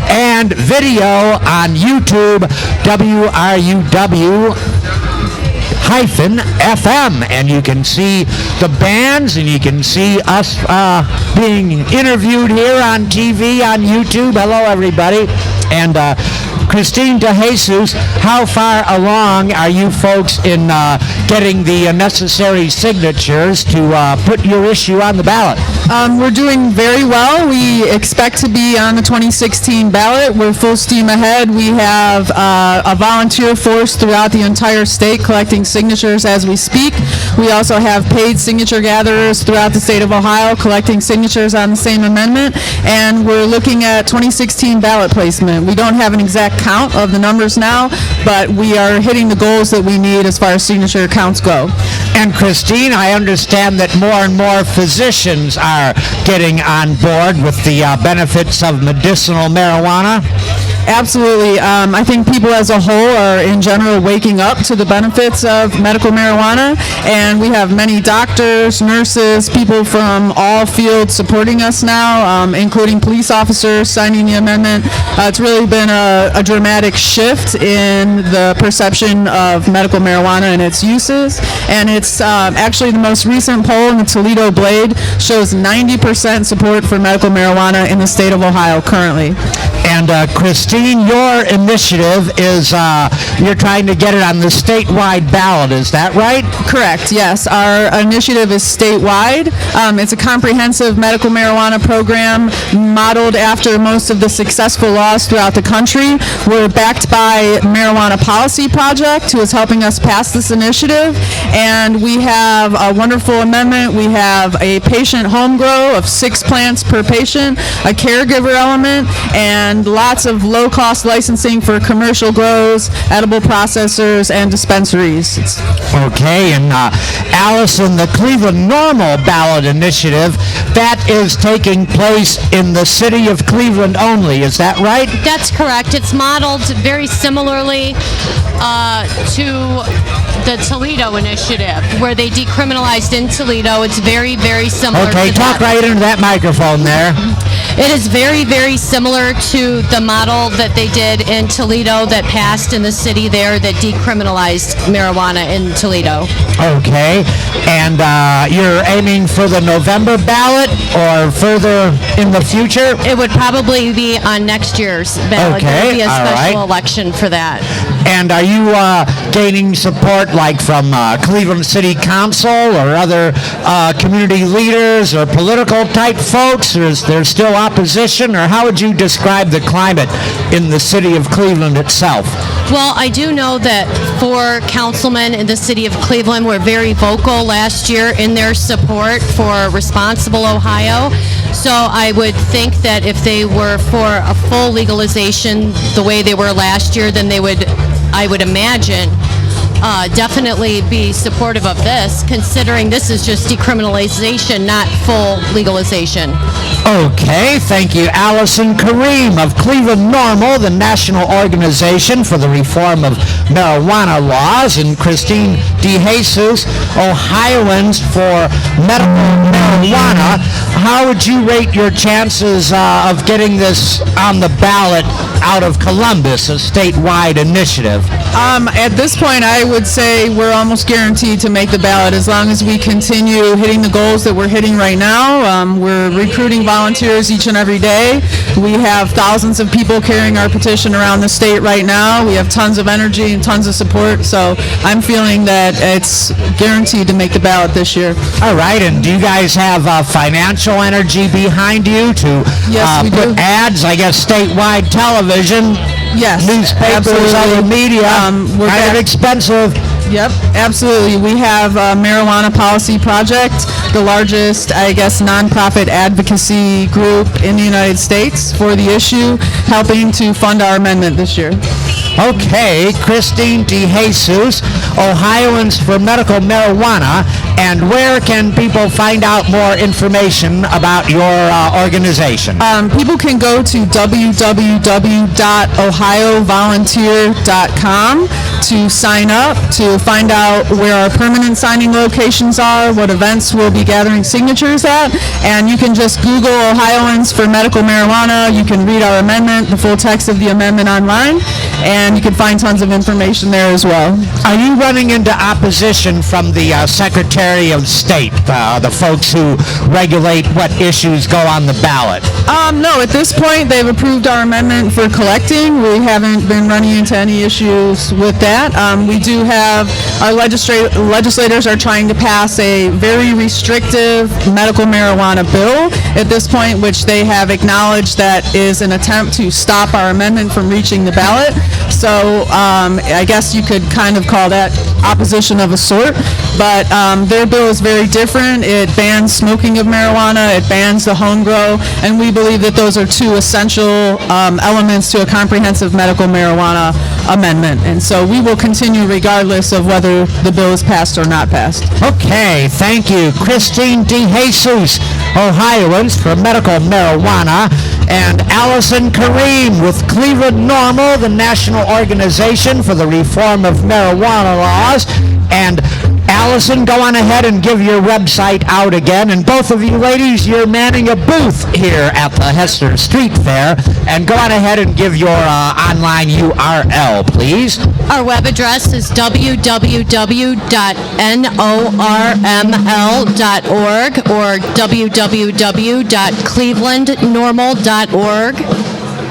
and video on YouTube, WRUW-FM, and you can see the bands, and you can see us being interviewed here on TV, on YouTube. Hello, everybody. And Christine DeJesus, how far along are you folks in getting the necessary signatures to put your issue on the ballot? We're doing very well. We expect to be on the 2016 ballot. We're full steam ahead. We have a volunteer force throughout the entire state collecting signatures as we speak. We also have paid signature gatherers throughout the state of Ohio collecting signatures on the same amendment, and we're looking at 2016 ballot placement. We don't have an exact count of the numbers now, but we are hitting the goals that we need as far as signature counts go. And Christine, I understand that more and more physicians are getting on board with the benefits of medicinal marijuana. Absolutely. I think people as a whole are in general waking up to the benefits of medical marijuana, and we have many doctors, nurses, people from all fields supporting us now, including police officers signing the amendment. It's really been a dramatic shift in the perception of medical marijuana and its uses, and it's actually the most recent poll in the Toledo Blade shows 90% support for medical marijuana in the state of Ohio currently. And Christine, your initiative is you're trying to get it on the statewide ballot. Is that right? Correct. Yes, our initiative is statewide. It's a comprehensive medical marijuana program modeled after most of the successful laws throughout the country. We're backed by Marijuana Policy Project, who is helping us pass this initiative, and we have a wonderful amendment. We have a patient home grow of 6 plants per patient, a caregiver element, and lots of low-cost licensing for commercial grows, edible processors, and dispensaries. Okay, and Allison, the Cleveland Normal Ballot Initiative, that is taking place in the city of Cleveland only. Is that right? That's correct. It's modeled very similarly to the Toledo initiative, where they decriminalized in Toledo. It's very, very similar. Okay, to talk right into that microphone there. It is very, very similar to the model that they did in Toledo that passed in the city there that decriminalized marijuana in Toledo. Okay, and you're aiming for the November ballot or further in the future? It would probably be on next year's ballot. Okay, there would be a all special right. election for that. And are you gaining support like from Cleveland City Council or other community leaders or political type folks, or is there still opposition, or how would you describe the climate in the city of Cleveland itself? Well, I do know that 4 councilmen in the city of Cleveland were very vocal last year in their support for Responsible Ohio. So I would think that if they were for a full legalization the way they were last year, then they would, I would imagine, definitely be supportive of this, considering this is just decriminalization, not full legalization. Okay, thank you. Allison Kareem of Cleveland Normal, the national organization for the reform of marijuana laws, and Christine DeJesus, Ohioans for medical marijuana. How would you rate your chances of getting this on the ballot out of Columbus, a statewide initiative? At this point, I would say we're almost guaranteed to make the ballot as long as we continue hitting the goals that we're hitting right now. We're recruiting volunteers each and every day. We have thousands of people carrying our petition around the state right now. We have tons of energy and tons of support, so I'm feeling that it's guaranteed to make the ballot this year. All right, and do you guys have financial energy behind you to Yes, we put do. ads, I guess, statewide television? Yes, newspapers, absolutely. other media, We're kind of expensive. Yep, absolutely. We have a Marijuana Policy Project, the largest, I guess, nonprofit advocacy group in the United States for the issue, helping to fund our amendment this year. Okay, Christine DeJesus, Ohioans for Medical Marijuana, and where can people find out more information about your organization? People can go to www.ohiovolunteer.com to sign up, to find out where our permanent signing locations are, what events we'll be gathering signatures at, and you can just Google Ohioans for medical marijuana. You can read our amendment, the full text of the amendment online, and you can find tons of information there as well. Are you running into opposition from the Secretary of State, the folks who regulate what issues go on the ballot? No, at this point they've approved our amendment for collecting. We haven't been running into any issues with that. We do have, our legislators are trying to pass a very restrictive medical marijuana bill at this point, which they have acknowledged that is an attempt to stop our amendment from reaching the ballot. So I guess you could kind of call that opposition of a sort, but their bill is very different. It bans smoking of marijuana, it bans the home grow, and we believe that those are two essential elements to a comprehensive medical marijuana amendment. And so we will continue regardless of whether the bill is passed or not passed. Okay, thank you. Christine DeJesus, Ohioans for Medical Marijuana, and Allison Kareem with Cleveland NORML, the National Organization for the Reform of Marijuana Laws. And Allison, go on ahead and give your website out again. And both of you ladies, you're manning a booth here at the Hessler Street Fair. And go on ahead and give your online URL, please. Our web address is www.norml.org or www.clevelandnormal.org.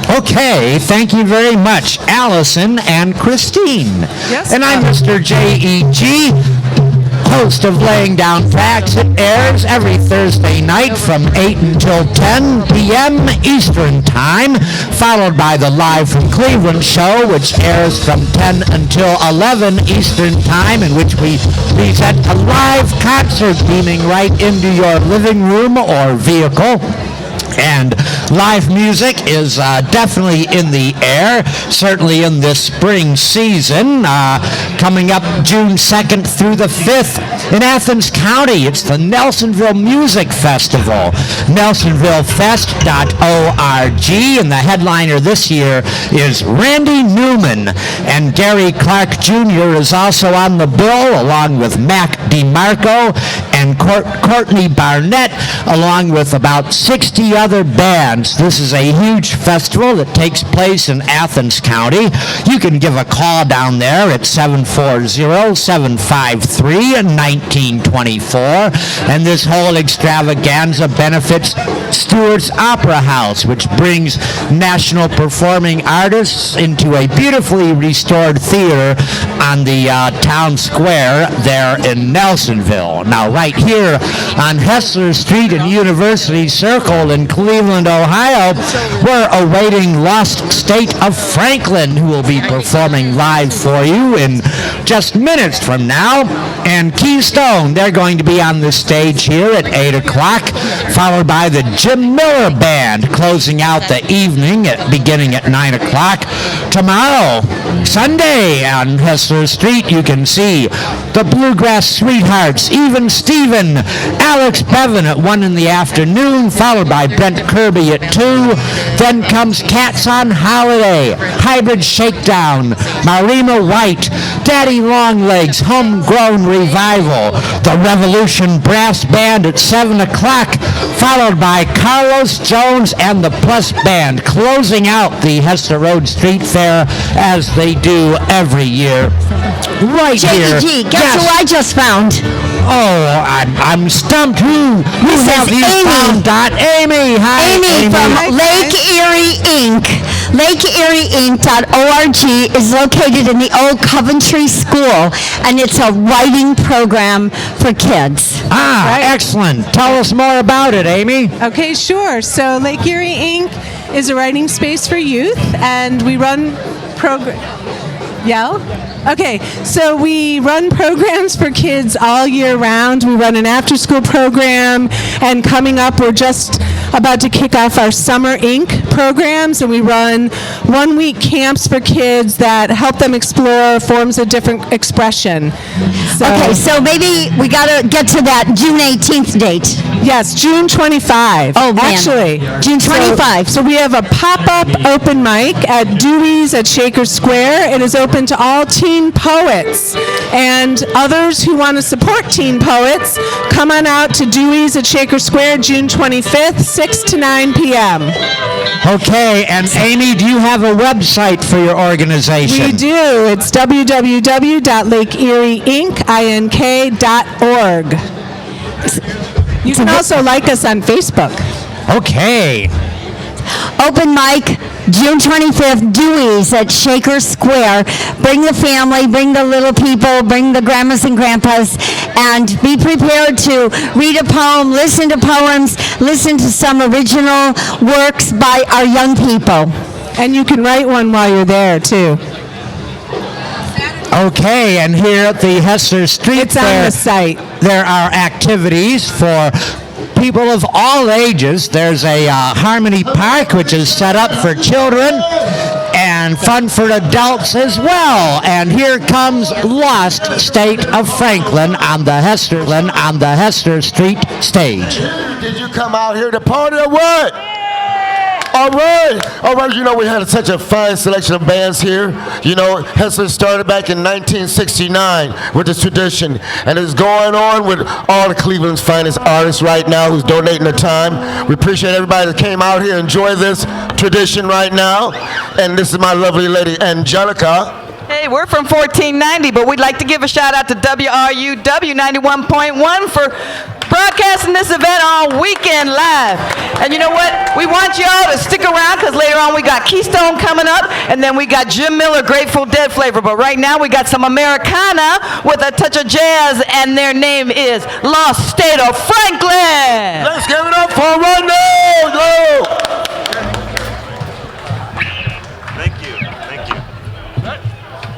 Okay, thank you very much, Allison and Christine. Yes. And I'm Mr. J.E.G., host of Laying Down Facts. It airs every Thursday night from 8 until 10 p.m. Eastern Time, followed by the Live from Cleveland show, which airs from 10 until 11 Eastern Time, in which we present a live concert beaming right into your living room or vehicle. And live music is definitely in the air, certainly in this spring season. Coming up June 2nd through the 5th in Athens County, it's the Nelsonville Music Festival, nelsonvillefest.org, and the headliner this year is Randy Newman. And Gary Clark Jr. is also on the bill, along with Mac DeMarco and Courtney Barnett, along with about 60 other bands. This is a huge festival that takes place in Athens County. You can give a call down there at 740-753-1924. And this whole extravaganza benefits Stewart's Opera House, which brings national performing artists into a beautifully restored theater on the town square there in Nelsonville. Now, right here on Hessler Street and University Circle in Cleveland, Ohio, we're awaiting Lost State of Franklin, who will be performing live for you in just minutes from now. And Keystone, they're going to be on the stage here at 8 o'clock, followed by the Jim Miller Band, closing out the evening beginning at 9 o'clock. Tomorrow, Sunday, on Hessler Street, you can see the Bluegrass Sweethearts, Even Steven, Alex Bevan at 1 in the afternoon, followed by Brent Kirby at 2. Then comes Cats on Holiday, Hybrid Shakedown, Marima White, Daddy Longlegs, Homegrown Revival, the Revolution Brass Band at 7 o'clock, followed by Carlos Jones and the Plus Band, closing out the Hessler Road Street Fair as they do every year. Right here. J.E.G., guess who I just found? Oh, I'm stumped. Who have you found, Dot? Amy. Hi, Amy from Lake Erie Inc. LakeErieInc.org is located in the old Coventry School, and it's a writing program for kids. Excellent. Tell us more about it, Amy. Okay, sure. So Lake Erie Inc. is a writing space for youth, and we run Okay, so we run programs for kids all year round. We run an after-school program, and coming up, we're just about to kick off our Summer Ink programs, and we run 1-week camps for kids that help them explore forms of different expression. Okay, so maybe we got to get to that June 18th date. Yes, June 25. Oh, man. Actually, June 25. So we have a pop-up open mic at Dewey's at Shaker Square. It is open to all teen poets and others who want to support teen poets. Come on out to Dewey's at Shaker Square, June 25th, 6 to 9 p.m. Okay, and Amy, do you have a website for your organization? We do. It's www.lakeerieinc.org. You can also like us on Facebook. Okay. Open mic, June 25th, Dewey's at Shaker Square. Bring the family, bring the little people, bring the grandmas and grandpas, and be prepared to read a poem, listen to poems, listen to some original works by our young people. And you can write one while you're there, too. Okay, and here at the Hessler Street Fair, on the site. There are activities for people of all ages. There's a Harmony Park, which is set up for children, and fun for adults as well. And here comes Lost State of Franklin on the Hessler Street stage. Did you come out here to party or what? All right. You know, we had such a fine selection of bands here. You know, Hessler started back in 1969 with this tradition, and it's going on with all of Cleveland's finest artists right now who's donating their time. We appreciate everybody that came out here. Enjoy this tradition right now. And this is my lovely lady, Angelica. Hey, we're from 1490, but we'd like to give a shout out to WRUW 91.1 for broadcasting this event all weekend live. And you know what? We want y'all to stick around because later on we got Keystone coming up, and then we got Jim Miller Grateful Dead flavor. But right now we got some Americana with a touch of jazz, and their name is Lost State of Franklin. Let's give it up for Rondo.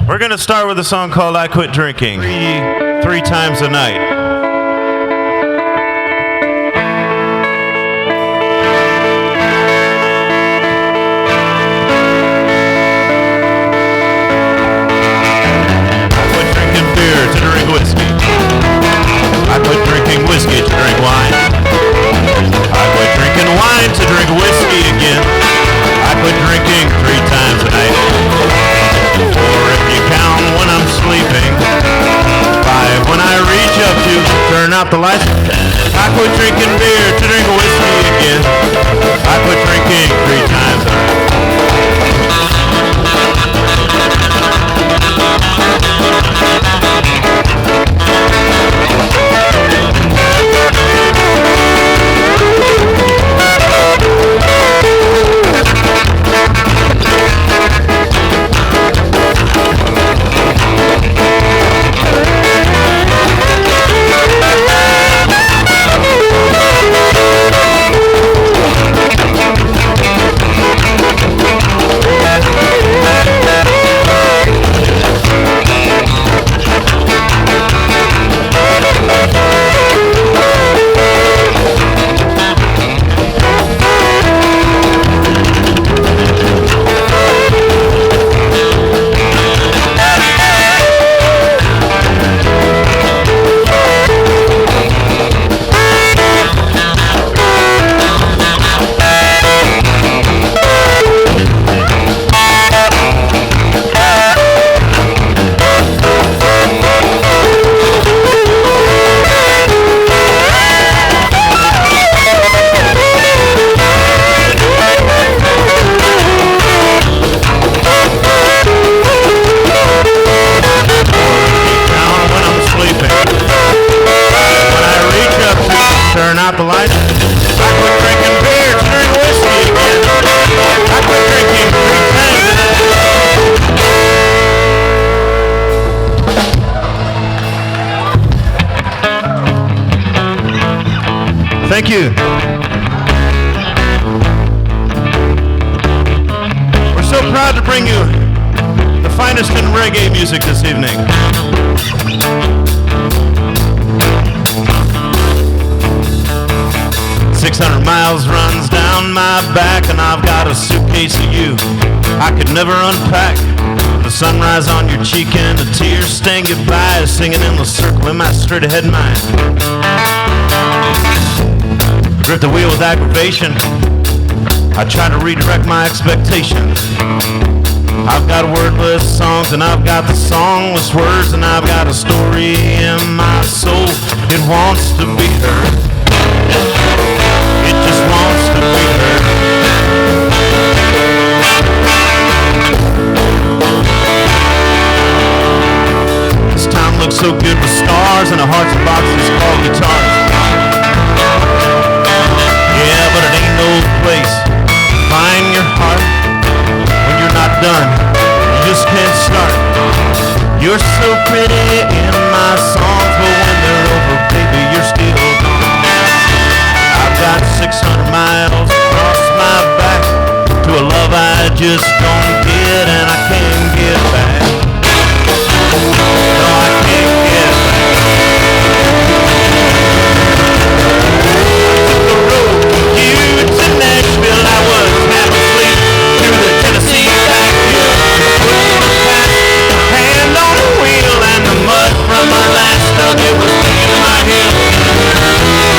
We're going to start with a song called I Quit Drinking, three times a night. I quit drinking beer to drink whiskey. I quit drinking whiskey to drink wine. I quit drinking wine to drink whiskey again. I quit drinking 3 times a night. 4 if you count when I'm sleeping. 5 when I reach up to turn out the lights. I quit drinking beer to drink whiskey again. I quit drinking 3 times a night. Thank you. We're so proud to bring you the finest in reggae music this evening. 600 miles runs down around my back, and I've got a suitcase of you I could never unpack. The sunrise on your cheek and the tears sting goodbye, singing in the circle in my straight ahead mind. Grip the wheel with aggravation, I try to redirect my expectations. I've got wordless songs and I've got the songless words, and I've got a story in my soul. It wants to be heard. It just wants to be heard. This town looks so good with stars and a hearts and boxes called guitars. Yeah, but it ain't no place. Find your heart when you're not done. You just can't start. You're so pretty in my songs, but when they're over, baby, you're still gone. I've got 600 miles across my back to a love I just don't get, and I can't get back. No, I can't get back. The road from you to Nashville, I was half asleep through the Tennessee backfield. Hand on the wheel and the mud from my last tug, it was singing in my head.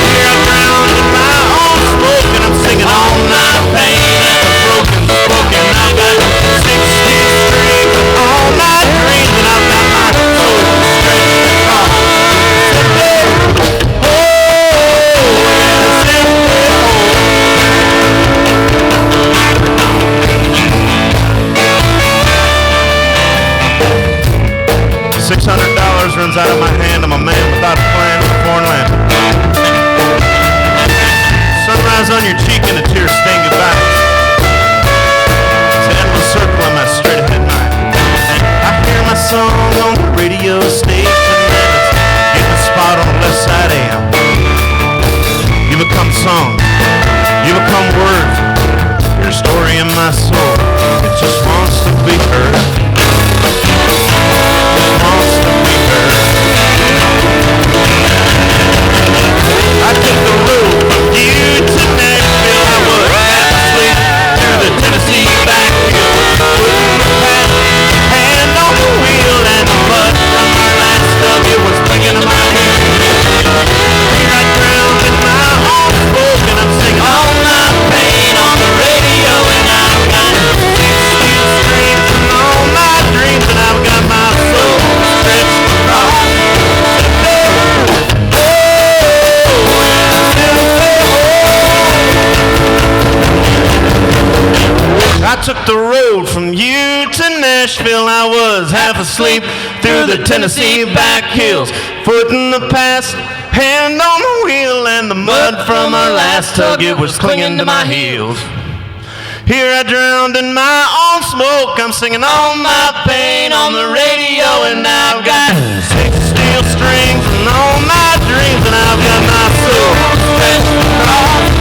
Here I'm drowned in my own smoke, and I'm singing all my pain and the broken spoken. I've got 60 strings and all my dreams, and I've got my soul stretched across. Oh, $600 runs out of my hand. I'm a man without a plan in a foreign land. Sunrise on your cheek and a tear stain goodbye. It's an endless circle in my straight ahead mind. I hear my song on the radio station, and it's getting a spot on the left side AM. You become songs, you become words. Your story in my soul, it just wants to be heard. I took the road from you to Nashville. I was half asleep through the Tennessee backfield. Putting the past hand on the wheel, and the mud from my last tug, it was clinging to my head. Here I drowned in my own smoke, and I'm singing all my pain on the radio, and I've got 6 steel strings and all my dreams, and I've got my soul stretched across. I took the road from you to Nashville. I was half asleep through the Tennessee back hills, footing the past, hand on the wheel, and the mud from our last tug, it was clinging to my heels. Here I drowned in my own smoke. I'm singing all my pain on the radio, and I've got 6 steel strings and all my dreams, and I've got my soul stretched across.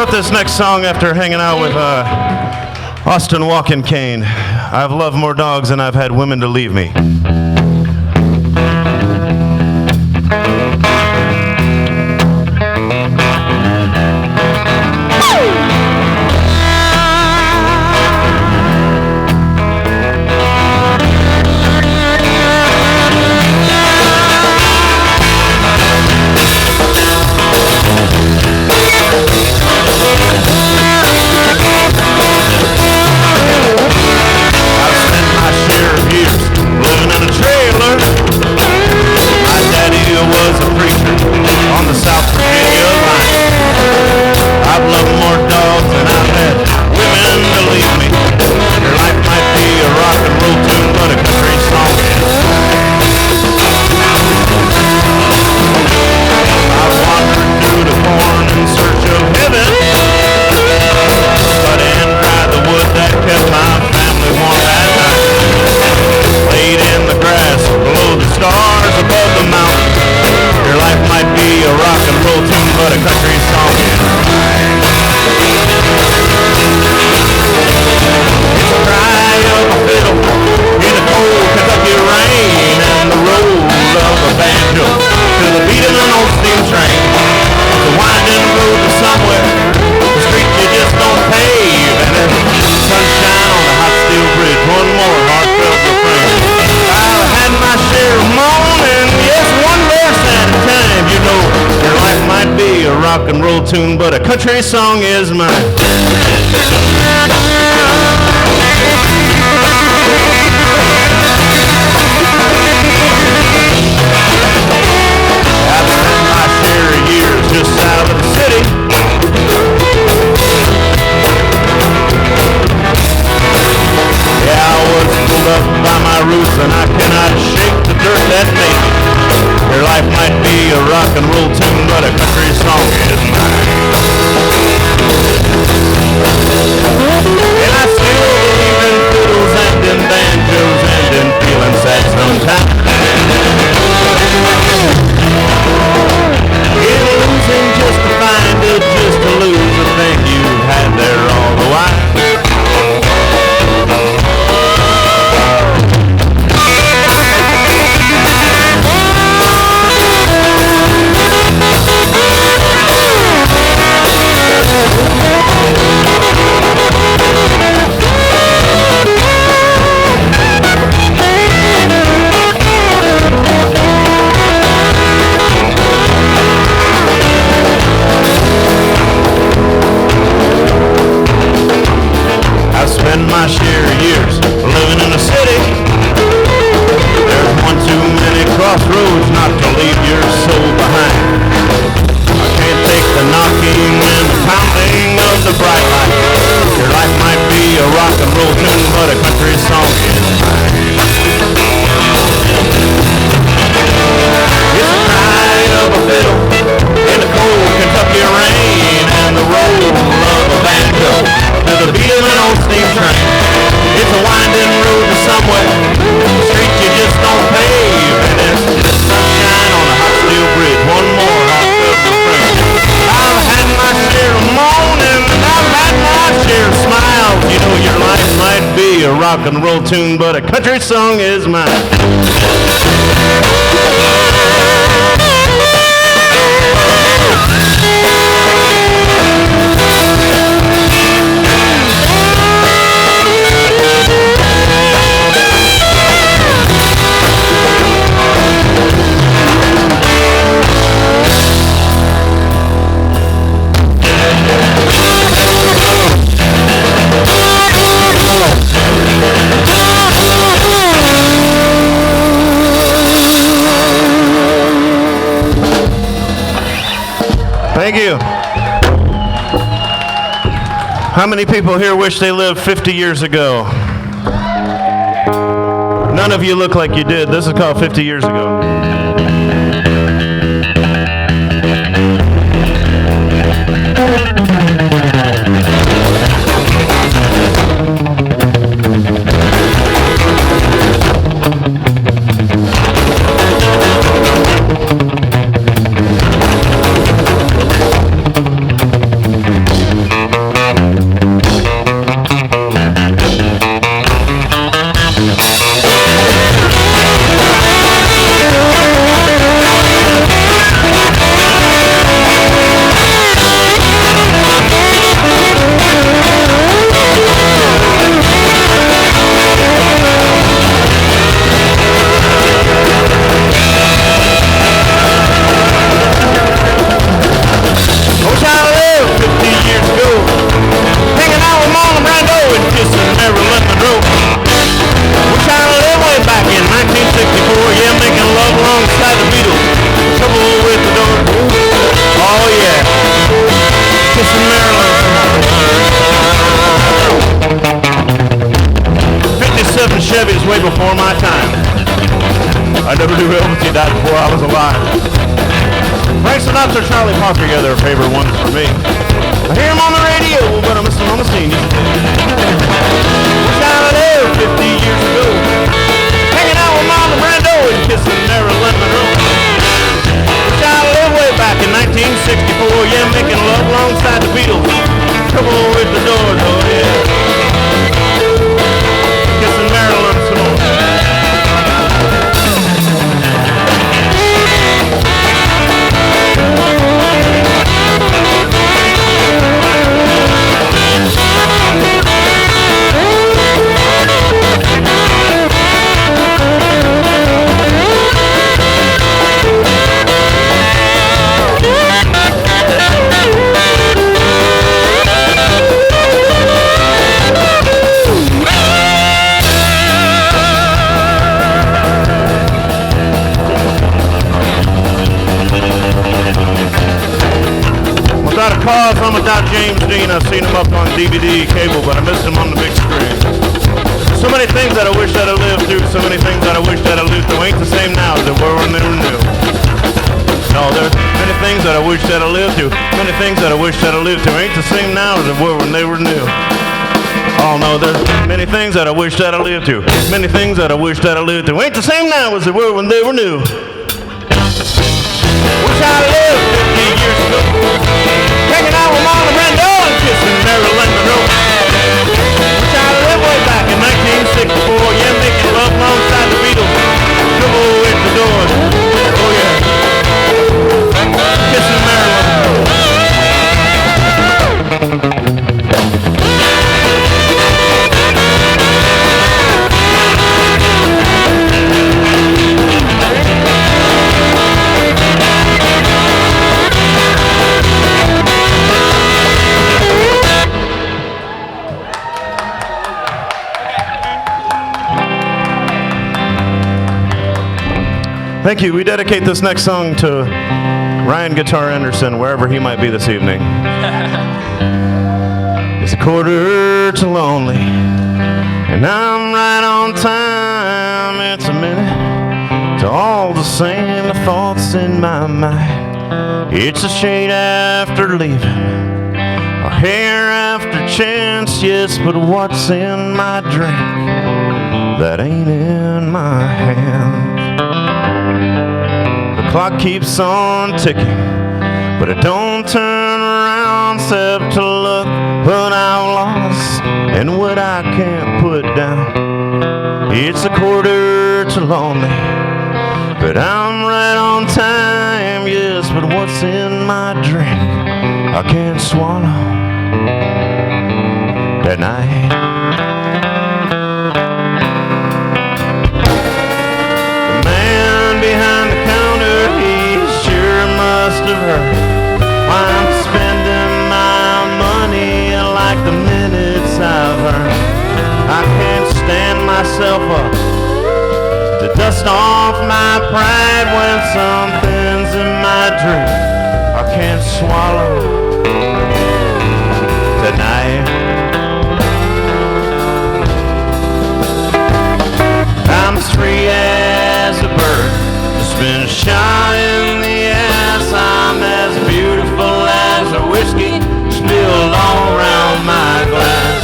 This next song after hanging out with Austin Walking Kane. I've loved more dogs than I've had women to leave me. rock and roll tune, but a country song is mine. I've spent my share of years just south of the city. Yeah, I was pulled up by my roots and I cannot shake the dirt that made me. Your life might be a rock and roll tune, but a country song is mine. And I still believe in fiddles and in banjos and in feeling sad sometimes. In losing just to find it, just to lose the thing you've had there all the while. My share of years living in the city. There's one too many crossroads not to leave your soul behind. I can't take the knocking and the pounding of the bright light. Your life might be a rock and roll tune, but a country song is mine. It's the cry of a fiddle in the cold Kentucky rain and the roll of a banjo to the beat of an old steam train. It's a winding road to somewhere, street you just don't pave, and it's just sunshine on a hot steel bridge. One more hot tub of friends. I've had my share of moaning, and I've had my share of smiles. You know your life might be a rock and roll tune, but a country song is mine. Thank you. How many people here wish they lived 50 years ago? None of you look like you did. This is called 50 years ago. Chevy's way before my time. I never knew Elvis. He died before I was alive. Frank Sinatra, Charlie Parker, yeah, they're favorite ones for me. I hear him on the radio, but I miss him on the scene. Wish I lived 50 years ago, hanging out with Marlon Brando and kissing Marilyn Monroe. Wish I lived way back in 1964, yeah, making love alongside the Beatles. Trouble with the Doors, oh yeah. Kissing Marilyn some more. call from without James Dean. I've seen him up on DVD cable, but I missed him on the big screen. So many things that I wish that I lived through, so many things that I wish that I lived through ain't the same now as they were when they were new. No, there's many things that I wish that I lived through, many things that I wish that I lived through ain't the same now as they were when they were new. Oh no, there's many things that I wish that I lived through, many things that I wish that I lived through ain't the same now as they were when they were new. Wish I lived 15 years ago, hanging out with Marlon Brando and kissing Marilyn Monroe. Wish I lived way back in 1964, yeah, making love alongside the Beatles. Trouble with the doors, oh yeah, kissing Marilyn Monroe. Thank you. We dedicate this next song to Ryan Guitar Anderson, wherever he might be this evening. It's 1:45 lonely, and I'm right on time. It's a minute to all the same thoughts in my mind. It's a shade after leaving, a hair after chance, yes, but what's in my drink that ain't in my hand? The clock keeps on ticking, but it don't turn around except to look what I've lost and what I can't put down. It's 1:45 lonely, but I'm right on time, yes, but what's in my drink I can't swallow tonight. The man behind the counter, he sure must have heard why I'm spending my money like the minutes I've earned. I can't stand myself up to dust off my pride when something's in my drink I can't swallow tonight. I'm as free as a bird, just been shot in the ass. I'm as beautiful as a whiskey spilled all around my glass.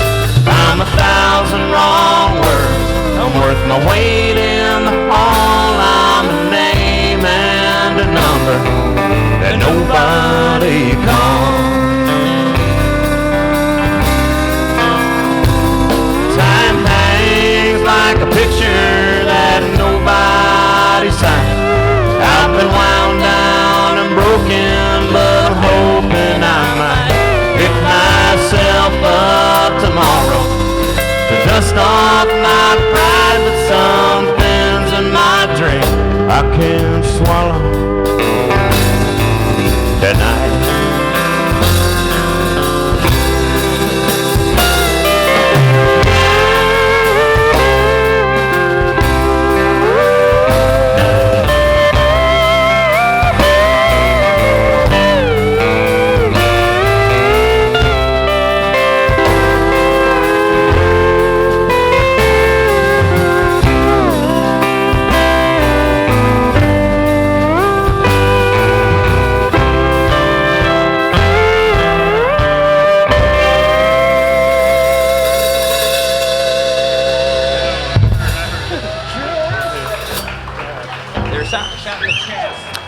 I'm 1,000 wrong words, I'm worth my weight in the hall. I'm a name and a number that nobody calls. Time hangs like a picture that nobody signed. I've been wound down and broken, but hoping I might pick myself up tomorrow to dust off my pride. But something's in my drink I can't swallow tonight.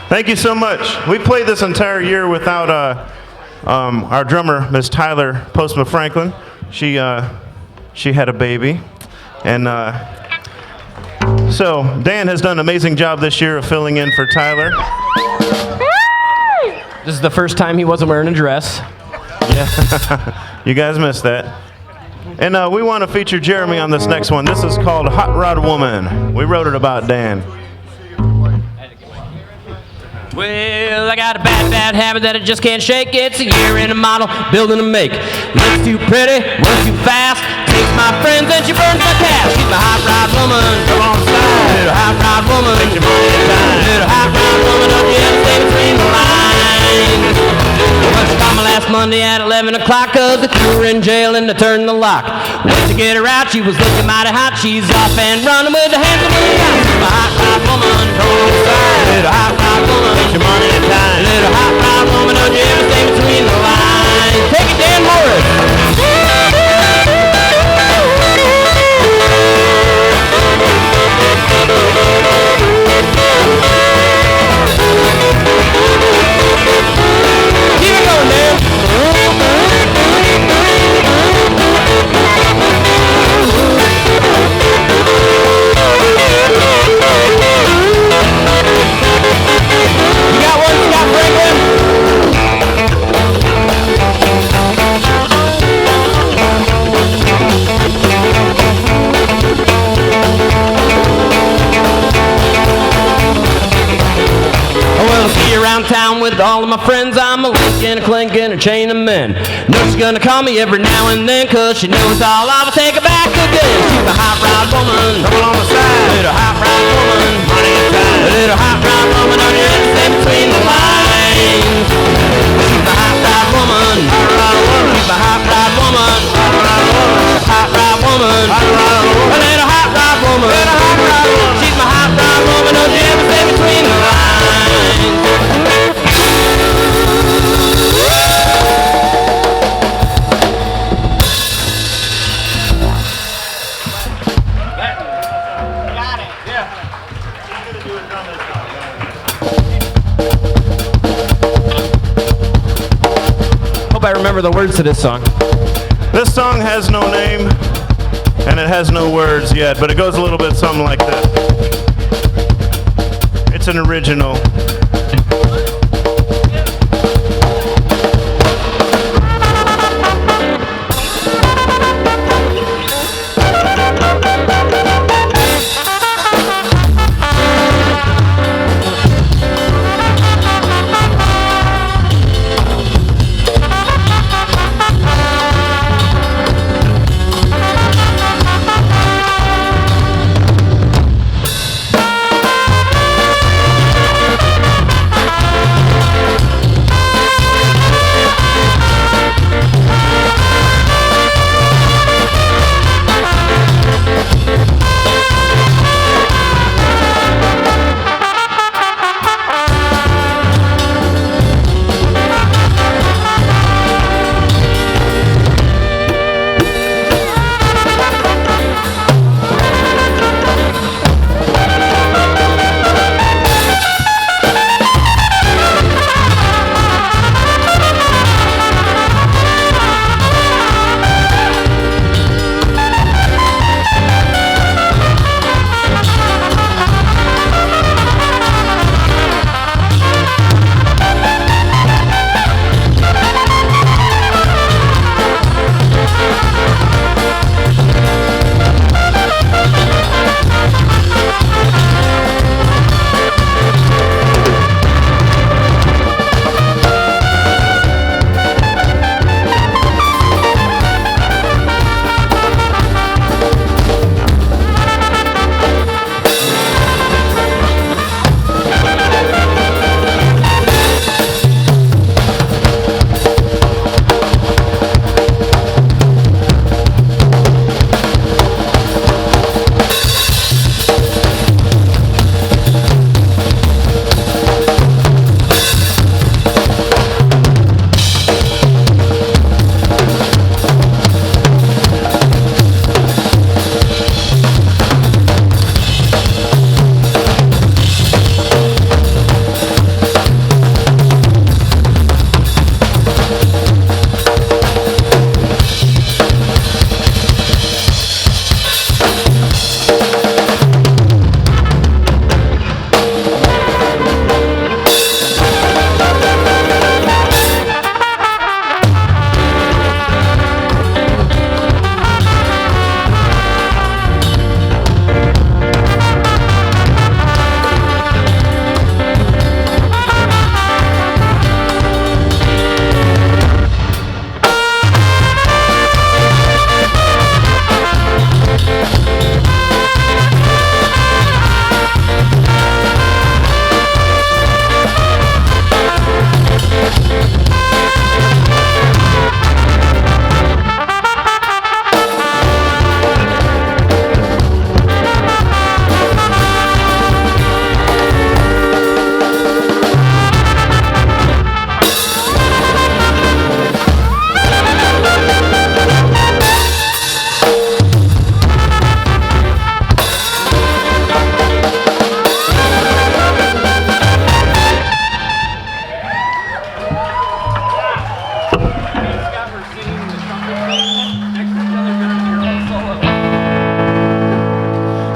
Thank you so much. We played this entire year without our drummer, Miss Tyler Postma Franklin. She had a baby, and so Dan has done an amazing job this year of filling in for Tyler. This is the first time he wasn't wearing a dress. Yeah, you guys missed that. And we want to feature Jeremy on this next one. This is called Hot Rod Woman. We wrote it about Dan. Well, I got a bad habit that I just can't shake. It's a year in a model, building a make. Looks too pretty, works too fast. Takes my friends and she burns my cash. She's my hot rod woman, come on side. Little hot rod woman, make your money time. Little hot rod woman, don't you ever stay between the lines. Well, she called me last month. Monday at 11 o'clock, cause they threw her in jail and they turned the lock. Went to get her out, she was looking mighty hot. She's off and running with the hands of the yacht. A hot rod woman, roll side. Little hot rod woman, get your money in time. Little hot rod woman, don't you ever stay between the lines. Take it, Dan Morris. Keep it going, Dan. You got one, Scott Franklin? Oh, well, see you around town with all of my friends. I'm a linking, a clinking, a chain of men. Know she's gonna call me every now and then, cause she knows all of us take her back again. She's a hot rod woman, trouble on the side. Little hot rod woman, money in time. A little hot rod woman, don't you understand between the lines. She's a hot rod woman, hot rod woman. She's a hot rod woman, hot rod woman. Hot rod woman, hot rod woman. A little hot rod woman, little hot rod woman. She's my hot rod woman, don't you ever stay between the lines. Hope I remember the words to this song. This song has no name, and it has no words yet, but it goes a little bit something like this. It's an original.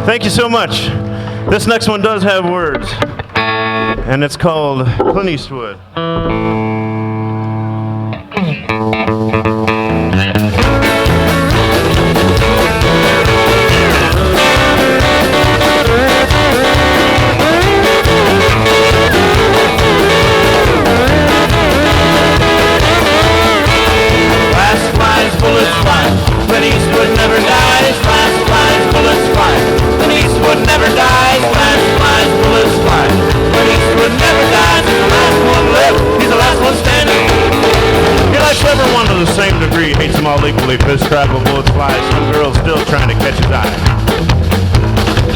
Thank you so much. This next one does have words, and it's called Clint Eastwood. Bullets fly. Clint Eastwood never dies. Flash flies, bullets fly. Clint Eastwood never dies. Flash flies, bullets fly. Clint Eastwood never dies. He's the last one left. He's the last one standing. He likes everyone to the same degree. Hates them all equally. Fist travel, bullets fly. Some girls still trying to catch his eye.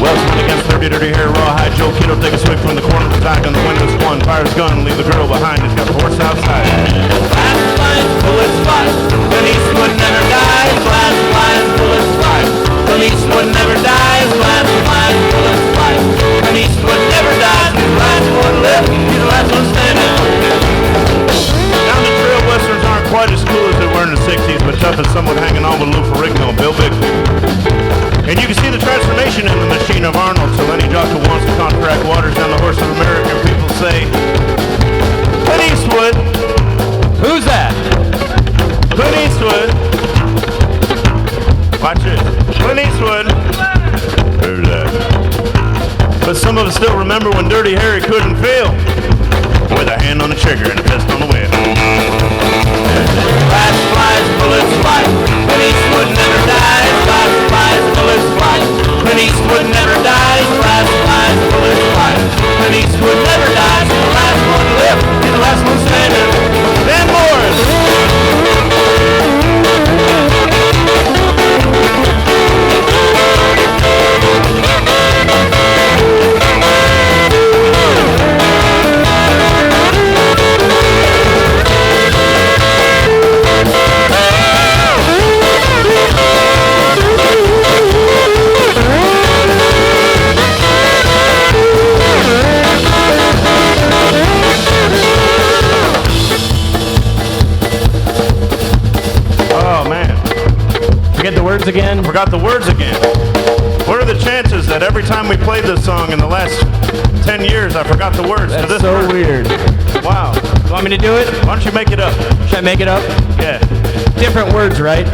Wells went against 30 dirty hair, rawhide. Joe Kiddo take a swig from the corner of his eye. On the window's one. Fires gun, leave the girl behind. He's got the horse outside. Flash flies, bullets fly. Clint Eastwood never dies. Flash flies, bullets fly. Clint Eastwood never dies. Flash flies, bullets fly. Clint Eastwood never dies. He's the last one left. He's the last one standing. Down the trail, westerns aren't quite as cool as they were in the 60s, but tough as someone hanging on with Lou Ferrigno and Bill Bixby. And you can see the transformation in the machine of Arnold. So any jock who wants to contract waters down the horse of America, people say, Clint Eastwood. Who's that? Clint Eastwood. Watch it. Clint Eastwood. Who's that? But some of us still remember when Dirty Harry couldn't feel. With a hand on the trigger and a fist on the wheel. Flash flies, bullets fly. Clint Eastwood never dies. Flash flies, bullets fly. Clint Eastwood never dies. Flash flies, bullets fly. Clint Eastwood never dies. He's the last one left. He's the last one standing. Van Morris. Forget the words again? Forgot the words again. What are the chances that every time we played this song in the last 10 years, I forgot the words to this so word? weird. Wow. You want me to do it? Why don't you make it up? Should I make it up? Yeah. Different words, right?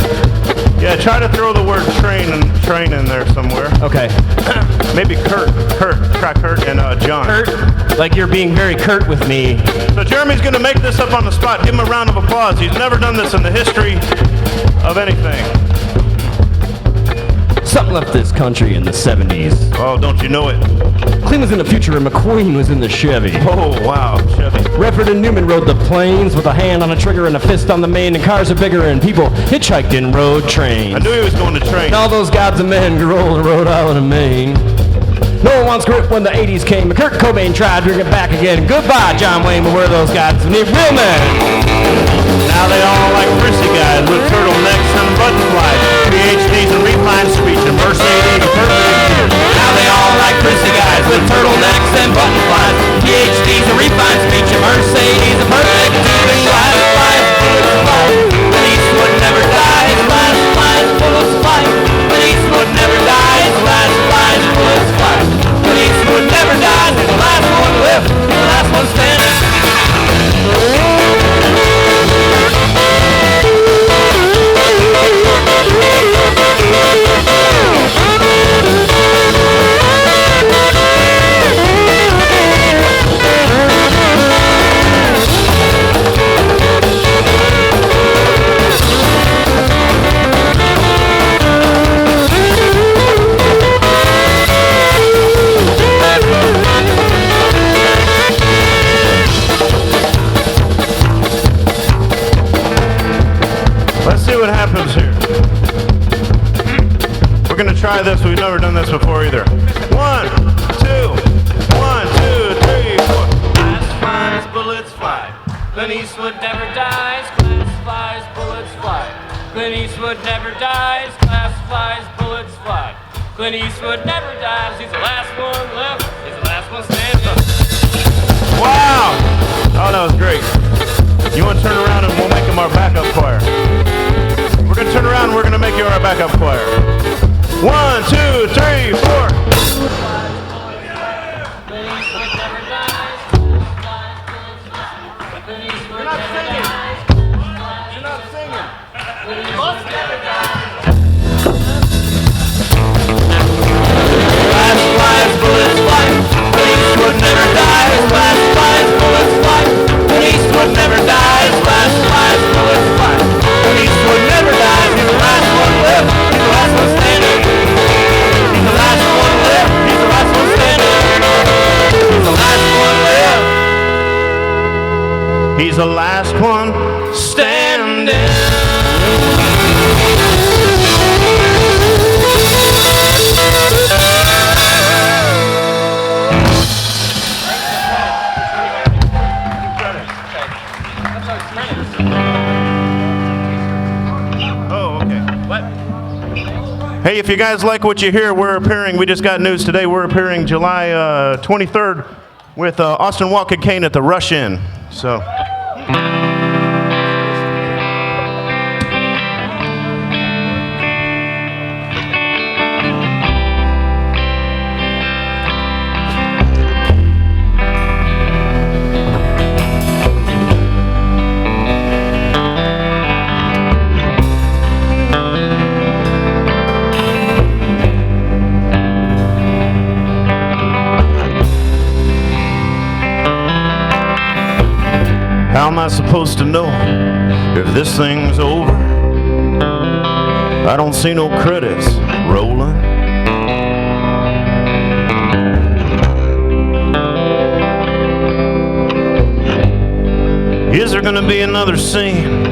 Yeah, try to throw the word train in there somewhere. Okay. Maybe Kurt, and John. Kurt? Like you're being very curt with me. So Jeremy's going to make this up on the spot. Give him a round of applause. He's never done this in the history of anything. Something left this country in the 70s. Oh, don't you know it? Clean was in the future and McQueen was in the Chevy. Oh, wow, Chevy. Redford and Newman rode the planes with a hand on a trigger and a fist on the main, and cars are bigger and people hitchhiked and rode trains. I knew he was going to train. And all those gods of men grew old in Rhode Island and Maine. No one wants grip when the 80s came, and Kurt Cobain tried to bring it back again. Goodbye, John Wayne, but where are those gods who need real men? Now they all like prissy guys with turtlenecks and buttonflies, PhDs and refined speech and Mercedes perfect. Now they all like prissy guys with turtlenecks and buttonflies, PhDs and refined speech and Mercedes and perfect. Flash flies, bullets fly. Clint Eastwood never dies. Flash flies, bullets fly. Clint Eastwood never dies. Flash flies, bullets fly. Clint Eastwood never dies. He's the last one left. He's the last one standing. Let's see what happens here. We're going to try this. We've never done this before either. 1, 2, 1, 2, 3, 4. Glass flies, bullets fly. Clint Eastwood never dies. Glass flies, bullets fly. Clint Eastwood never dies. Glass flies, bullets fly. Clint Eastwood never dies. He's the last one left. He's the last one standing. Wow! Oh, that was great. You want to turn around and we'll make him our backup choir. We're going to turn around and we're going to make you our backup choir. 1, 2, 3, 4. He's the last one standing. Oh, okay. What? Hey, if you guys like what you hear, we're appearing, we just got news today, we're appearing July 23rd with Austin Walker Kane at the Rush Inn. So. How am I supposed to know if this thing's over? I don't see no credits rolling. Is there gonna be another scene?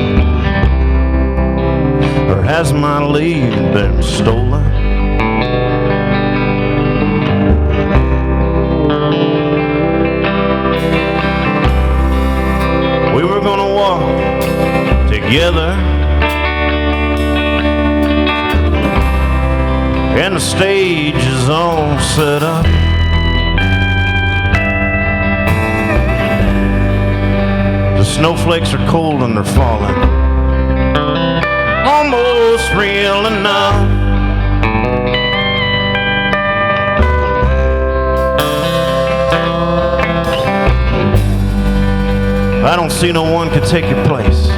Or has my lead been stolen? We were gonna walk together, and the stage is all set up. The snowflakes are cold and they're falling, almost real enough. I don't see no one could take your place.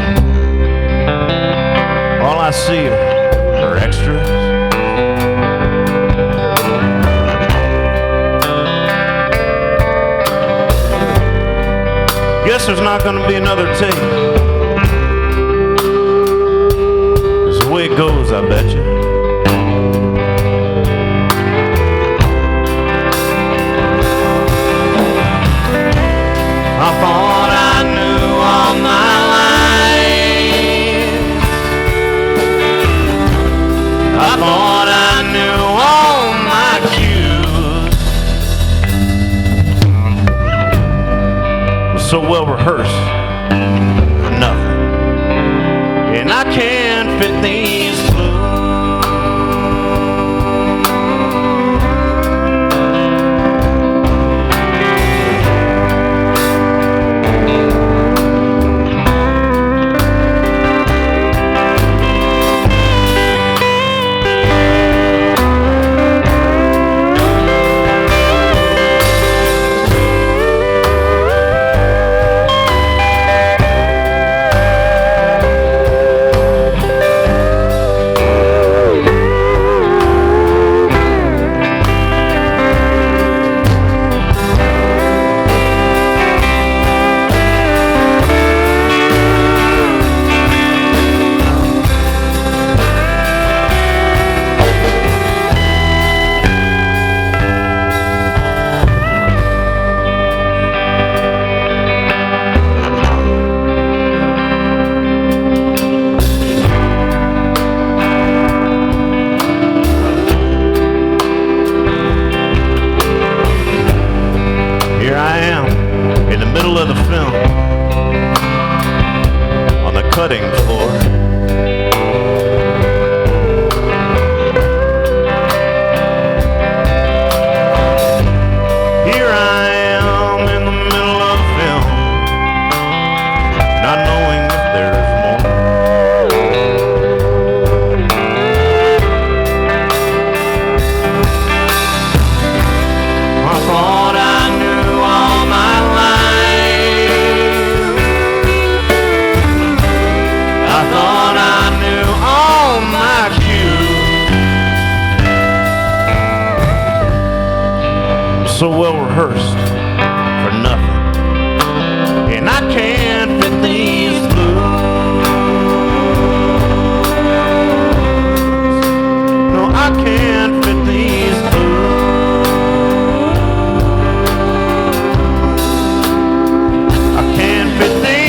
All I see are extras. Guess there's not gonna be another take. It's the way it goes, I bet you. I thought I knew all my life. I thought I knew all my cues. So well rehearsed for nothing. And I can't fit these clues. Cutting floor. Here I am in the middle of film, not knowing if there's more. so well rehearsed for nothing. And I can't fit these blues. No, I can't fit these blues. I can't fit these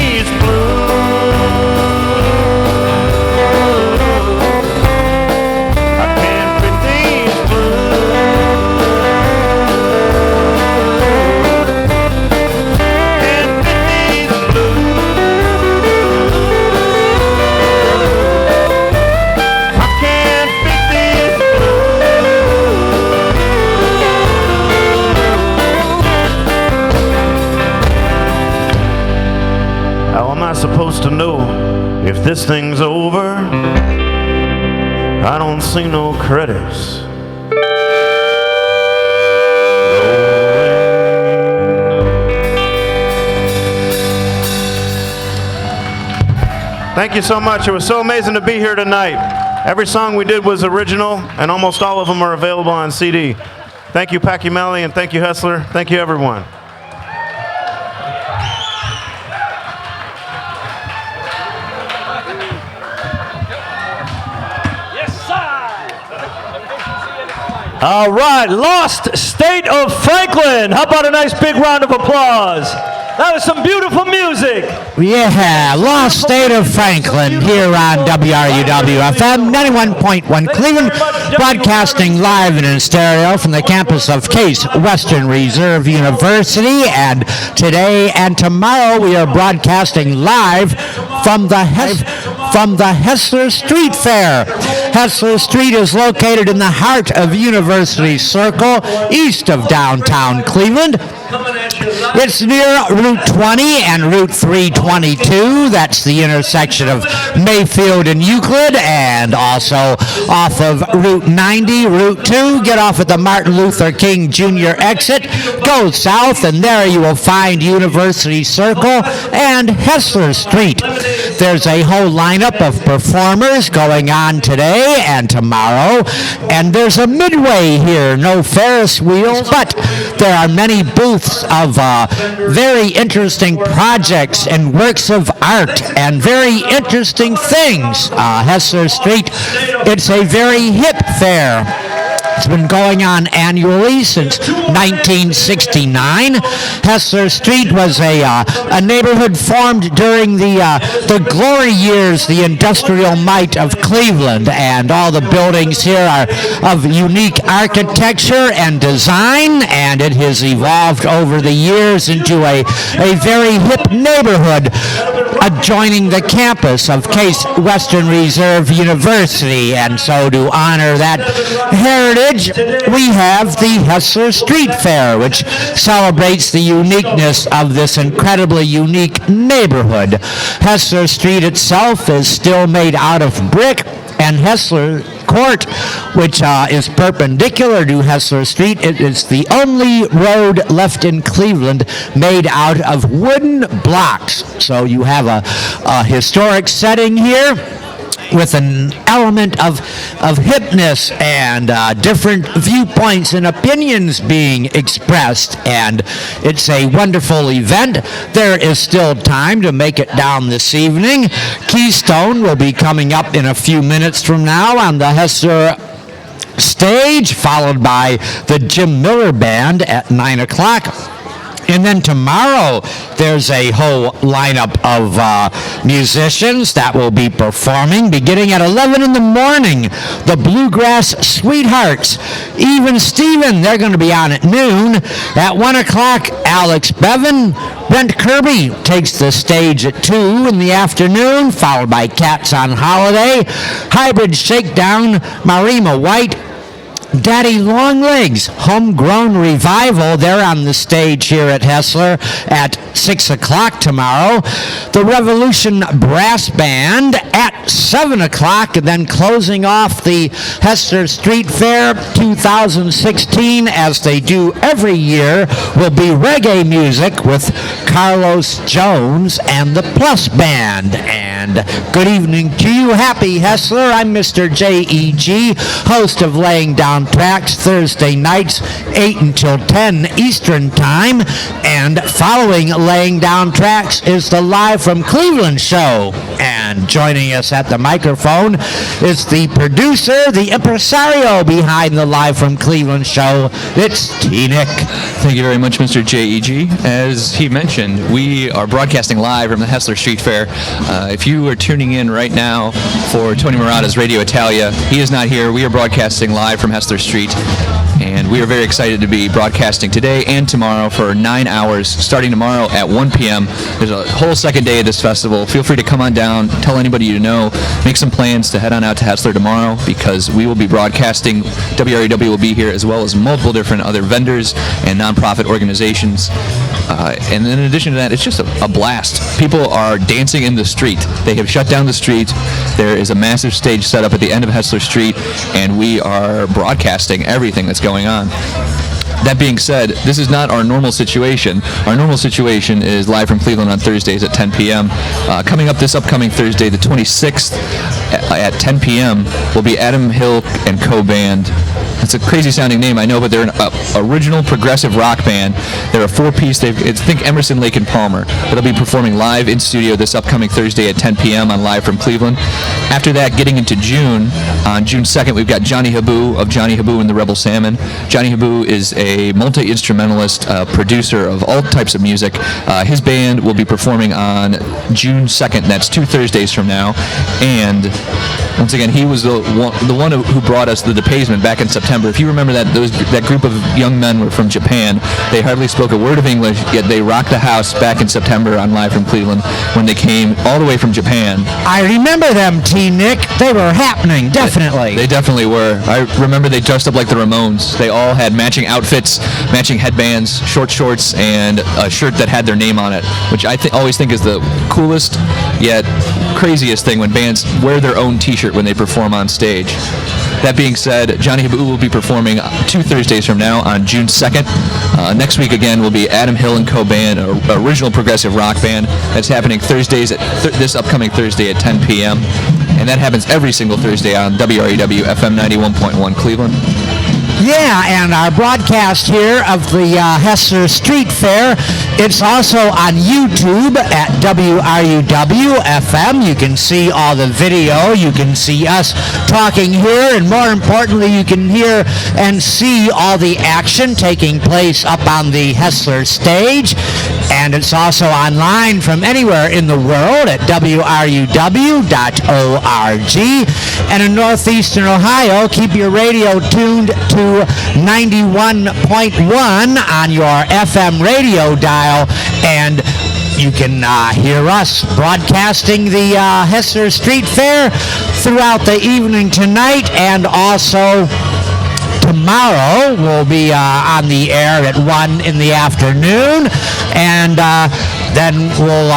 supposed to know if this thing's over? I don't see no credits. Thank you so much. It was so amazing to be here tonight. Every song we did was original, and almost all of them are available on CD. Thank you, Packy Melly, and thank you, Hessler. Thank you, everyone. All right, Lost State of Franklin. How about a nice big round of applause? That was some beautiful music. Yeah, Lost State of Franklin here on WRUW-FM 91.1 Cleveland, broadcasting live and in stereo from the campus of Case Western Reserve University. And today and tomorrow we are broadcasting live from the Hessler Street Fair. Hessler Street is located in the heart of University Circle, east of downtown Cleveland. It's near Route 20 and Route 322. That's the intersection of Mayfield and Euclid, and also off of Route 90, Route 2. Get off at the Martin Luther King Jr. exit. Go south, and there you will find University Circle and Hessler Street. There's a whole lineup of performers going on today and tomorrow, and there's a midway here, no Ferris wheels, but there are many booths of very interesting projects and works of art and very interesting things. Hessler Street, it's a very hip fair. It's been going on annually since 1969. Hessler Street was a neighborhood formed during the glory years, the industrial might of Cleveland, and all the buildings here are of unique architecture and design, and it has evolved over the years into a very hip neighborhood adjoining the campus of Case Western Reserve University. And so to honor that heritage, we have the Hessler Street Fair, which celebrates the uniqueness of this incredibly unique neighborhood. Hessler Street itself is still made out of brick, and Hessler Court, which is perpendicular to Hessler Street, it is the only road left in Cleveland made out of wooden blocks. So you have a historic setting here with an element of hipness and different viewpoints and opinions being expressed, and it's a wonderful event. There is still time to make it down this evening. Keystone will be coming up in a few minutes from now on the Hessler stage, followed by the Jim Miller Band at 9 o'clock. And then tomorrow, there's a whole lineup of musicians that will be performing beginning at 11 in the morning. The Bluegrass Sweethearts, Even Steven, they're going to be on at noon. At 1 o'clock, Alex Bevan. Brent Kirby takes the stage at 2 in the afternoon, followed by Cats on Holiday. Hybrid Shakedown, Marima White. Daddy Longlegs, Homegrown Revival, they're on the stage here at Hessler at 6 o'clock tomorrow. The Revolution Brass Band at 7 o'clock, and then closing off the Hessler Street Fair 2016, as they do every year, will be reggae music with Carlos Jones and the Plus Band. And And good evening to you. Happy Hessler. I'm Mr. J.E.G., host of Laying Down Tracks, Thursday nights, 8 until 10 Eastern Time. And following Laying Down Tracks is the Live from Cleveland show. And joining us at the microphone is the producer, the impresario behind the Live from Cleveland show. It's T-Nick. Thank you very much, Mr. J.E.G. As he mentioned, we are broadcasting live from the Hessler Street Fair. If you are tuning in right now for Tony Murata's Radio Italia, he is not here. We are broadcasting live from Hessler Street, and we are very excited to be broadcasting today and tomorrow for 9 hours, starting tomorrow at 1 p.m. There's a whole second day of this festival. Feel free to come on down, tell anybody you know, make some plans to head on out to Hessler tomorrow, because we will be broadcasting. WRUW will be here, as well as multiple different other vendors and nonprofit organizations. And in addition to that, it's just a blast. People are dancing in the street. They have shut down the street. There is a massive stage set up at the end of Hessler Street, and we are broadcasting everything that's going on. That being said, this is not our normal situation. Our normal situation is Live from Cleveland on Thursdays at 10 p.m. Coming up this upcoming Thursday, the 26th, at 10 p.m., will be Adam Hill and Co. Band. It's a crazy-sounding name, I know, but they're an original progressive rock band. They're a four-piece. Think Emerson, Lake and Palmer. But they'll be performing live in studio this upcoming Thursday at 10 p.m. on Live from Cleveland. After that, getting into June, on June 2nd, we've got Johnny Haboo of Johnny Haboo and the Rebel Salmon. Johnny Haboo is a multi-instrumentalist, producer of all types of music. His band will be performing on June 2nd. That's 2 Thursdays from now. And once again, he was the one who brought us the Depasement back in September. If you remember that group of young men were from Japan. They hardly spoke a word of English, yet they rocked the house back in September on Live from Cleveland when they came all the way from Japan. I remember them, T-Nick. They were happening, definitely. They definitely were. I remember they dressed up like the Ramones. They all had matching outfits, matching headbands, short shorts, and a shirt that had their name on it, which I always think is the coolest yet craziest thing when bands wear their own t-shirt when they perform on stage. That being said, Johnny Haboo will be performing 2 Thursdays from now on June 2nd. Next week again will be Adam Hill and Co. Band, an original progressive rock band. That's happening Thursdays this upcoming Thursday at 10 p.m. And that happens every single Thursday on WRUW-FM 91.1 Cleveland. Yeah, and our broadcast here of the Hessler Street Fair, it's also on YouTube at WRUW-FM. You can see all the video. You can see us talking here, and more importantly, you can hear and see all the action taking place up on the Hessler stage. And it's also online from anywhere in the world at WRUW.org. And in northeastern Ohio, keep your radio tuned to 91.1 on your FM radio dial, and you can hear us broadcasting the Hessler Street Fair throughout the evening tonight, and also tomorrow we'll be on the air at 1 in the afternoon, and then we'll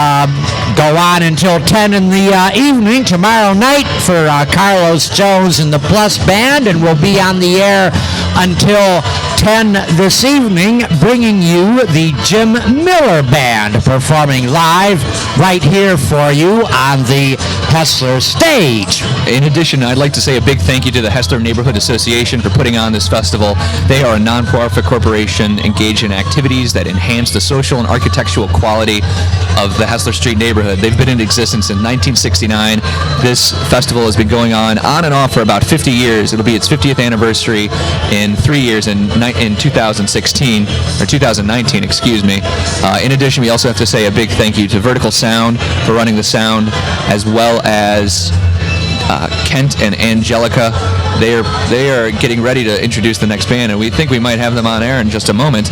go on until 10 in the evening tomorrow night for Carlos Jones and the Plus Band, and we'll be on the air until 10 this evening, bringing you the Jim Miller Band performing live right here for you on the Hessler stage. In addition, I'd like to say a big thank you to the Hessler Neighborhood Association for putting on this festival. They are a non-profit corporation engaged in activities that enhance the social and architectural quality of the Hessler Street neighborhood. They've been in existence since 1969. This festival has been going on and off for about 50 years. It'll be its 50th anniversary in 3 years in 2016, or 2019, excuse me. In addition, we also have to say a big thank you to Vertical Sound for running the sound, as well as Kent and Angelica. They are getting ready to introduce the next band, and we think we might have them on air in just a moment.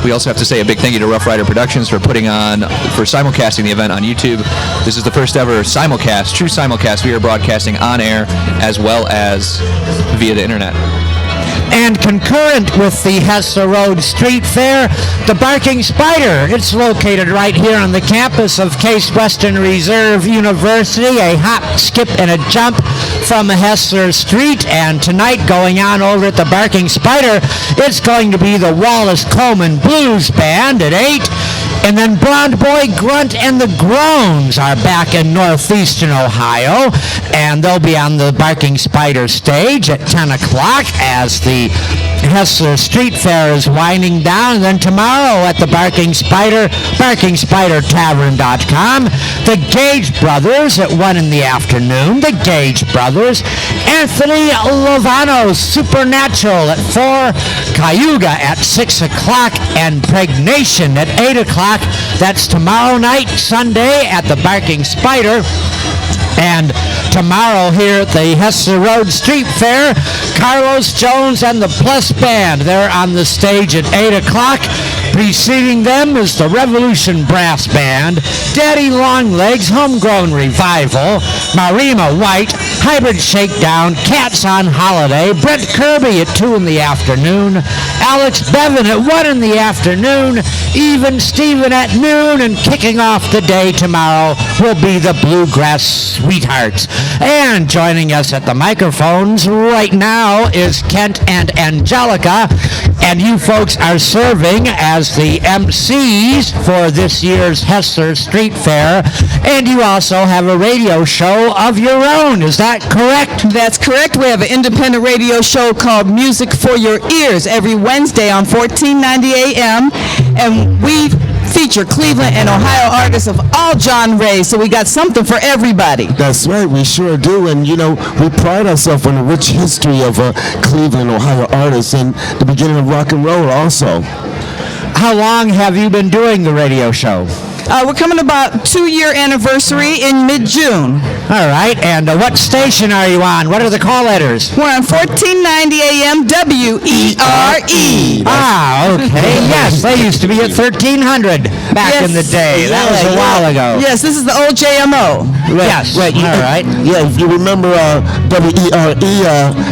We also have to say a big thank you to Rough Rider Productions for simulcasting the event on YouTube. This is the first ever simulcast, true simulcast. We are broadcasting on air as well as via the internet. And concurrent with the Hessler Road Street Fair, the Barking Spider. It's located right here on the campus of Case Western Reserve University, a hop, skip, and a jump from Hessler Street. And tonight, going on over at the Barking Spider, it's going to be the Wallace Coleman Blues Band at 8. And then Blonde Boy Grunt and the Groans are back in northeastern Ohio, and they'll be on the Barking Spider stage at 10 o'clock as the Hessler Street Fair is winding down. And then tomorrow at the Barking Spider, BarkingSpiderTavern.com, the Gage Brothers at 1 in the afternoon. The Gage Brothers. Anthony Lovano's Supernatural at 4. Cayuga at 6 o'clock. And Pregnation at 8 o'clock. That's tomorrow night, Sunday, at the Barking Spider. And tomorrow here at the Hessler Road Street Fair, Carlos Jones and the Plus Band. They're on the stage at 8 o'clock. Preceding them is the Revolution Brass Band, Daddy Longlegs Homegrown Revival, Marima White, Hybrid Shakedown, Cats on Holiday, Brett Kirby at 2 in the afternoon, Alex Bevan at 1 in the afternoon, Even Steven at noon, and kicking off the day tomorrow will be the Bluegrass Sweethearts. And joining us at the microphones right now is Kent and Angelica, and you folks are serving as the MCs for this year's Hessler Street Fair, and you also have a radio show of your own. Is that correct? That's correct. We have an independent radio show called Music for Your Ears every Wednesday on 1490 AM, and we feature Cleveland and Ohio artists of all genres, so we got something for everybody. That's right, we sure do, and you know, we pride ourselves on the rich history of Cleveland, Ohio artists, and the beginning of rock and roll also. How long have you been doing the radio show? We're coming about 2-year anniversary in mid-June. All right, and what station are you on? What are the call letters? We're on 1490 AM WERE. Ah, okay. Yes, they used to be at 1300 back in the day. That was a while ago. Yes, this is the old JMO. Yes, right. All right. Yeah, if you remember, WERE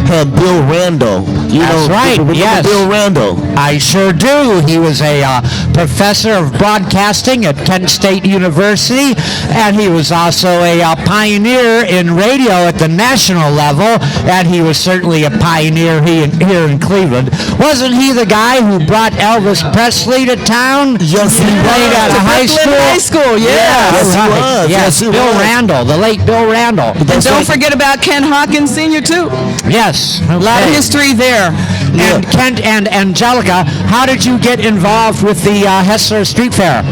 had Bill Randall. That's right, yes. Bill Randall. I sure do. He was a professor of broadcasting at Kent State University, and he was also a pioneer in radio at the national level, and he was certainly a pioneer here in Cleveland. Wasn't he the guy who brought Elvis Presley to town? Yes, he played at a high school. High school, yeah. Yes, he Right. was. Yes, Yes, he Bill was. Randall, the late Bill Randall. And don't forget about Ken Hawkins Sr., too. Yes. A lot of history there. And Kent and Angelica, how did you get involved with the Hessler Street Fair?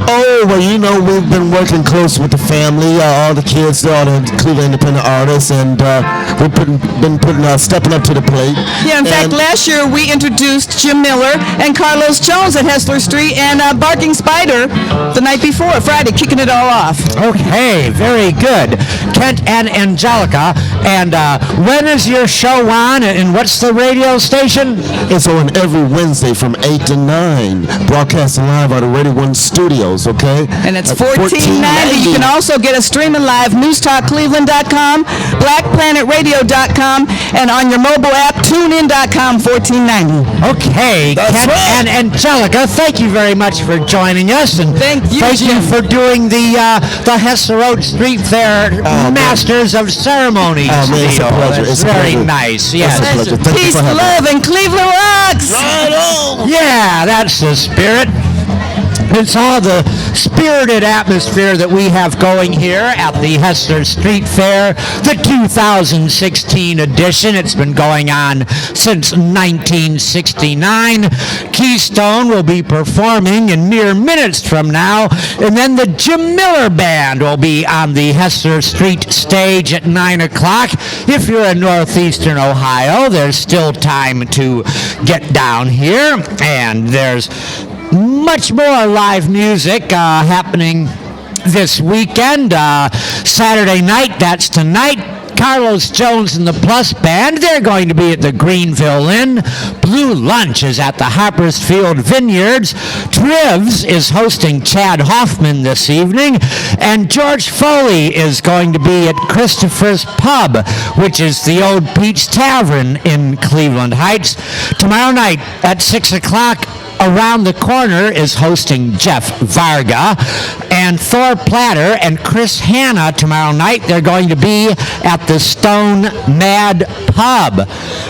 Oh, well, you know, we've been working close with the family, all the kids, all the Cleveland independent artists, and we've been stepping up to the plate. Yeah, in fact, last year we introduced Jim Miller and Carlos Jones at Hessler Street and Barking Spider the night before, Friday, kicking it all off. Okay, very good. Kent and Angelica, and when is your show on, and what's the radio station? It's on every Wednesday from 8 to 9, broadcasting live out of Radio 1 Studios, okay? And it's $14.90. You can also get us streaming live, newstalkcleveland.com, blackplanetradio.com, and on your mobile app, tunein.com, $14.90. Okay, Kent and Angelica, thank you very much for joining us, and thank you for doing the Hessler Road Street Fair Masters of Ceremonies. Oh, man, it's a pleasure. It's It's a very pleasure. nice. It's Yes. a pleasure. Thank you Peace, for having me. love, and Cleveland rocks! Right on! Yeah, that's the spirit. It's all the spirited atmosphere that we have going here at the Hessler Street Fair, the 2016 edition. It's been going on since 1969. Keystone will be performing in mere minutes from now, and then the Jim Miller Band will be on the Hessler Street stage at 9 o'clock. If you're in northeastern Ohio, there's still time to get down here, and there's much more live music happening this weekend. Saturday night, that's tonight. Carlos Jones and the Plus Band, they're going to be at the Greenville Inn. Blue Lunch is at the Harpersfield Vineyards. Trivs is hosting Chad Hoffman this evening. And George Foley is going to be at Christopher's Pub, which is the Old Peach Tavern in Cleveland Heights. Tomorrow night at 6 o'clock, Around the Corner is hosting Jeff Varga, and Thor Platter and Chris Hanna tomorrow night. They're going to be at the Stone Mad Pub.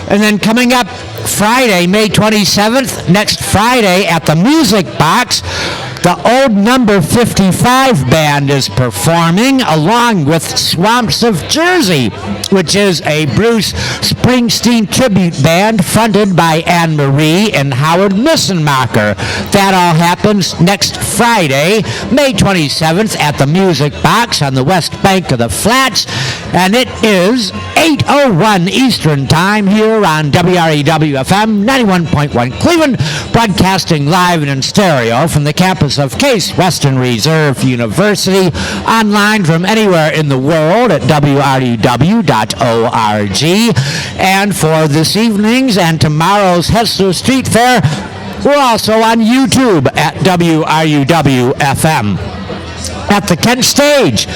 And then coming up Friday, May 27th, next Friday at the Music Box, The Old Number 55 Band is performing, along with Swamps of Jersey, which is a Bruce Springsteen tribute band fronted by Anne Marie and Howard Missenmacher. That all happens next Friday, May 27th at the Music Box on the west bank of the Flats, and it is 8:01 Eastern Time here on WRUW-FM 91.1 Cleveland, broadcasting live and in stereo from the campus of Case Western Reserve University, online from anywhere in the world at WRUW.org. And for this evening's and tomorrow's Hessler Street Fair, we're also on YouTube at WRUW-FM. At the Kent Stage,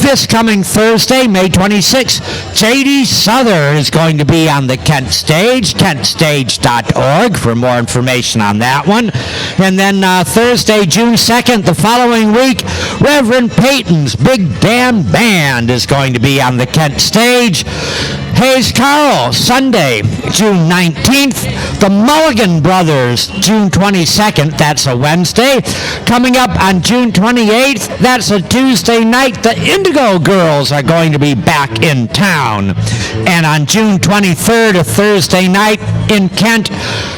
this coming Thursday, May 26th, J.D. Souther is going to be on the Kent Stage, kentstage.org for more information on that one. And then Thursday, June 2nd, the following week, Reverend Peyton's Big Damn Band is going to be on the Kent Stage. Hayes Carl, Sunday, June 19th. The Mulligan Brothers, June 22nd. That's a Wednesday. Coming up on June 28th, that's a Tuesday night. The Indigo Girls are going to be back in town. And on June 23rd, a Thursday night in Kent,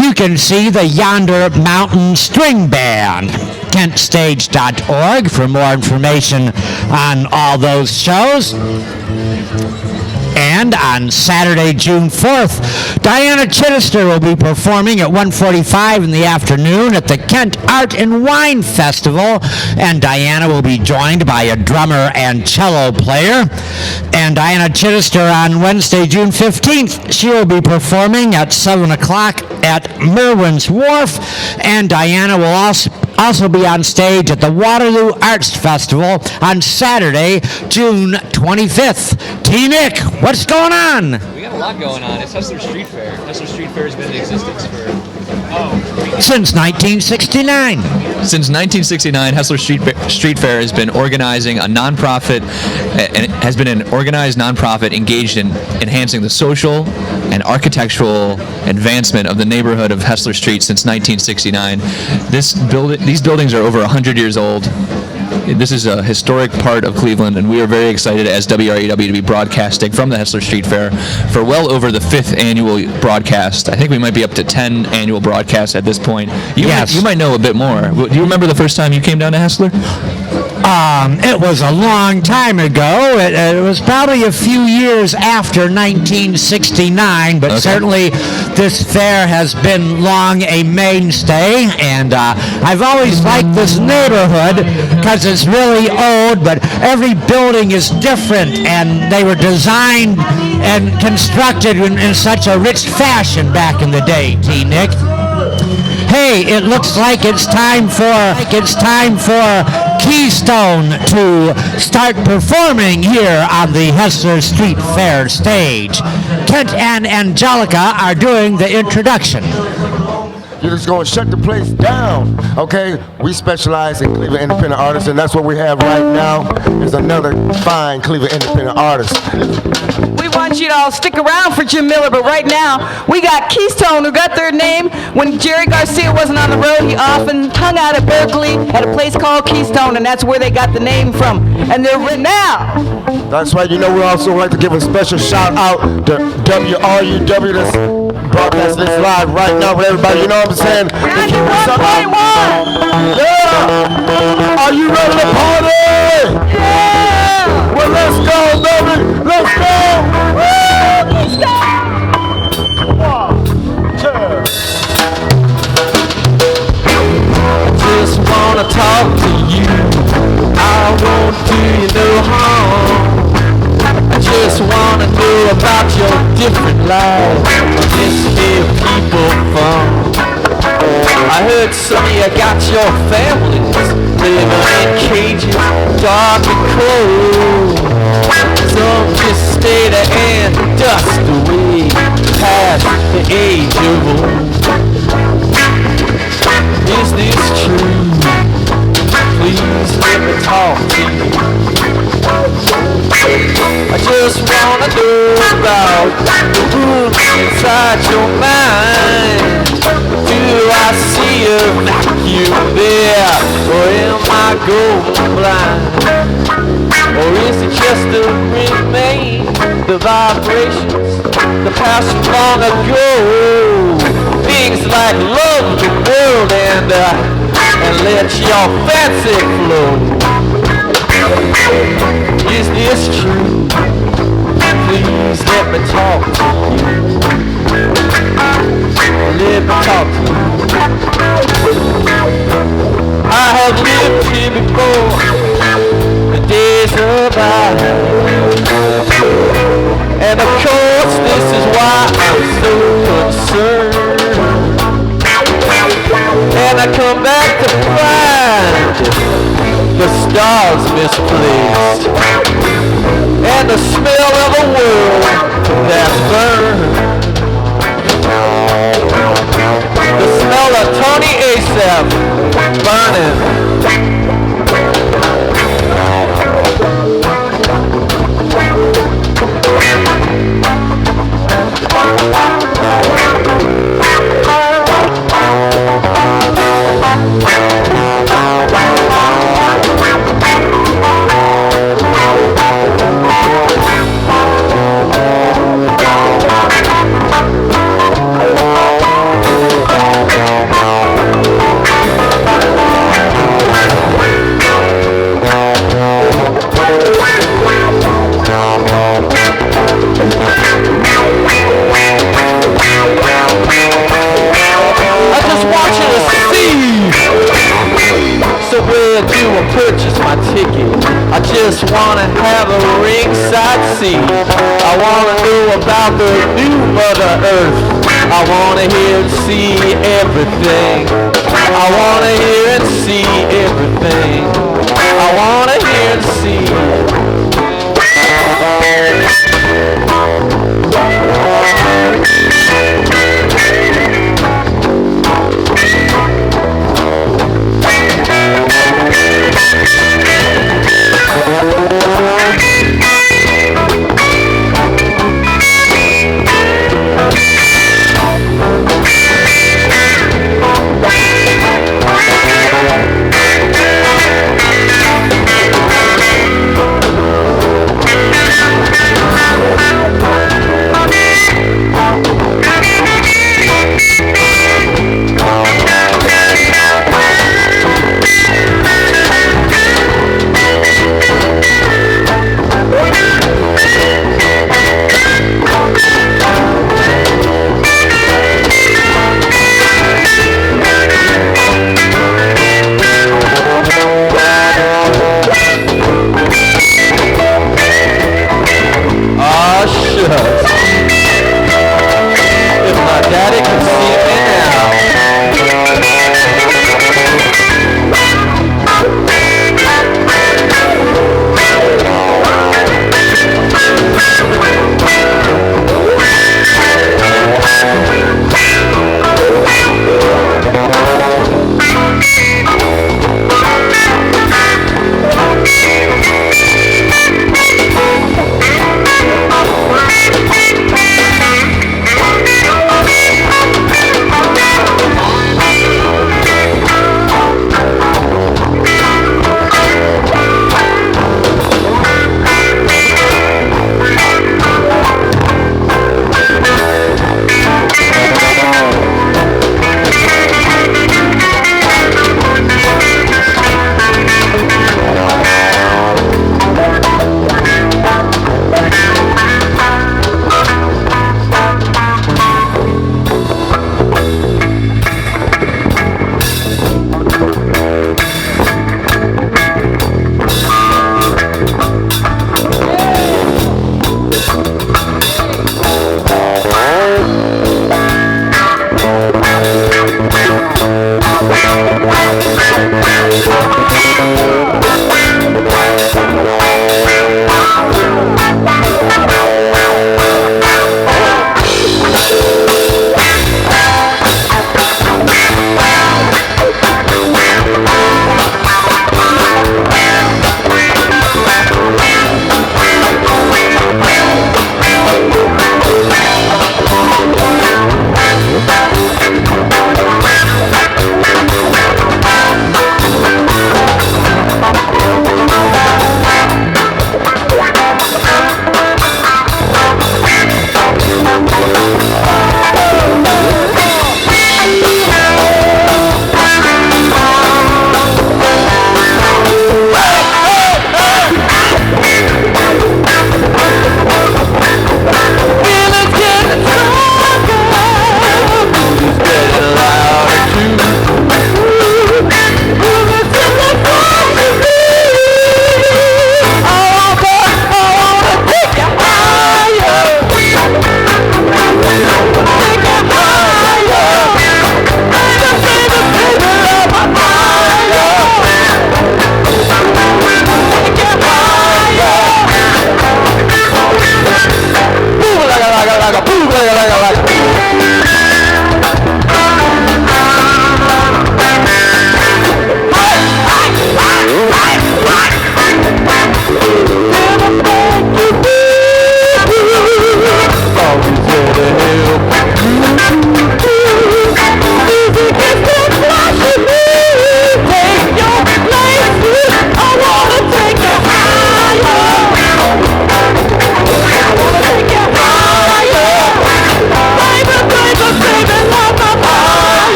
you can see the Yonder Mountain String Band. kentstage.org for more information on all those shows. And on Saturday, June 4th, Diana Chittister will be performing at 1:45 in the afternoon at the Kent Art and Wine Festival. And Diana will be joined by a drummer and cello player. And Diana Chittister on Wednesday, June 15th, she will be performing at 7 o'clock at Merwin's Wharf. And Diana will also be on stage at the Waterloo Arts Festival on Saturday, June 25th. T-Nick, what's going on? We got a lot going on. It's Hessler Street Fair. Hessler Street Fair has been in existence since 1969. Since 1969, Hessler Street Fair has been organizing a nonprofit, and has been an organized nonprofit engaged in enhancing the social and architectural advancement of the neighborhood of Hessler Street since 1969. These buildings are over 100 years old. This is a historic part of Cleveland, and we are very excited as WRUW to be broadcasting from the Hessler Street Fair for well over the 5th annual broadcast. I think we might be up to 10 annual broadcasts at this point. You might know a bit more. Do you remember the first time you came down to Hessler? It was a long time ago. It was probably a few years after 1969, but certainly this fair has been long a mainstay, and I've always liked this neighborhood because it's really old, but every building is different, and they were designed and constructed in such a rich fashion back in the day, T-Nick. Hey, it looks like it's time for Keystone to start performing here on the Hessler Street Fair stage. Kent and Angelica are doing the introduction. You're just going to shut the place down, okay? We specialize in Cleveland independent artists, and that's what we have right now is another fine Cleveland independent artist. We want you to all stick around for Jim Miller, but right now we got Keystone, who got their name when Jerry Garcia wasn't on the road. He often hung out at Berkeley at a place called Keystone, and that's where they got the name from. And they're now. That's right. You know, we also like to give a special shout out to WRUW that's broadcasting this live right now with everybody. You know what I'm saying? 91.1. Yeah. Are you ready to party? Yeah. Well, let's go, baby. Let's go. Let's go. 1, 2. Just wanna talk to you. I won't do you no harm. I just wanna know about your different lives. This here people from. I heard some of you got your families living in cages, dark and cold. Some just stay there and dust away past the age of old. Is this true? Please let me talk to you. I just wanna know about the rooms inside your mind. Do I see a vacuum you there, or am I going blind? Or is it just a remain, the vibrations, the past from long ago? Things like love the world and let your fancy flow. Is this true? Please let me talk to you. Let me talk to you. I have lived here before, the days of ours. And of course this is why I'm so concerned. And I come back to find the stars misplaced, and the smell of a world that's burned. The smell of Tony Asaph burning. Purchase my ticket. I just wanna have a ringside seat. I wanna know about the new Mother Earth. I wanna hear and see everything. I wanna hear and see everything. I wanna hear and see.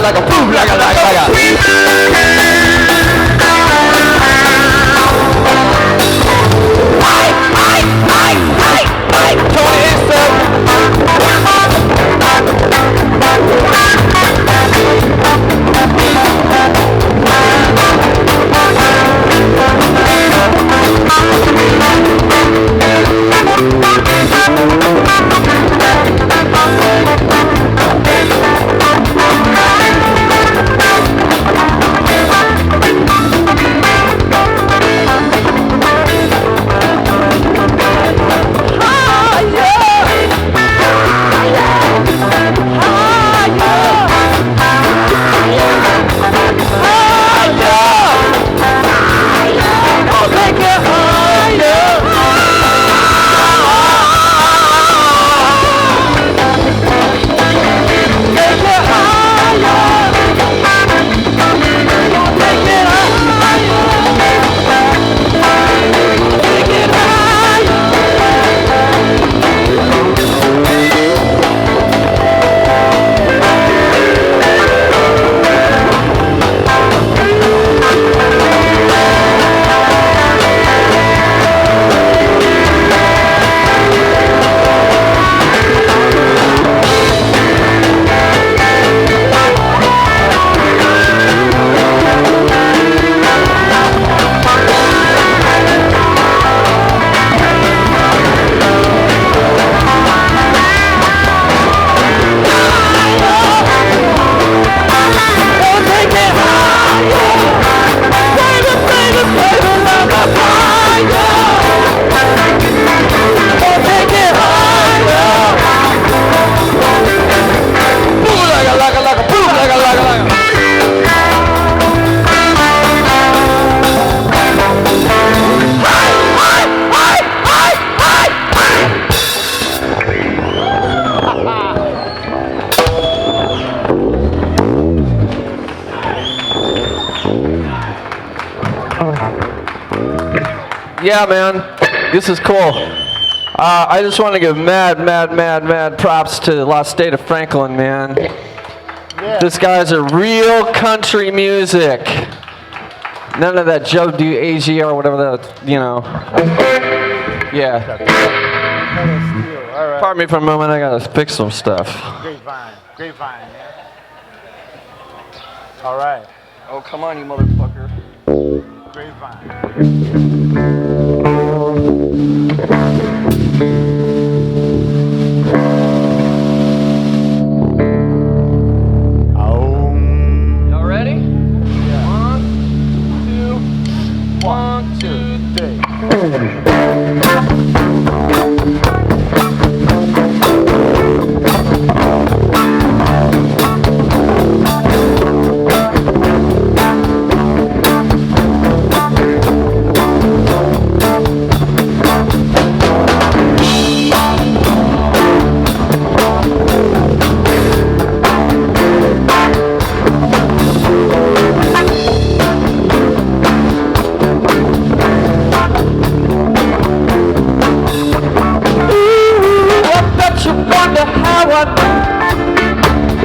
like a boom, like a. Tony Hessler. Yeah, man, this is cool. I just want to give mad props to the lost state of Franklin, man. Yeah. This guy's a real country music. None of that Joe DiAgio or whatever that, you know. Yeah. Pardon me for a moment, I gotta fix some stuff. Grapevine, yeah. All right. Oh, come on, you motherfucker. Grapevine. Y'all ready? Yeah. 1, 2, 3.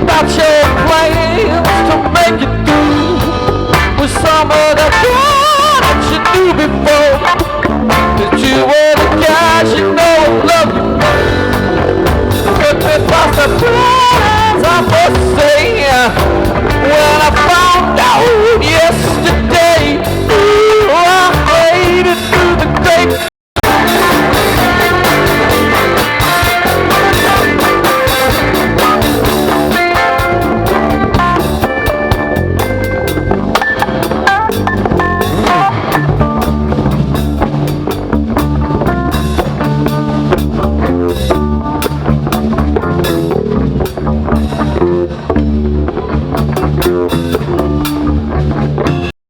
About your plans to make it through with some of the God that you knew before. That you were the guys you know love you. Took me by surprise, I must say, when I found out yesterday. Ooh, I made it through the great.